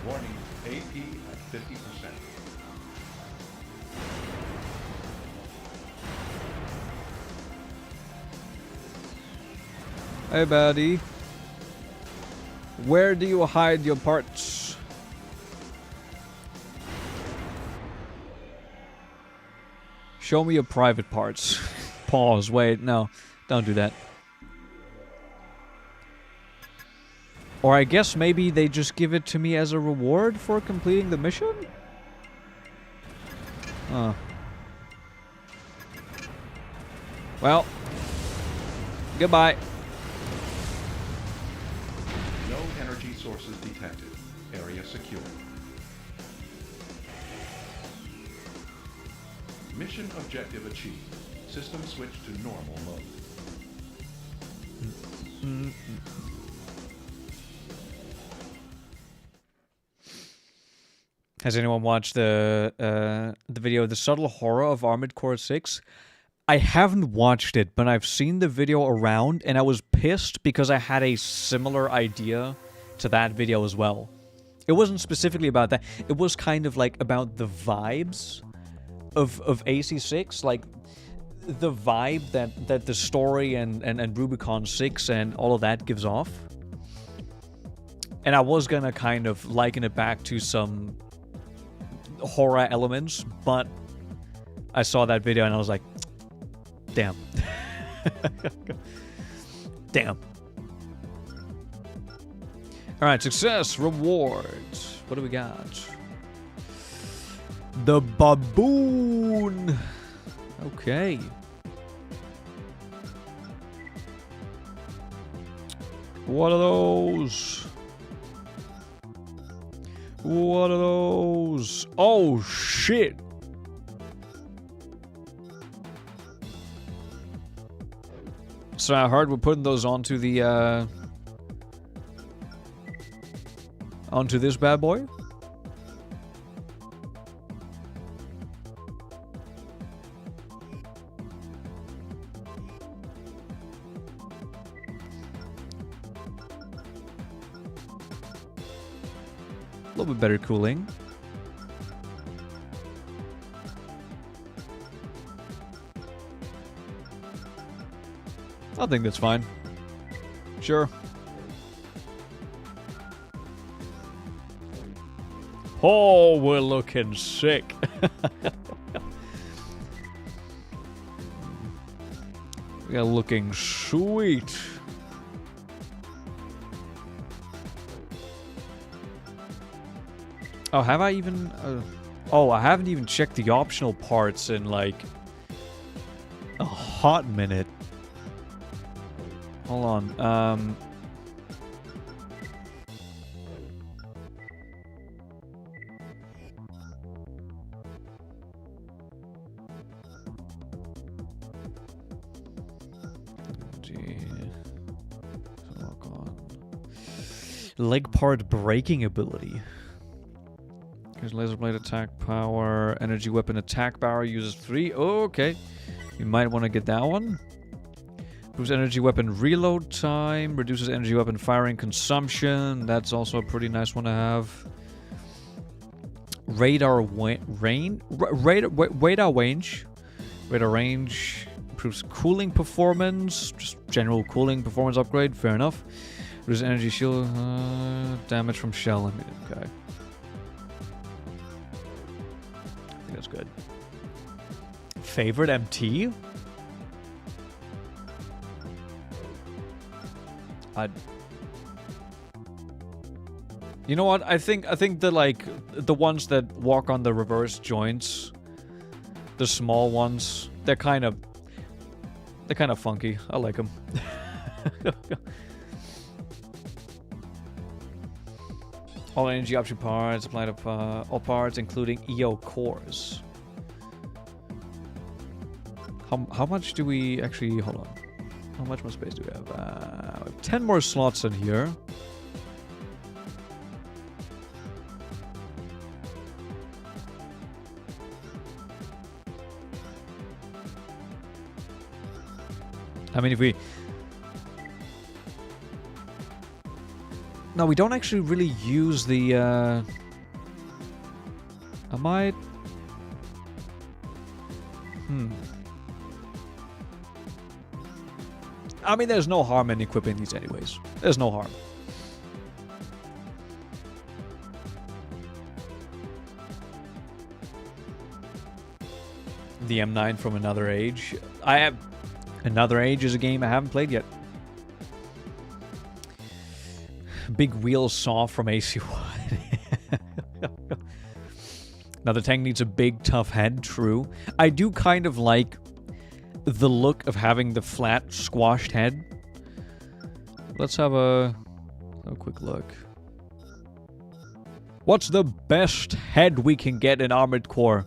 Warning, AP at 50%. Hey, buddy. Where do you hide your parts? Show me your private parts. Pause. Wait, no. Don't do that. Or I guess maybe they just give it to me as a reward for completing the mission? Huh. Well. Goodbye. No energy sources detected. Area secure. Mission objective achieved. System switch to normal mode. Has anyone watched the video, The Subtle Horror of Armored Core 6? I haven't watched it, but I've seen the video around, and I was pissed because I had a similar idea to that video as well. It wasn't specifically about that. It was kind of like about the vibes of AC6, like the vibe that the story and Rubicon 6 and all of that gives off. And I was gonna kind of liken it back to some horror elements, but I saw that video and I was like, damn. Damn. Alright, success, rewards. What do we got? The baboon. Okay. What are those? What are those? Oh, shit. So I heard we're putting those onto the, onto this bad boy? A little bit better cooling. I think that's fine. Sure. Oh, we're looking sick. We are looking sweet. Oh, have I even... oh, I haven't even checked the optional parts in, like, a hot minute. Hold on. Leg part breaking ability. Here's laser blade attack power. Energy weapon attack power uses 3. Oh, okay. You might want to get that one. Improves energy weapon reload time. Reduces energy weapon firing consumption. That's also a pretty nice one to have. Radar range. Radar range. Radar range. Improves cooling performance. Just general cooling performance upgrade. Fair enough. Reduces energy shield. Damage from shell. Okay. I think that's good. Favorite MT? You know what? I think the like the ones that walk on the reverse joints, the small ones, they're kind of funky. I like them. All energy option parts apply to all parts, including EO cores. How much do we actually... Hold on. How much more space do we have? We have 10 more slots in here. I mean, if we... No, we don't actually really use the, I might... I mean, there's no harm in equipping these anyways. There's no harm. The M9 from Another Age. Another Age is a game I haven't played yet. Big wheel saw from AC1. Now the tank needs a big tough head, true. I do kind of like the look of having the flat squashed head. Let's have a quick look. What's the best head we can get in Armored Core?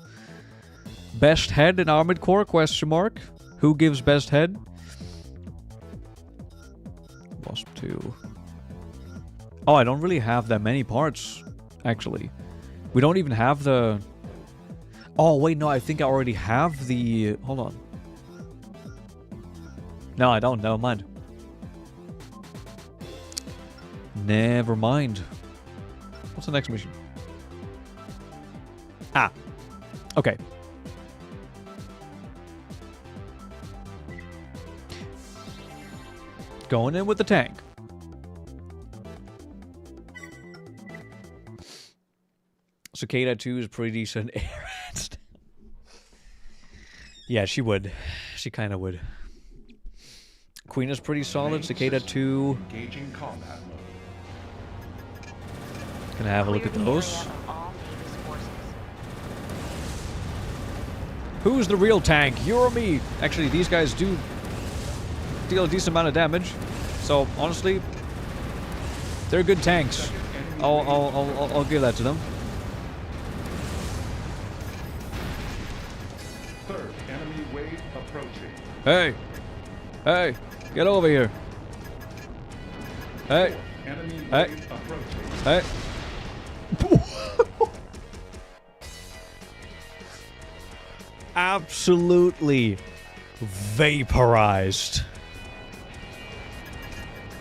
Best head in Armored Core? Question mark. Who gives best head? Wasp 2. Oh, I don't really have that many parts, actually. We don't even have the... Oh, wait, no, I think I already have the... Hold on. No, I don't. Never mind. Never mind. What's the next mission? Ah. Okay. Going in with the tank. Cicada 2 is pretty decent. Yeah, she would. She kind of would. Queen is pretty solid. Cicada 2. Engaging combat mode. Can I have a look at those? Who's the real tank? You or me? Actually, these guys do deal a decent amount of damage. So, honestly, they're good tanks. I'll give that to them. Third enemy wave approaching. Hey! Hey! Get over here! Hey! Enemy Hey! wave approaching. Hey! Absolutely vaporized.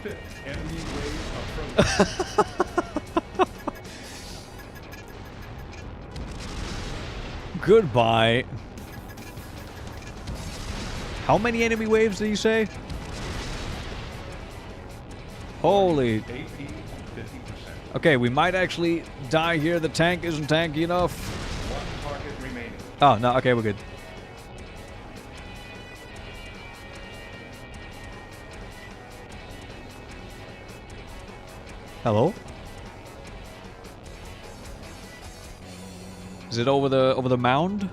Fifth enemy wave approaching. Goodbye. How many enemy waves did you say? Holy. AP 50%. Okay, we might actually die here. The tank isn't tanky enough. One target remaining. Oh, no. Okay, we're good. Hello? Is it over the mound?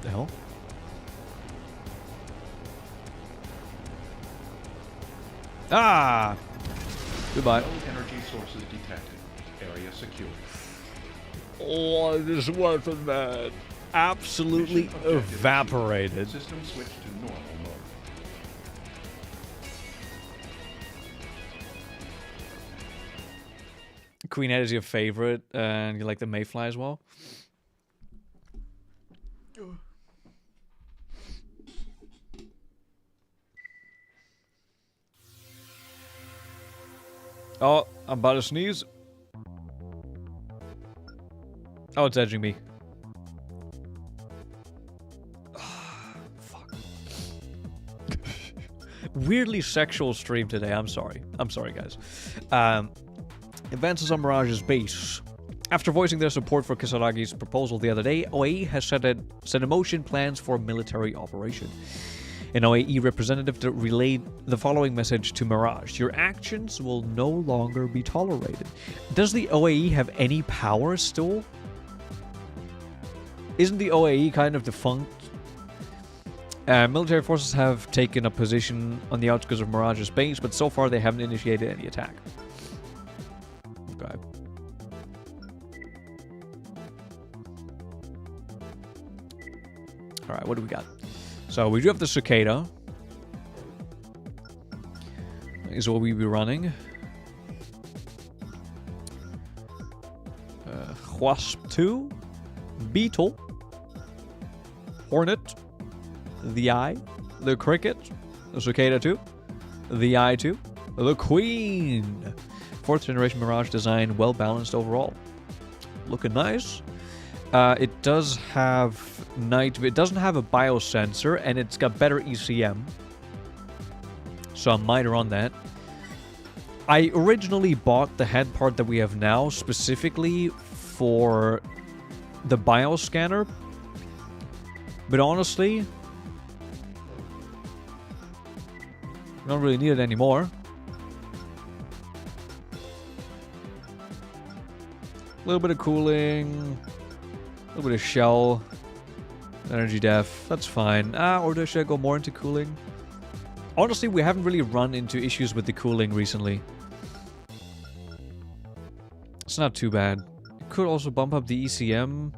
The hell? Ah! Goodbye. No energy sources detected. Area secure. Oh, this wasn't bad. Absolutely Mission objective evaporated. achieved. System switch to normal mode. Queen Head is your favorite, and you like the Mayfly as well? Oh, I'm about to sneeze. Oh, it's edging me. Fuck. Weirdly sexual stream today. I'm sorry. I'm sorry, guys. Advances on Mirage's base. After voicing their support for Kisaragi's proposal the other day, OAE has set in motion plans for a military operation. An OAE representative relayed the following message to Mirage. Your actions will no longer be tolerated. Does the OAE have any power still? Isn't the OAE kind of defunct? Military forces have taken a position on the outskirts of Mirage's base, but so far they haven't initiated any attack. Okay. Alright, what do we got? So we do have the Cicada. Is what we be running. Wasp 2. Beetle. Hornet. The Eye. The Cricket. The Cicada 2. The Eye 2. The Queen. 4th generation Mirage design, well balanced overall. Looking nice. It does have night. It doesn't have a biosensor, and it's got better ECM. So I'm minor on that. I originally bought the head part that we have now specifically for the bioscanner, but honestly, I don't really need it anymore. A little bit of cooling. A little bit of shell. Energy def. That's fine. Or should I go more into cooling? Honestly, we haven't really run into issues with the cooling recently. It's not too bad. It could also bump up the ECM.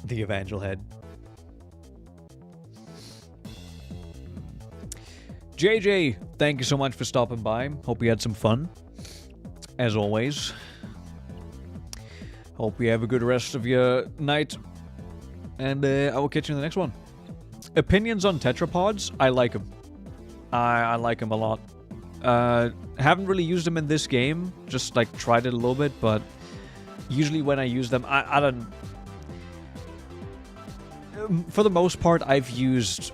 The Evangel head. JJ, thank you so much for stopping by. Hope you had some fun. As always. Hope you have a good rest of your night. And I will catch you in the next one. Opinions on tetrapods? I like them. I like them a lot. Haven't really used them in this game. Just like tried it a little bit, but usually when I use them, I don't... For the most part, I've used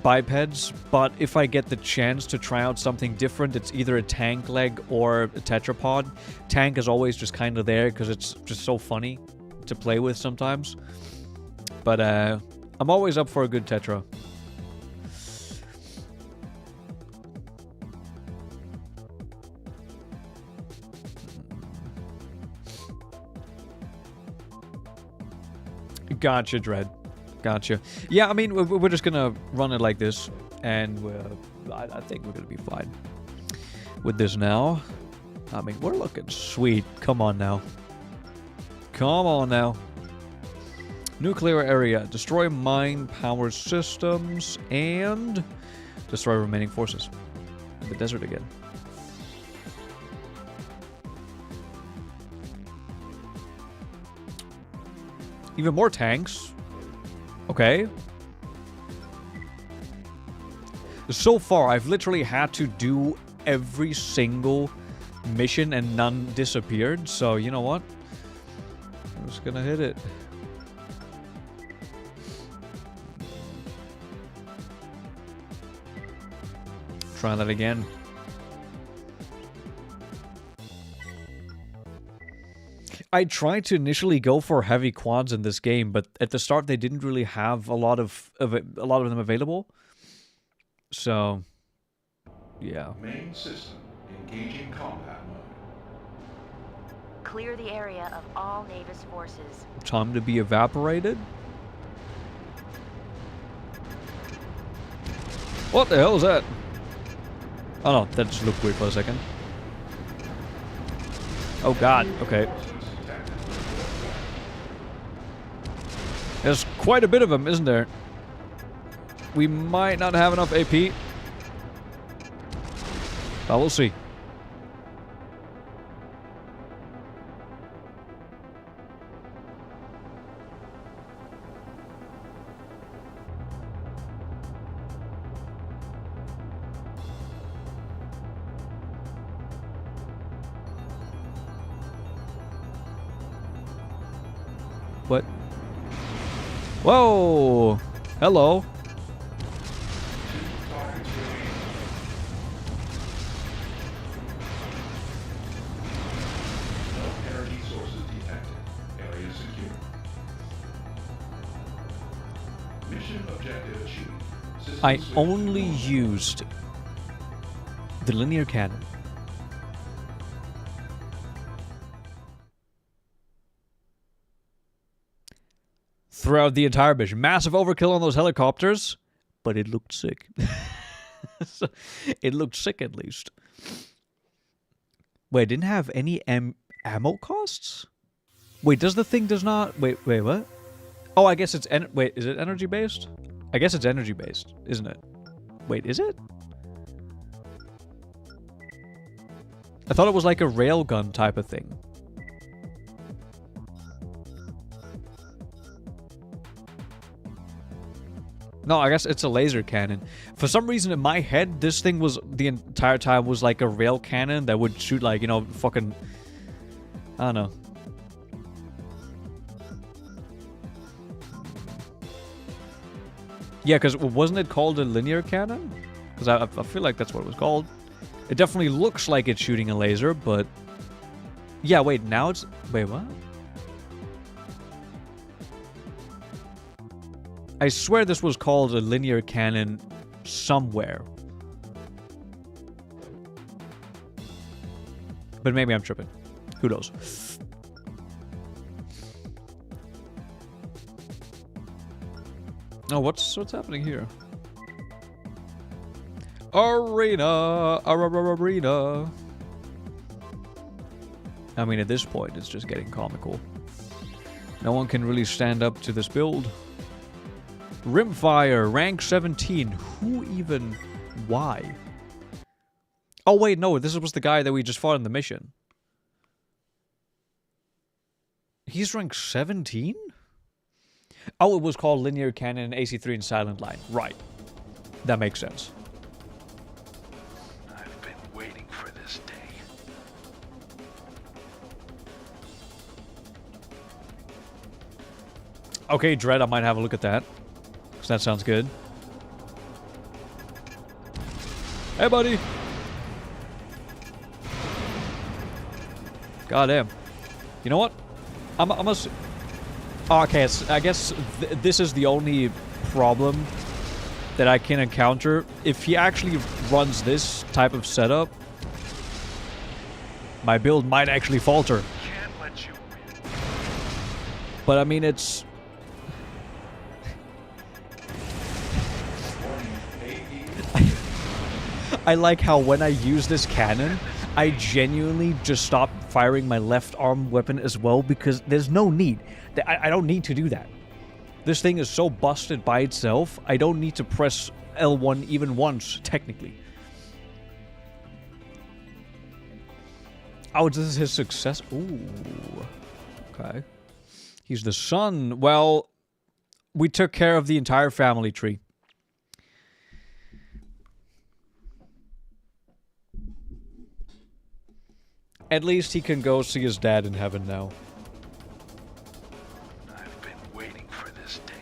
bipeds, but if I get the chance to try out something different, it's either a tank leg or a tetrapod. Tank is always just kind of there because it's just so funny to play with sometimes. But I'm always up for a good tetra. Gotcha, Dread. Gotcha. Yeah, I mean, we're just gonna run it like this, and I think we're gonna be fine with this now. I mean, we're looking sweet. Come on now. Come on now. Nuclear area. Destroy mine power systems and destroy remaining forces. In the desert again. Even more tanks. Okay. So far, I've literally had to do every single mission and none disappeared. So, you know what? I'm just gonna hit it. Try that again. I tried to initially go for heavy quads in this game, but at the start they didn't really have a lot of them available. So, yeah. Main system engaging combat mode. Clear the area of all Navis forces. Time to be evaporated. What the hell is that? Oh no, that just looked weird for a second. Oh god, okay. There's quite a bit of them, isn't there? We might not have enough AP. But we'll see. What? Whoa! Hello. No energy sources detected. Area secure. Mission objective achieved. System I switch only to normal. used the linear cannon. Throughout the entire mission. Massive overkill on those helicopters, but it looked sick. So, it looked sick at least. Wait, it didn't have any ammo costs? Wait, does the thing does not... Wait, what? Oh, I guess it's... Wait, is it energy based? I guess it's energy based, isn't it? Wait, is it? I thought it was like a railgun type of thing. No, I guess it's a laser cannon. For some reason in my head, this thing was the entire time was like a rail cannon that would shoot like, you know, fucking... I don't know. Yeah, because wasn't it called a linear cannon? Because I feel like that's what it was called. It definitely looks like it's shooting a laser, but... Yeah, wait, now it's... Wait, what? I swear this was called a linear cannon somewhere. But maybe I'm tripping. Who knows? Oh, what's happening here? Arena! Arena! I mean, at this point, it's just getting comical. No one can really stand up to this build. Rimfire, rank 17. Who even... Why? Oh, wait, no. This was the guy that we just fought in the mission. He's rank 17? Oh, it was called Linear Cannon, AC3, and Silent Line. Right. That makes sense. I've been waiting for this day. Okay, Dread, I might have a look at that. Because that sounds good. Hey, buddy! Goddamn. You know what? I'm a... Okay, I guess this is the only problem that I can encounter. If he actually runs this type of setup, my build might actually falter. Can't let you win. But I mean, it's... I like how when I use this cannon, I genuinely just stop firing my left arm weapon as well because there's no need. I don't need to do that. This thing is so busted by itself, I don't need to press L1 even once, technically. Oh, this is his success. Ooh. Okay. He's the son. Well, we took care of the entire family tree. At least he can go see his dad in heaven now. I've been waiting for this day.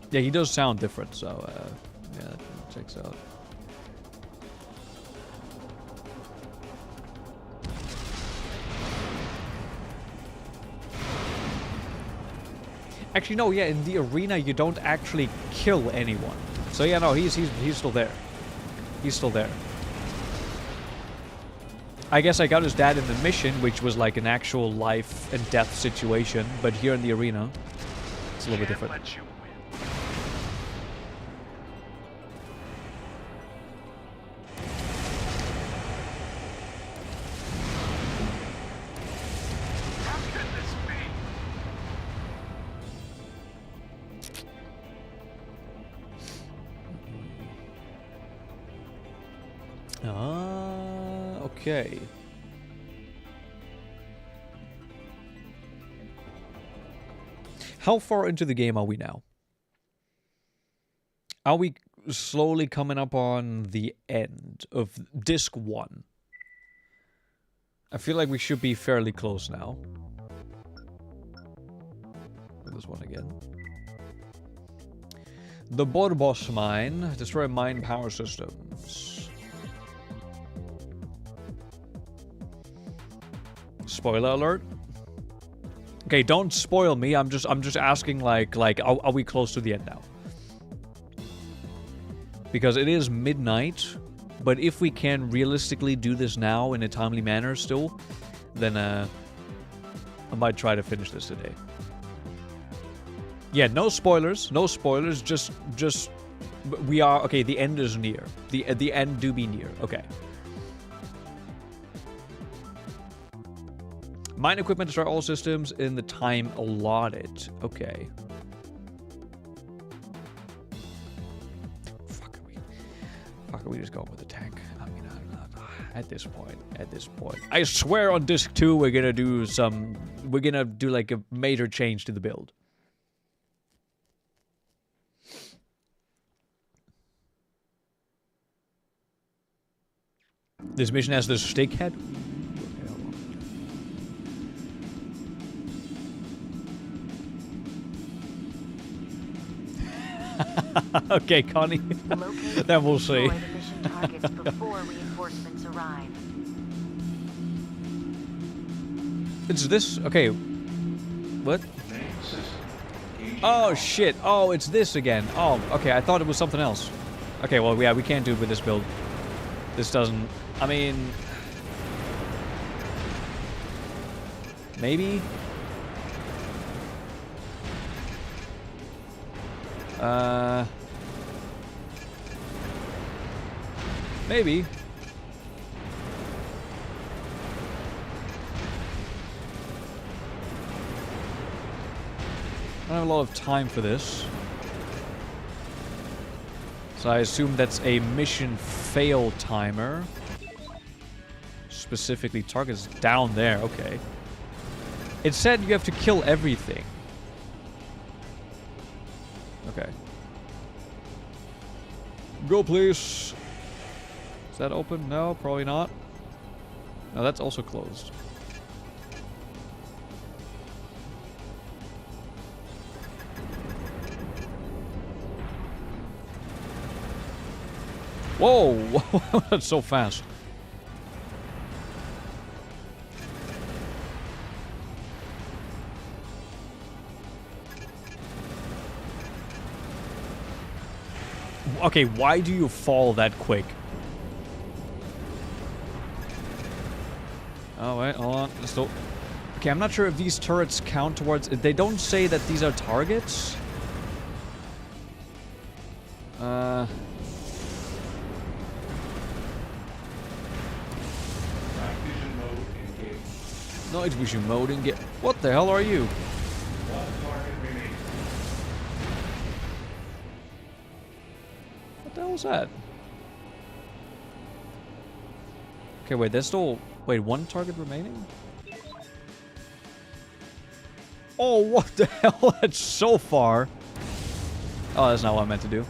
Yeah, he does sound different, so, yeah, that checks out. Actually, no, yeah, in the arena you don't actually kill anyone. So yeah, no, he's still there. He's still there. I guess I got his dad in the mission, which was like an actual life and death situation, but here in the arena, it's a little bit different. Let you win. How can this be? Okay. How far into the game are we now? Are we slowly coming up on the end of disc 1? I feel like we should be fairly close now. This one again. The Borbos mine. Destroy mine power systems. Spoiler alert. Okay, don't spoil me. I'm just asking like are we close to the end now? Because it is midnight, but if we can realistically do this now in a timely manner still, then I might try to finish this today. Yeah, no spoilers, just we are okay, the end is near. The end do be near. Okay. Mine equipment destroy all systems in the time allotted. Okay. Fuck, are we just going with the tank? I mean, I'm not at this point. I swear on disc 2 we're gonna do like a major change to the build. This mission has the stick head. Okay, Connie. Then we'll see. The mission targets before reinforcements arrive. It's this. Okay. What? Oh shit. Oh, it's this again. Oh, okay. I thought it was something else. Okay, well, yeah, we can't do it with this build. This doesn't. I mean, maybe. Maybe. I don't have a lot of time for this. So I assume that's a mission fail timer. Specifically targets down there, okay. It said you have to kill everything. Okay. Go, please. Is that open? No, probably not. No, that's also closed. Whoa! That's so fast. Okay, why do you fall that quick? Oh, wait, hold on. Still. Okay, I'm not sure if these turrets count towards... They don't say that these are targets. Night vision mode and get... What the hell are you? What the hell is that? Okay, wait, there's still... Wait, one target remaining? Oh, what the hell? That's so far. Oh, that's not what I meant to do.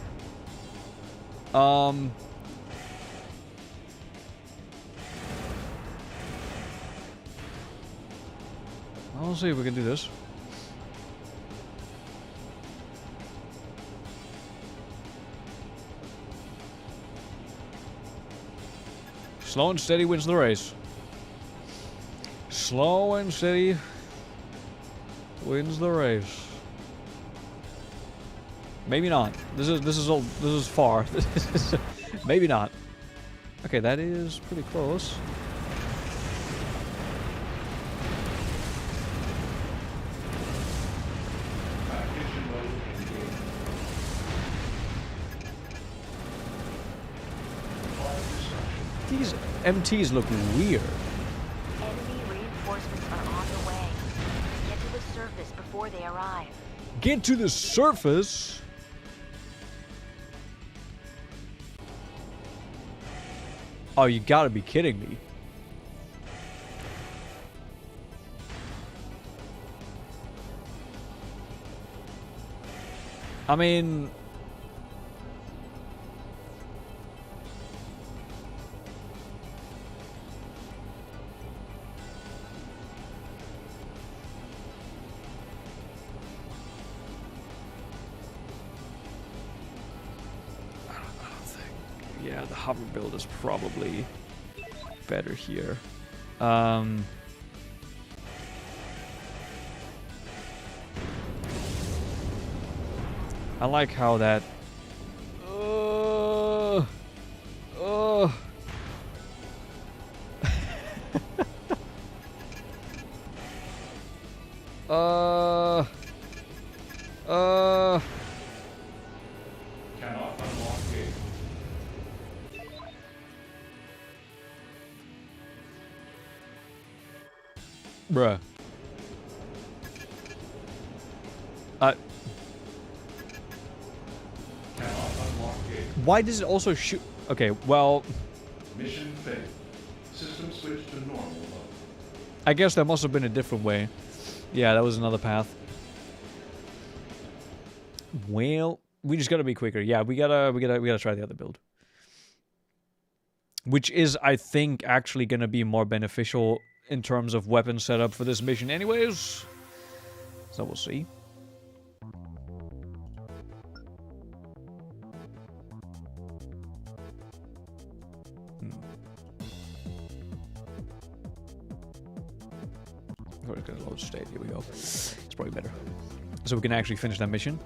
I'll see if we can do this. Slow and steady wins the race. Slow and steady wins the race. Maybe not. This is far. Maybe not. Okay, that is pretty close. Ignition mode engaged. Fire destruction. These MTs look weird. Enemy reinforcements are on the way. Get to the surface before they arrive. Get to the surface. Oh, you gotta be kidding me. I mean... Yeah, the hover build is probably better here. I like how that... Cannot unlock gate. Bruh. Cannot unlock gate. Why does it also shoot... Okay, well... Mission failed. System switch to normal mode. I guess there must have been a different way. Yeah, that was another path. Well, we just gotta be quicker. Yeah, we gotta try the other build. Which is, I think, actually gonna be more beneficial in terms of weapon setup for this mission anyways. So we'll see. We're gonna load state. Here we go. It's probably better. So we can actually finish that mission.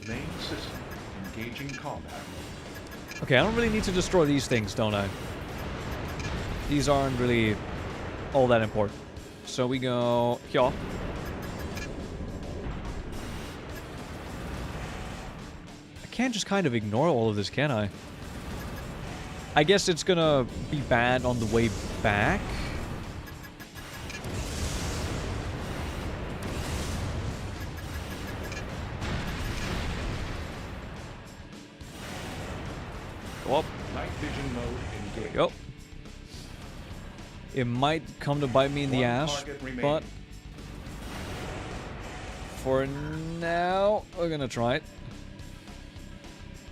Main system engaging combat. Okay, I don't really need to destroy these things, don't I? These aren't really all that important. So we go here. I can't just kind of ignore all of this, can I? I guess it's gonna be bad on the way back. Go up. Night vision mode engaged. Go. It might come to bite me in the One ass, target remaining. but for now, we're gonna try it.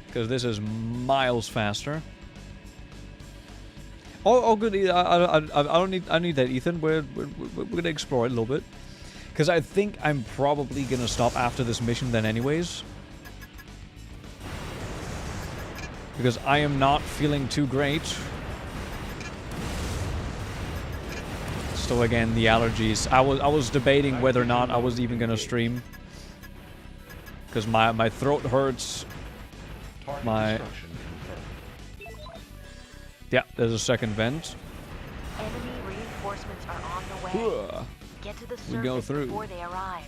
Because this is miles faster. Oh, good. I don't need. I need that, Ethan. We're gonna explore it a little bit. Because I think I'm probably gonna stop after this mission then, anyways. Because I am not feeling too great. So again, the allergies. I was debating whether or not I was even gonna stream. Because my throat hurts. Target My- destruction confirmed. Yeah, there's a second vent. Enemy reinforcements are on the way. Ugh. Get to the We go surface through. before they arrive.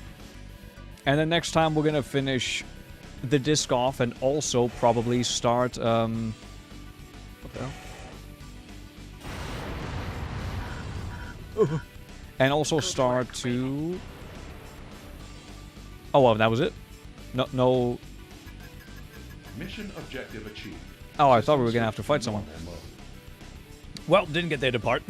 And then next time we're gonna finish the disc off and also probably start what the hell? And also Good start work, to Oh, well, that was it? No... Mission objective achieved. Oh, I thought we were System gonna have to fight switch someone. normal mode. Well, didn't get there to part.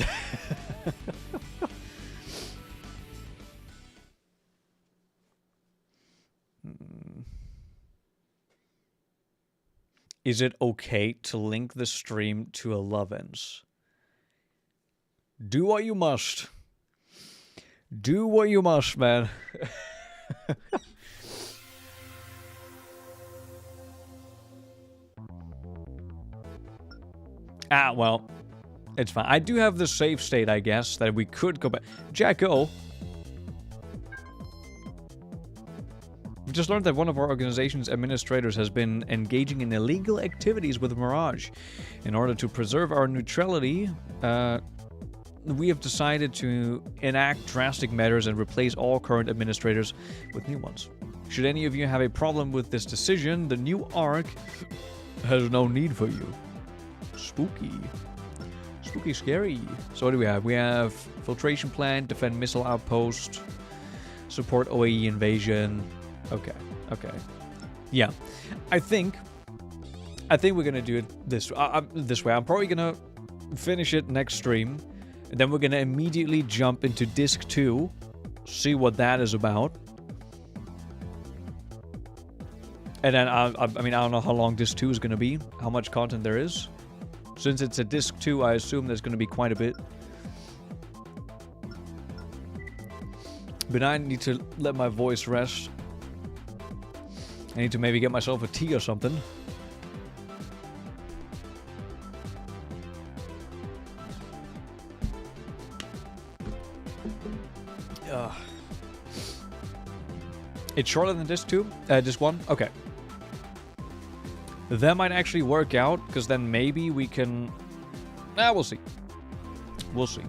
Is it okay to link the stream to a Lovin's? Do what you must. Do what you must, man. Ah, well, it's fine. I do have the save state, I guess, that we could go back. Jacko! We just learned that one of our organization's administrators has been engaging in illegal activities with Mirage. In order to preserve our neutrality, we have decided to enact drastic measures and replace all current administrators with new ones. Should any of you have a problem with this decision, the new ARC has no need for you. Spooky. Spooky scary. So what do we have? We have filtration plant, defend missile outpost, support OAE invasion. Okay, okay. Yeah. I think we're gonna do it this way. I'm probably gonna finish it next stream. And then we're gonna immediately jump into Disc 2. See what that is about. And then, I mean, I don't know how long Disc 2 is gonna be. How much content there is. Since it's a Disc 2, I assume there's gonna be quite a bit. But I need to let my voice rest. I need to maybe get myself a tea or something. It's shorter than Disc 2? Disc 1? Okay. That might actually work out, because then maybe we can... we'll see. We'll see.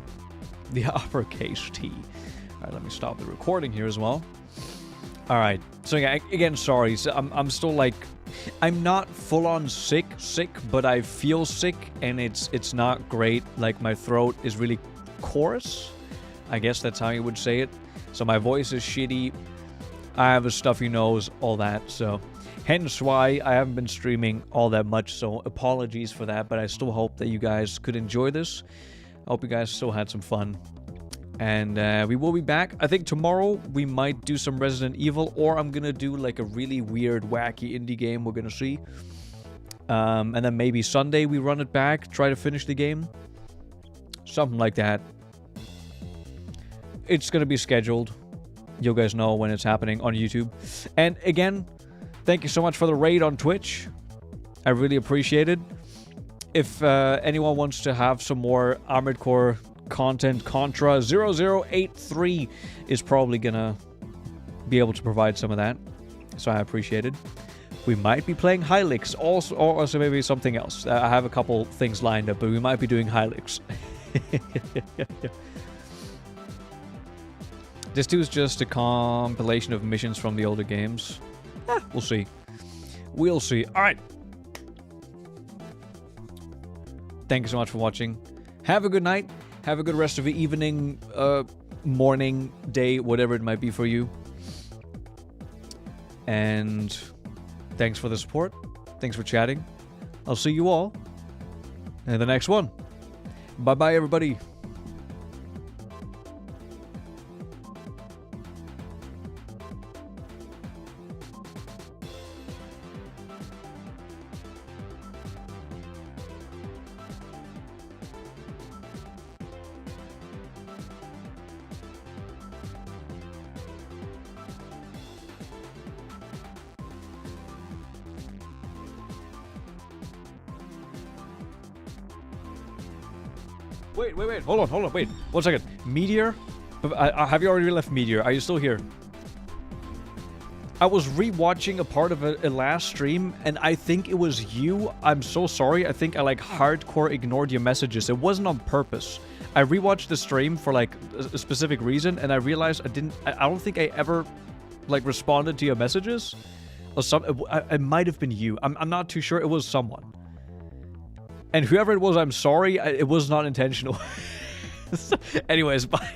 The uppercase T. Alright, let me stop the recording here as well. Alright, so yeah, again, sorry. So I'm still like... I'm not full-on sick, but I feel sick, and it's not great. Like, my throat is really coarse. I guess that's how you would say it. So my voice is shitty. I have a stuffy nose, all that, so... Hence why I haven't been streaming all that much, so apologies for that, but I still hope that you guys could enjoy this. I hope you guys still had some fun. And we will be back. I think tomorrow we might do some Resident Evil, or I'm gonna do like a really weird, wacky indie game. We're gonna see. And then maybe Sunday we run it back, try to finish the game. Something like that. It's gonna be scheduled. You guys know when it's happening on YouTube. And again, thank you so much for the raid on Twitch. I really appreciate it. If anyone wants to have some more Armored Core content, Contra 0083 is probably gonna be able to provide some of that. So I appreciate it. We might be playing Hylix, also, or also maybe something else. I have a couple things lined up, but we might be doing Hylix. This too is just a compilation of missions from the older games. We'll see. We'll see. Alright. Thank you so much for watching. Have a good night. Have a good rest of the evening, morning, day, whatever it might be for you. And thanks for the support. Thanks for chatting. I'll see you all in the next one. Bye-bye, everybody. Wait. Hold on. Wait. 1 second. Meteor? Have you already left Meteor? Are you still here? I was rewatching a part of a last stream, and I think it was you. I'm so sorry. I think I, like, hardcore ignored your messages. It wasn't on purpose. I rewatched the stream for, like, a specific reason, and I realized I don't think I ever, like, responded to your messages. Or it might have been you. I'm not too sure. It was someone. And whoever it was, I'm sorry. It was not intentional. Anyways, bye.